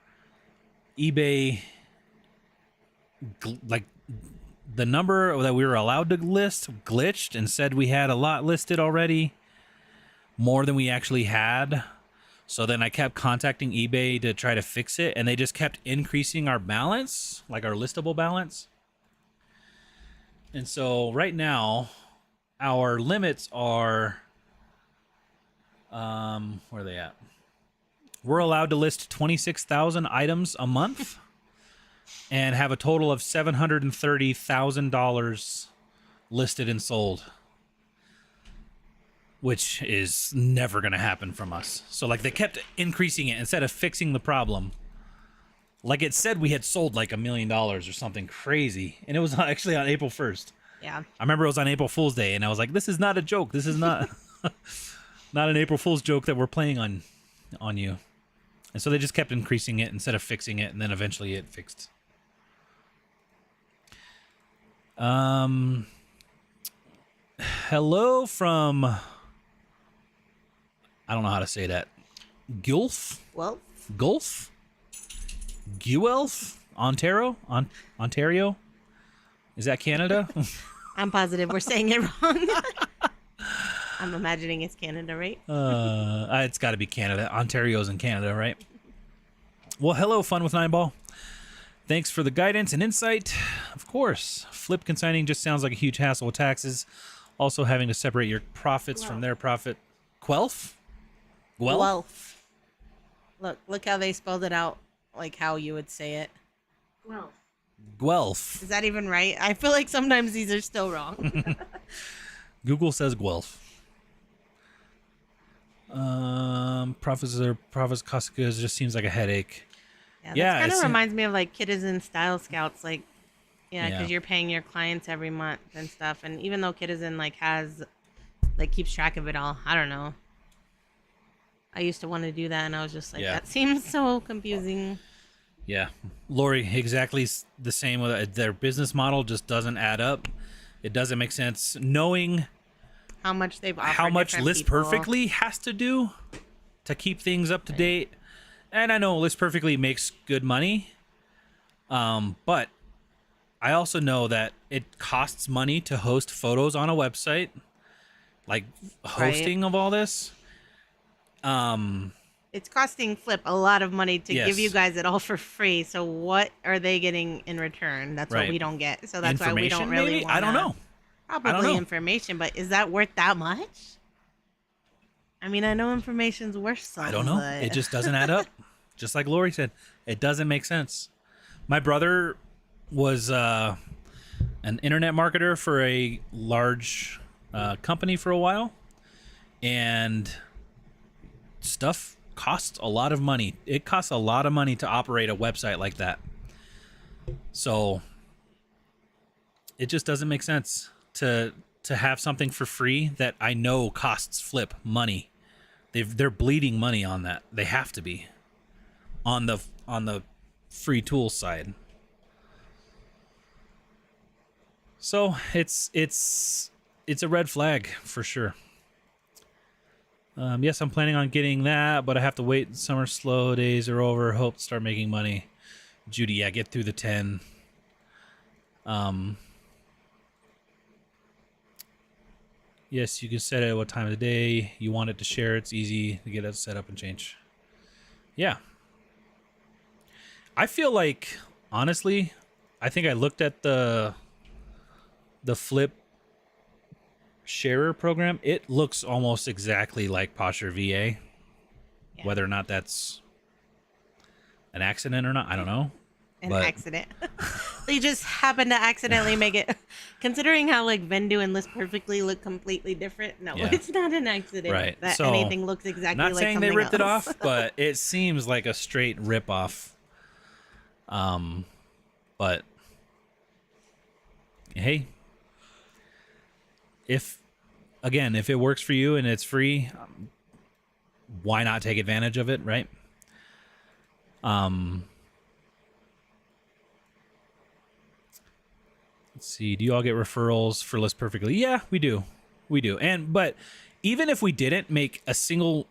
eBay like the number that we were allowed to list glitched and said we had a lot listed already, more than we actually had. So then I kept contacting eBay to try to fix it, and they just kept increasing our balance, like our listable balance. And so right now our limits are where are they at? We're allowed to list 26,000 items a month and have a total of $730,000 listed and sold, which is never going to happen from us. So like they kept increasing it instead of fixing the problem. Like it said we had sold like $1 million or something crazy, and it was actually on April 1st. Yeah. I remember it was on April Fool's Day, and I was like, this is not a joke. This is not not an April Fool's joke that we're playing on you. And so they just kept increasing it instead of fixing it, and then eventually it fixed. Hello from, I don't know how to say that. Gulf? Well, Gulf? Guelph? Ontario? Is that Canada? I'm positive we're saying it wrong. I'm imagining it's Canada, right? It's got to be Canada. Ontario's in Canada, right? Well, hello, Fun with Nine Ball. Thanks for the guidance and insight. Of course, flip consigning just sounds like a huge hassle with taxes. Also, having to separate your profits from their profit. Guelph? Guelph. Look how they spelled it out, like how you would say it. Guelph. Is that even right? I feel like sometimes these are still wrong. Google says Guelph. Profits cost of goods just seems like a headache. Yeah, that kind of reminds me of like Citizen Style Scouts, like, because you're paying your clients every month and stuff. And even though Citizen keeps track of it all, I don't know. I used to want to do that, and I was just like, that seems so confusing. Yeah, Lori, exactly the same with their business model. Just doesn't add up. It doesn't make sense. Knowing how much they've offered, how much List Perfectly has to do to keep things up to date. And I know List Perfectly makes good money, but I also know that it costs money to host photos on a website, like hosting of all this. It's costing Flip a lot of money to give you guys it all for free. So what are they getting in return? That's what we don't get. So that's why we don't really want. I don't know. Probably information, but is that worth that much? I mean, I know information's worth something. I don't know. But... It just doesn't add up. Just like Lori said, it doesn't make sense. My brother was an internet marketer for a large company for a while, and stuff costs a lot of money. It costs a lot of money to operate a website like that. So it just doesn't make sense to have something for free that I know costs Flip money. They're bleeding money on that. They have to be on the free tool side. So it's a red flag for sure. Yes, I'm planning on getting that, but I have to wait. Summer slow days are over. Hope to start making money. Judy, get through the 10. Yes, you can set it at what time of the day you want it to share. It's easy to get it set up and change. Yeah. I feel like, honestly, I think I looked at the Flip sharer program. It looks almost exactly like Posher VA. Yeah. Whether or not that's an accident or not, I don't know. Accident. They just happen to accidentally make it. Considering how like Vendu and List Perfectly look completely different, no, it's not an accident. Right. That so, anything looks exactly like something else. Not saying they ripped it off, but it seems like a straight rip off. But hey, if it works for you and it's free, why not take advantage of it, right? Let's see. Do you all get referrals for List Perfectly? Yeah, we do. We do. But even if we didn't make a single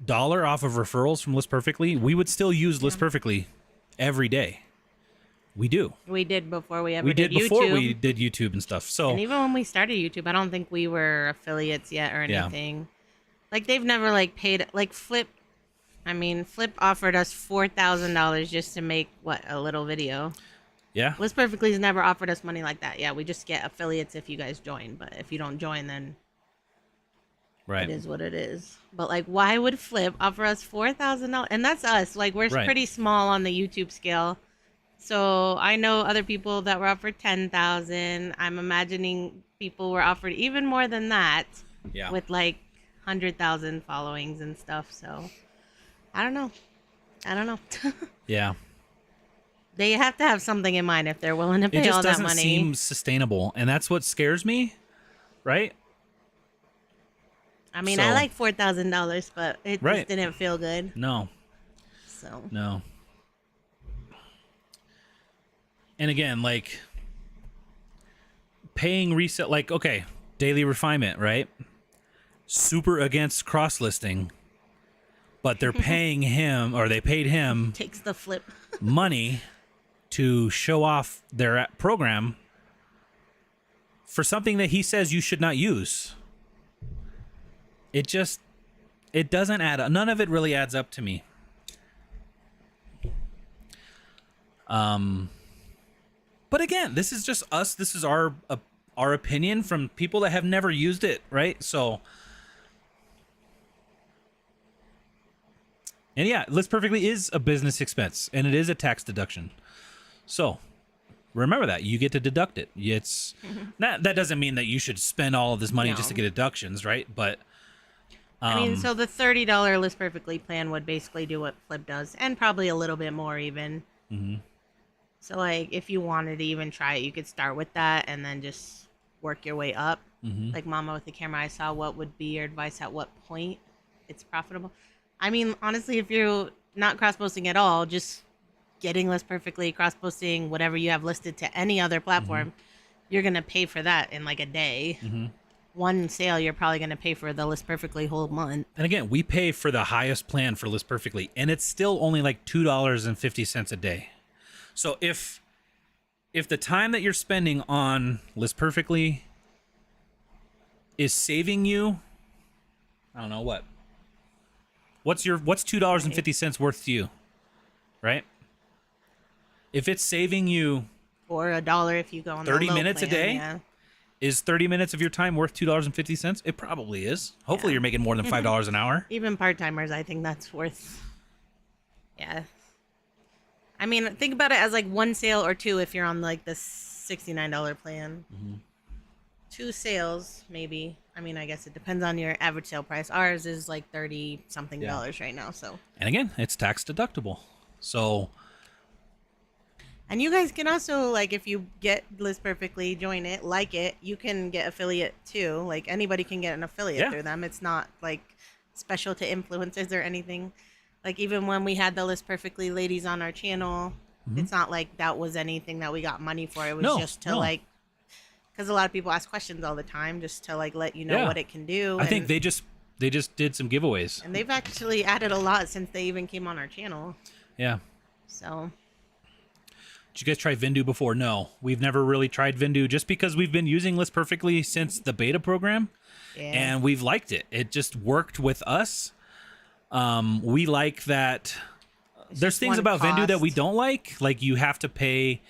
dollar off of referrals from List Perfectly, we would still use List Perfectly every day. We do. We did before we ever We did before YouTube. we did YouTube and stuff. So And even when we started YouTube, I don't think we were affiliates yet or Yeah. anything. Like they've never like paid like Flip. I mean, Flip offered us $4,000 just to make a little video. yeah, List Perfectly's never offered us money like that. Yeah, we just get affiliates if you guys join, but if you don't join, then right. it is what it is. But like, why would Flip offer us $4,000? And that's us. Like, we're Right. pretty small on the YouTube scale. So I know other people that were offered 10,000. I'm imagining people were offered even more than that. Yeah. With like 100,000 followings and stuff. So I don't know. Yeah. They have to have something in mind if they're willing to It pay just all that doesn't money. seem sustainable, and that's what scares me, right? I mean, so- I like $4,000, but it Right. just didn't feel good. No. So No. And again, like paying resale, like, okay, daily refinement, right? Super against cross listing, but they're paying him, or they paid him takes the Flip. money to show off their program for something that he says you should not use. It doesn't add up. None of it really adds up to me. But again, this is just us. This is our opinion from people that have never used it, right? So, and yeah, List Perfectly is a business expense, and it is a tax deduction. So remember that you get to deduct it. It's that doesn't mean that you should spend all of this money just to No. get deductions, right? But I mean, so the $30 List Perfectly plan would basically do what Flip does, and probably a little bit more even. Mhm. So, like, if you wanted to even try it, you could start with that and then just work your way up. Mhm. Like Mama with the camera, I saw what would be your advice at what point it's profitable. I mean, honestly, if you're not cross-posting at all, just getting List Perfectly, cross-posting whatever you have listed to any other platform, you're going to pay for that in like a day. One sale, you're probably going to pay for the List Perfectly whole month. And again, we pay for the highest plan for List Perfectly, and it's still only like $2.50 a day. So if the time that you're spending on List Perfectly is saving you, I don't know what's $2.50 worth to you, right? If it's saving you Or $1 if you go on 30 the low minutes a plan, day? Yeah. Is 30 minutes of your time worth $2.50? It probably is. Hopefully you're making more than $5 an hour. Even part-timers, I think that's worth. Yeah. I mean, think about it as like one sale or two if you're on like the $69 plan. 2 sales, maybe. I mean, I guess it depends on your average sale price. Ours is like 30 something Yeah. dollars right now. So, And again, it's tax deductible. So, and you guys can also, like, if you get List Perfectly, join it, like it, you can get affiliate too. Like, anybody can get an affiliate Yeah. through them. It's not like special to influencers or anything. Like, even when we had the List Perfectly ladies on our channel, it's not like that was anything that we got money for. It was No, just to no. like, because a lot of people ask questions all the time, just to like let you know Yeah. what it can do. I think and, they just did some giveaways. and they've actually added a lot since they even came on our channel. Yeah. So Did you guys try Vindu before? No, we've never really tried Vindu just because we've been using List Perfectly since the beta program, yeah, and we've liked it. It just worked with us. We like that. There's just things one about Vindu that we cost. don't like you have to pay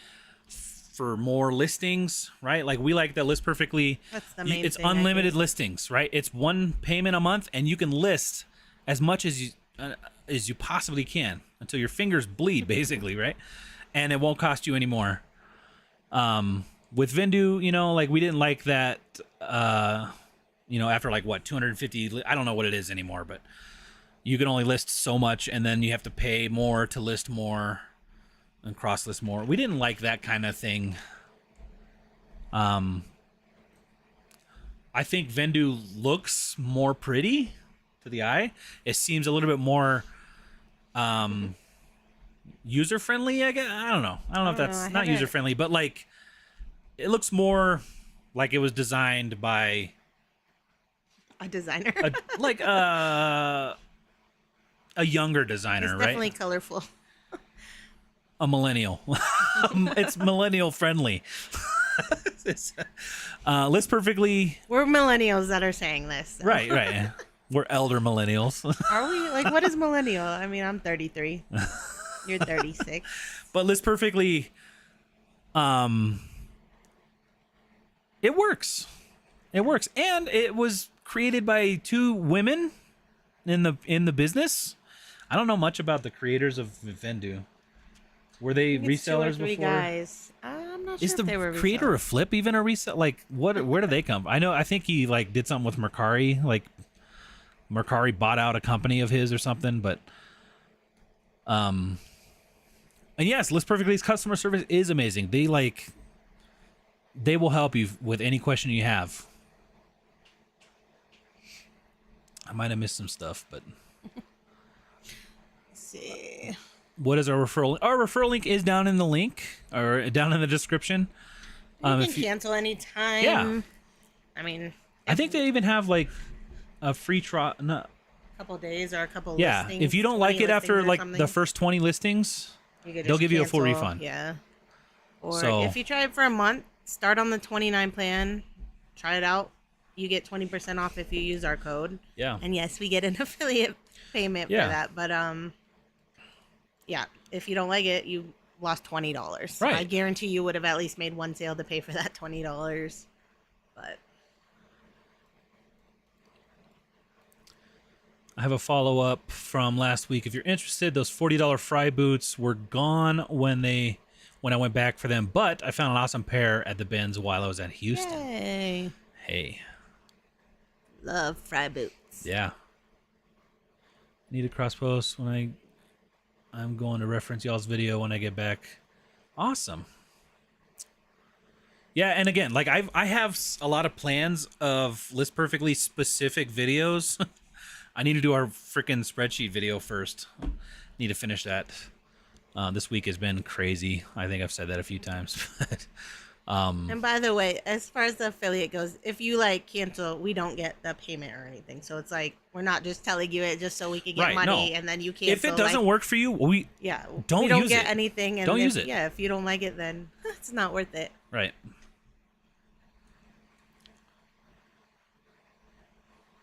for more listings, right? Like we like that List Perfectly. That's the main It's thing, I unlimited think. listings, right? It's one payment a month, and you can list as much as you possibly can until your fingers bleed, basically, right? And it won't cost you any more. With Vindu, like we didn't like that. After like what 250, I don't know what it is anymore, but you can only list so much, and then you have to pay more to list more and cross list more. We didn't like that kind of thing. I think Vindu looks more pretty to the eye. It seems a little bit more user friendly. I guess I don't know. I don't know if that's not user friendly, but like it looks more like it was designed by a designer, a younger designer, it's definitely colorful. A millennial. It's millennial friendly. List perfectly. We're millennials that are saying this. So. Right. We're elder millennials. Are we? Like, what is millennial? I mean, I'm 33. You're 36. But list perfectly. It works. It works, and it was created by two women in the business. I don't know much about the creators of Vendu. Were they resellers three before? Guys. I'm not sure Is if they were the creator resellers. of Flip even a resell? Like, where do they come from? I think he like did something with Mercari. Like, Mercari bought out a company of his or something. But, and yes, List Perfectly's customer service is amazing. They will help you with any question you have. I might have missed some stuff, but Let's see. What is our referral? Our referral link is down in the link or down in the description. You can cancel anytime. Yeah. I mean, I think they even have like a free trial. No, a couple days or a couple yeah. listings. If you don't like it after like something, the first 20 listings, they'll give you a full refund. Yeah. Or So- if you try it for a month, start on the 29 plan, try it out. You get 20% off if you use our code. Yeah. And yes, we get an affiliate payment Yeah. for that. But yeah, if you don't like it, you lost $20. Right. I guarantee you would have at least made one sale to pay for that $20. But I have a follow up from last week. If you're interested, those $40 fry boots were gone when I went back for them, but I found an awesome pair at the bins while I was at Houston. yay. Hey. Love fry boots. Yeah. Need a cross post when I'm going to reference y'all's video when I get back. Awesome. Yeah, and again, like I have a lot of plans of List Perfectly specific videos. I need to do our freaking spreadsheet video first. Need to finish that. This week has been crazy. I think I've said that a few times. And by the way, as far as the affiliate goes, if you like cancel, we don't get the payment or anything. So it's like we're not just telling you it just so we can get Right, money no. and then you cancel. If it doesn't like, work for you, we don't we don't use get it. anything. And Don't if, use it. Yeah, if you don't like it, then it's not worth it. Right.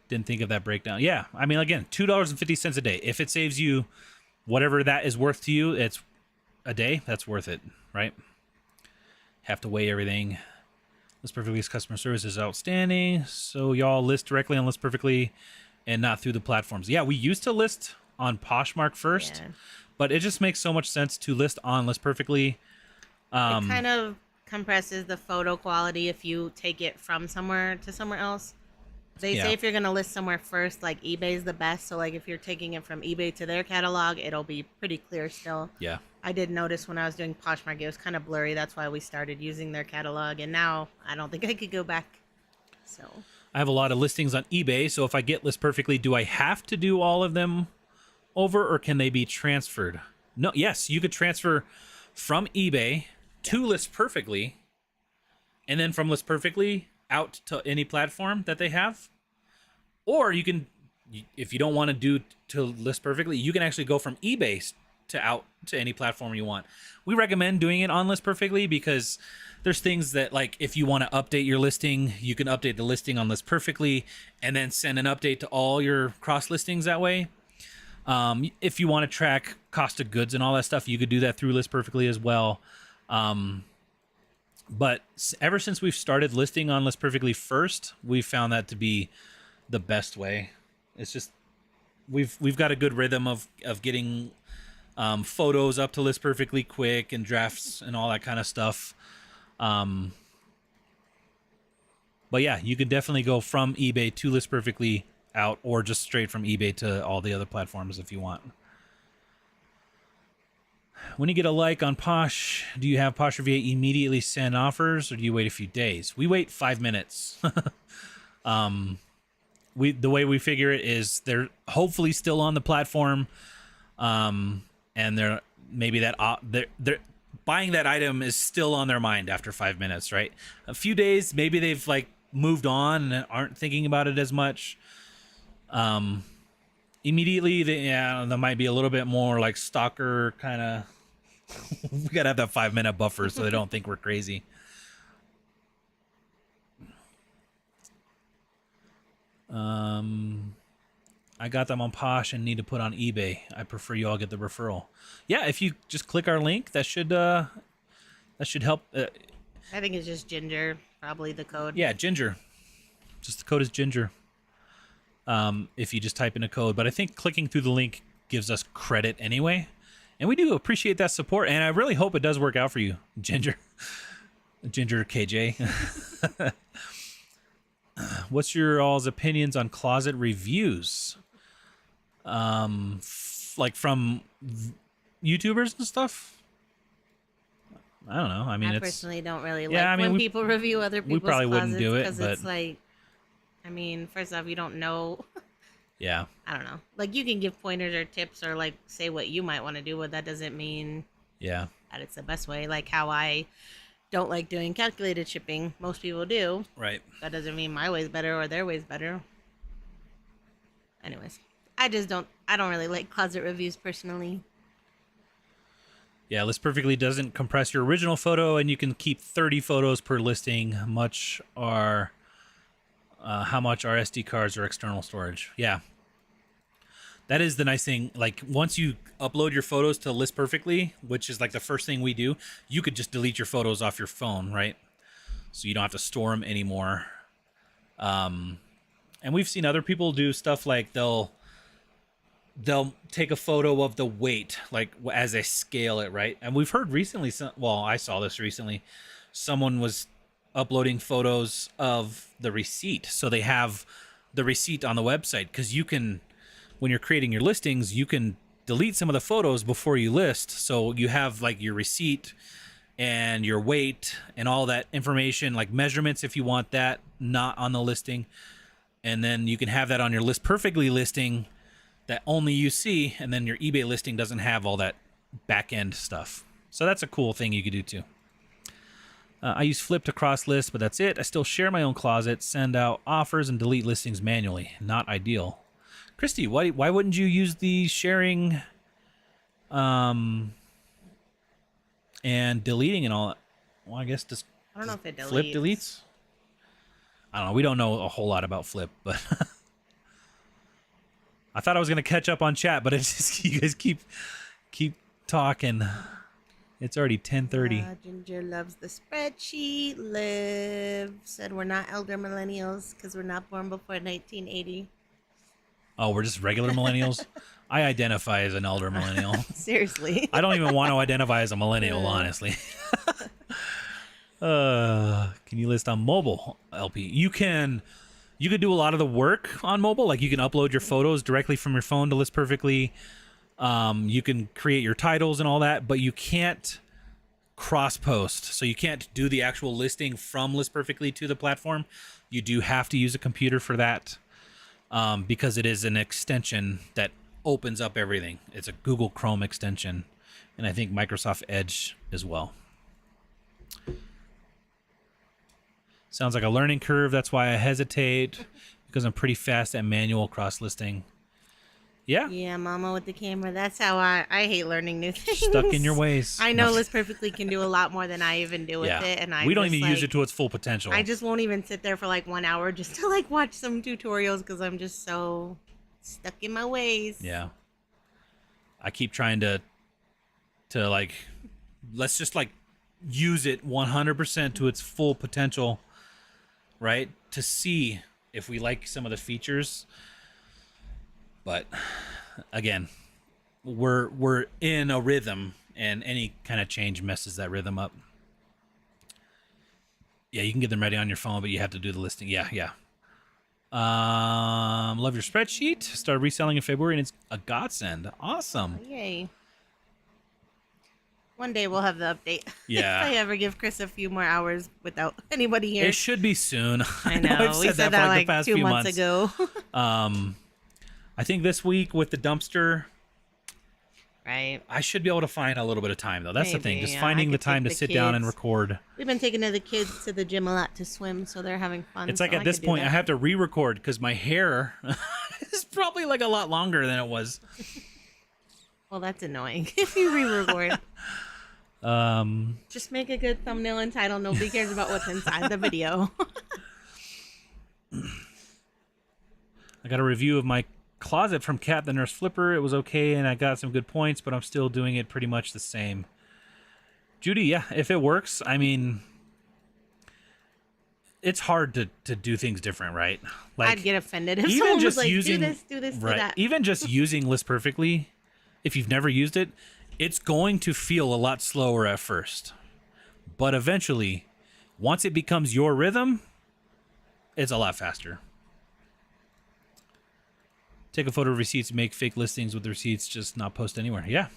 Didn't think of that breakdown. Yeah, I mean, again, $2.50 a day. If it saves you whatever that is worth to you, it's a day. That's worth it, right? Have to weigh everything. List Perfectly's customer service is outstanding. So y'all list directly on List Perfectly and not through the platforms. Yeah, we used to list on Poshmark first, Yeah. but it just makes so much sense to list on List Perfectly. It kind of compresses the photo quality if you take it from somewhere to somewhere else. They Yeah. say if you're going to list somewhere first, like eBay's the best. So like if you're taking it from eBay to their catalog, it'll be pretty clear still. Yeah. I did notice when I was doing Poshmark, it was kind of blurry. That's why we started using their catalog. And now I don't think I could go back. So I have a lot of listings on eBay, so if I get List Perfectly, do I have to do all of them over, or can they be transferred? No, yes, you could transfer from eBay to List Perfectly, and then from List Perfectly out to any platform that they have. Or you can, if you don't want to do to List Perfectly, you can actually go from eBay to out to any platform you want. We recommend doing it on List Perfectly because there's things that, like, if you want to update your listing, you can update the listing on List Perfectly and then send an update to all your cross listings that way. If you want to track cost of goods and all that stuff, you could do that through List Perfectly as well. But ever since we've started listing on List Perfectly first, we've found that to be the best way. It's just we've got a good rhythm of getting photos up to List Perfectly quick and drafts and all that kind of stuff. But yeah, you could definitely go from eBay to List Perfectly out, or just straight from eBay to all the other platforms if you want. When you get a like on Posh, do you have Posh Review immediately send offers, or do you wait a few days? We wait 5 minutes. the way we figure it is they're hopefully still on the platform, and they're maybe that they're buying that item is still on their mind after 5 minutes, right? A few days, maybe they've like moved on and aren't thinking about it as much. Immediately, there might be a little bit more like stalker kind of. We gotta have that 5-minute buffer so they don't think we're crazy. I got them on Posh and need to put on eBay. I prefer you all get the referral. Yeah, if you just click our link, that should help. I think it's just Ginger, probably the code. Yeah, Ginger. Just the code is Ginger. If you just type in a code, but I think clicking through the link gives us credit anyway, and we do appreciate that support. And I really hope it does work out for you, Ginger. Ginger KJ. What's your all's opinions on closet reviews? Like from YouTubers and stuff? I don't know. I mean, I it's personally don't really like when people review other people's probably wouldn't do it, because but it's like, I mean, first off, you don't know. Yeah. I don't know. Like, you can give pointers or tips or like say what you might want to do, but that doesn't mean that it's the best way. Like how I don't like doing calculated shipping. Most people do. Right. That doesn't mean my way's better or their way's better. Anyways, I don't really like closet reviews personally. Yeah, List Perfectly doesn't compress your original photo, and you can keep 30 photos per listing. How much are SD cards or external storage? Yeah. That is the nice thing. Like, once you upload your photos to List Perfectly, which is like the first thing we do, you could just delete your photos off your phone, right? So you don't have to store them anymore. And we've seen other people do stuff like they'll take a photo of the weight, like as they scale it, right? And we've heard recently, I saw this recently, someone was uploading photos of the receipt. So they have the receipt on the website, because you can, when you're creating your listings, you can delete some of the photos before you list. So you have like your receipt and your weight and all that information, like measurements if you want that, not on the listing. And then you can have that on your List Perfectly listing that only you see, and then your eBay listing doesn't have all that back end stuff. So that's a cool thing you could do too. I use Flip to cross list, but that's it. I still share my own closet, send out offers, and delete listings manually. Not ideal. Christy, why wouldn't you use the sharing and deleting and all that? Well, I guess just I don't know if it deletes. Flip deletes? I don't know. We don't know a whole lot about Flip, but I thought I was going to catch up on chat, but it's just you guys keep talking. It's already 10:30. Ginger loves the spreadsheet. Liv said we're not elder millennials because we're not born before 1980. Oh, we're just regular millennials? I identify as an elder millennial. Seriously. I don't even want to identify as a millennial, honestly. Can you list on mobile, LP? You could do a lot of the work on mobile. Like, you can upload your photos directly from your phone to List Perfectly. You can create your titles and all that, but you can't cross post. So you can't do the actual listing from List Perfectly to the platform. You do have to use a computer for that, because it is an extension that opens up everything. It's a Google Chrome extension, and I think Microsoft Edge as well. Sounds like a learning curve. That's why I hesitate, because I'm pretty fast at manual cross-listing. Yeah. Yeah, mama with the camera. That's how I hate learning new things. Stuck in your ways. I know List Perfectly can do a lot more than I even do with it. And we don't even use it to its full potential. I just won't even sit there for like 1 hour just to like watch some tutorials because I'm just so stuck in my ways. Yeah. I keep trying to like, let's just like use it 100% to its full potential, right? To see if we like some of the features. But again, we're in a rhythm, and any kind of change messes that rhythm up. Yeah, you can get them ready on your phone, but you have to do the listing. Yeah. Love your spreadsheet. Started reselling in February, and it's a godsend. Awesome. Yay. One day we'll have the update. Yeah. If I ever give Chris a few more hours without anybody here. It should be soon. I know. I've We said that for like the past 2 few months ago. I think this week with the dumpster, Right. I should be able to find a little bit of time though. That's the thing. Maybe, Just yeah. finding I the could time to take sit the down and kids. record. We've been taking the kids to the gym a lot to swim, so they're having fun. It's like so at this could do point, that. I have to re-record because my hair is probably like a lot longer than it was. Well, that's annoying. If you re-record. Just make a good thumbnail and title. Nobody cares about what's inside the video. I got a review of my closet from Cat the Nurse Flipper. It was okay, and I got some good points, but I'm still doing it pretty much the same. Judy, yeah, if it works, I mean, it's hard to do things different, right? Like, I'd get offended if even someone just was like, using, do this, do right, that. even just using List Perfectly, if you've never used it, it's going to feel a lot slower at first. But eventually, once it becomes your rhythm, it's a lot faster. Take a photo of receipts, make fake listings with the receipts, just not post anywhere. Yeah.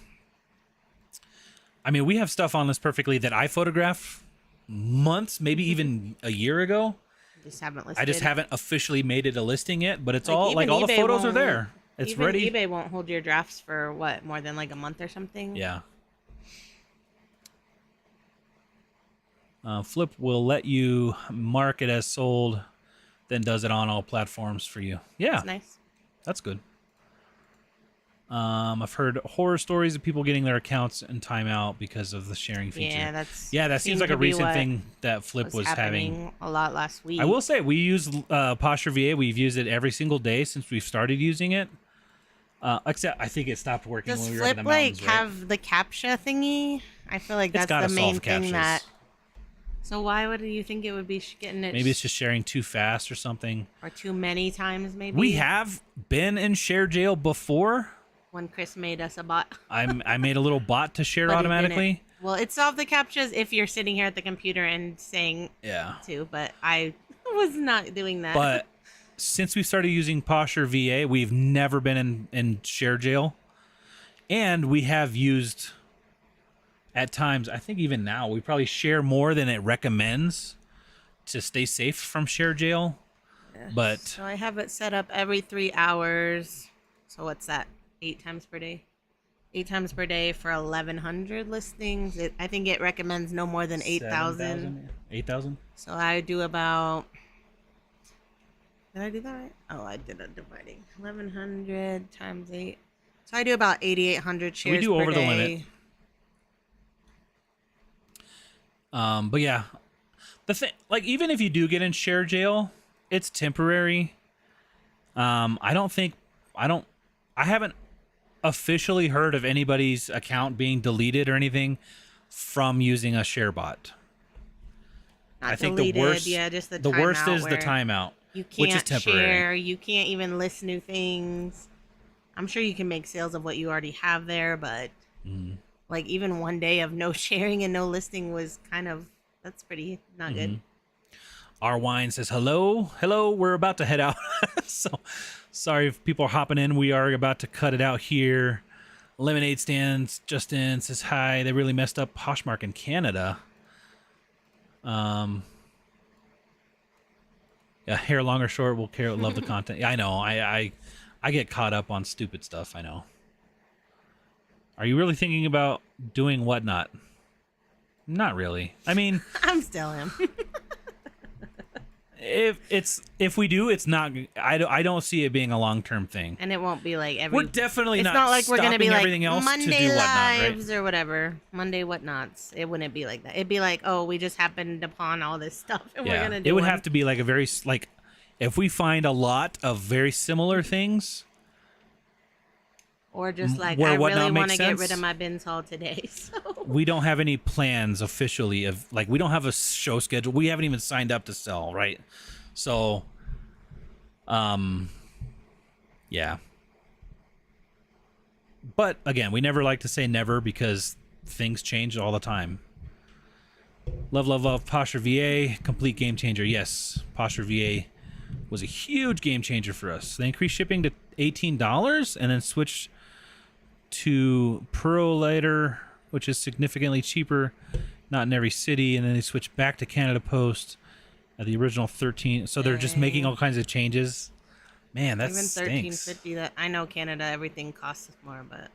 I mean, we have stuff on List Perfectly that I photographed months, maybe even a year ago. Just haven't listed. I just haven't officially made it a listing yet, but it's Like, all like even all the eBay photos are won't- there. It's Even ready. eBay won't hold your drafts for what, more than like a month or something? Yeah. Flip will let you mark it as sold, then does it on all platforms for you. Yeah, That's nice. that's good. I've heard horror stories of people getting their accounts in timeout because of the sharing feature. Yeah, that seems seemed like a to be recent what thing that Flip was having. happening a lot last week. I will say we use Posture VA. We've used it every single day since we've started using it. Except I think it stopped working Does when we were up in Flip the mountains, like right? have the CAPTCHA thingy? I feel like It's that's gotta the main solve thing CAPTCHAs. that. So why would you think it would be getting it? Maybe it's just sharing too fast or something. or too many times maybe. We have been in share jail before. When Chris made us a bot. I made a little bot to share But it automatically. didn't. Well, it solved the CAPTCHAs if you're sitting here at the computer and saying Yeah. to, but I was not doing that. But since we started using Posture VA, we've never been in share jail. And we have used, at times, I think even now, we probably share more than it recommends to stay safe from share jail. But So I have it set up every 3 hours. So what's that? 8 times per day? 8 times per day for 1,100 listings. I think it recommends no more than 8,000. 8,000? So I do about. Did I do that right? Oh, I did a dividing. 1,100 times 8. So I do about 8,800 shares do per over the day. limit. But yeah, the thing, like, even if you do get in share jail, it's temporary. I haven't officially heard of anybody's account being deleted or anything from using a share bot. Not I think deleted, the worst, yeah, just the worst timeout is the where timeout, You can't which is temporary. share. You can't even list new things. I'm sure you can make sales of what you already have there, but like even one day of no sharing and no listing was kind of that's pretty not good. Our wine says hello. We're about to head out. So sorry if people are hopping in. We are about to cut it out here. Lemonade stands. Justin says hi. They really messed up Poshmark in Canada. Yeah, hair long or short. We'll care. Love the content. Yeah, I know. I get caught up on stupid stuff. I know. Are you really thinking about doing whatnot? Not really. I mean, I'm still him. if we do, it's not. I don't see it being a long-term thing. And it won't be like every. We're definitely It's not. not like we're gonna be stopping like everything else Monday to do whatnot, right? lives or whatever. Monday whatnots. It wouldn't be like that. It'd be like, oh, we just happened upon all this stuff, and we're Yeah, gonna do. it would one. have to be like a very like, if we find a lot of very similar things. Or just like where I whatnot really want makes to get rid sense. of my bins haul today. So We don't have any plans officially of like we don't have a show schedule. We haven't even signed up to sell, right? So, yeah. But again, we never like to say never because things change all the time. Love Posture VA, complete game changer. Yes, Posture VA was a huge game changer for us. They increased shipping to $18 and then switched to Pro later which is significantly cheaper, not in every city, and then they switched back to Canada Post at the original 13. So they're just making all kinds of changes. Man, that even stinks. $13.50. That I know Canada, everything costs more, but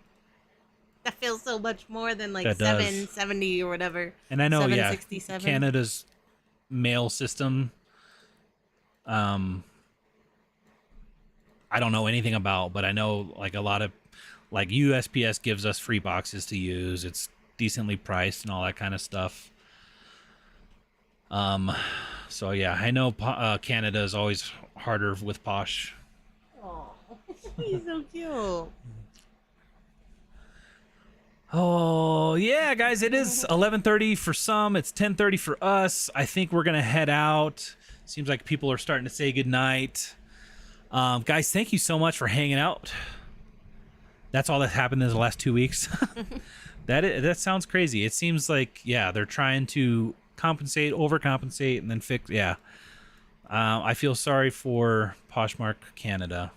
that feels so much more than like That does. $7.70 or whatever. And I know, yeah, $7.67. Canada's mail system, I don't know anything about, but I know like a lot of, like USPS gives us free boxes to use. It's decently priced and all that kind of stuff. So yeah, I know Canada is always harder with Posh. Oh, he's so cute. Oh yeah, guys, it is 11:30 for some. It's 10:30 for us. I think we're gonna head out. Seems like people are starting to say goodnight. Guys, thank you so much for hanging out. That's all that happened in the last 2 weeks. That sounds crazy. It seems like, yeah, they're trying to compensate, overcompensate, and then fix. Yeah. I feel sorry for Poshmark Canada.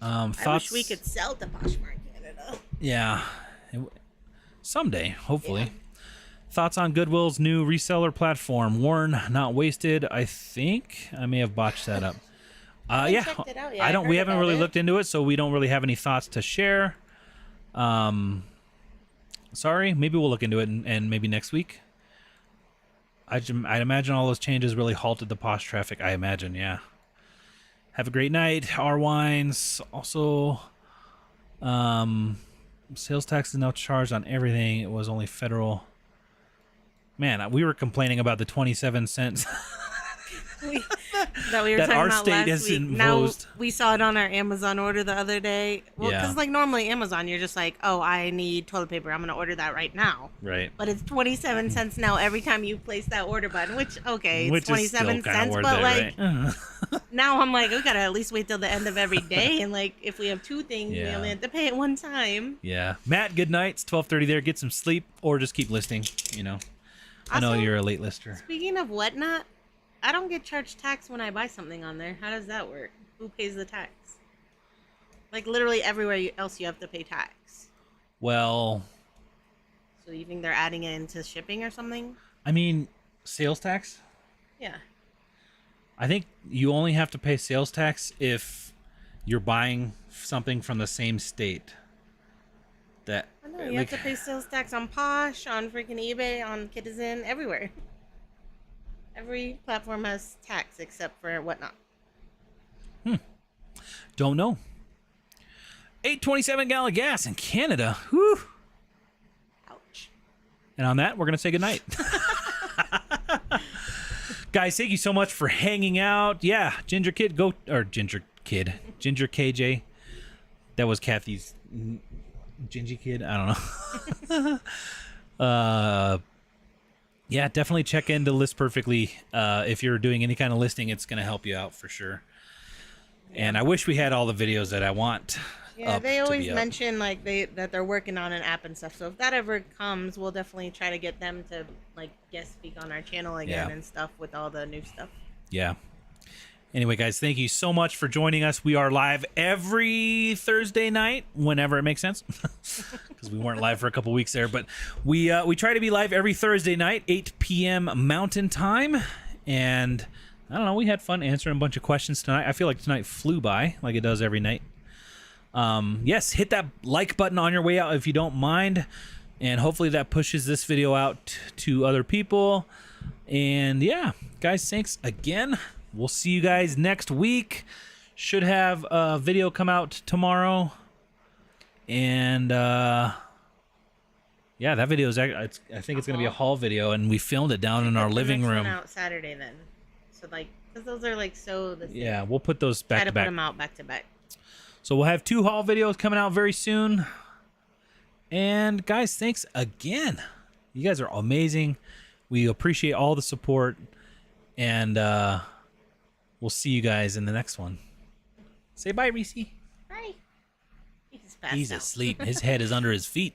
Thoughts? I wish we could sell to Poshmark Canada. Yeah. Someday, hopefully. Yeah. Thoughts on Goodwill's new reseller platform? Worn, not wasted. I think I may have botched that up. Yeah. Checked it out yet. We haven't really looked into it, so we don't really have any thoughts to share. Sorry. Maybe we'll look into it and maybe next week. I'd imagine all those changes really halted the Posh traffic. I imagine, yeah. Have a great night. Our wines. Also, sales tax is now charged on everything. It was only federal. Man, we were complaining about the 27 cents that we were that talking our about state last has week. imposed. Now we saw it on our Amazon order the other day. Well, Yeah. because like normally Amazon, you're just like, oh, I need toilet paper. I'm going to order that right now. Right. But it's 27 cents now every time you place that order button, which, okay, it's Which 27 is still kinda cents. worth But it, like, right? now I'm like, we got to at least wait till the end of every day. And like, if we have two things, we Yeah. only have to pay it one time. Yeah. Matt, good night. It's 12:30 there. Get some sleep or just keep listing, you know. I know Also, you're a late lister. Speaking of whatnot, I don't get charged tax when I buy something on there. How does that work? Who pays the tax? Like literally everywhere else you have to pay tax. Well, So you think they're adding it into shipping or something? I mean, sales tax? Yeah. I think you only have to pay sales tax if you're buying something from the same state. That I know, you have to pay sales tax on Posh, on freaking eBay, on Citizen, everywhere. Every platform has tax except for whatnot. Don't know. 827 gallon gas in Canada. Whew. Ouch. And on that, we're going to say goodnight. Guys, thank you so much for hanging out. Yeah, Ginger KJ. That was Kathy's Gingy Kid. I don't know. Yeah, definitely check into List Perfectly. If you're doing any kind of listing, it's going to help you out for sure. And I wish we had all the videos that I want. Yeah, they always mention like that they're working on an app and stuff. So if that ever comes, we'll definitely try to get them to like guest speak on our channel again and stuff with all the new stuff. Yeah. Anyway, guys, thank you so much for joining us. We are live every Thursday night, whenever it makes sense, because we weren't live for a couple weeks there. But we try to be live every Thursday night, 8 p.m. Mountain Time. And I don't know, we had fun answering a bunch of questions tonight. I feel like tonight flew by, like it does every night. Yes, hit that like button on your way out if you don't mind. And hopefully that pushes this video out to other people. And yeah, guys, thanks again. We'll see you guys next week. Should have a video come out tomorrow. And yeah, that video is, I think it's going to be a haul video. And we filmed it down in our living room. One out Saturday then. So like, because those are like so the same. Yeah, we'll put those back to back. Try to put them out back to back. So we'll have 2 haul videos coming out very soon. And guys, thanks again. You guys are amazing. We appreciate all the support. And we'll see you guys in the next one. Say bye, Reese. Bye. He's passed He's out. asleep. His head is under his feet.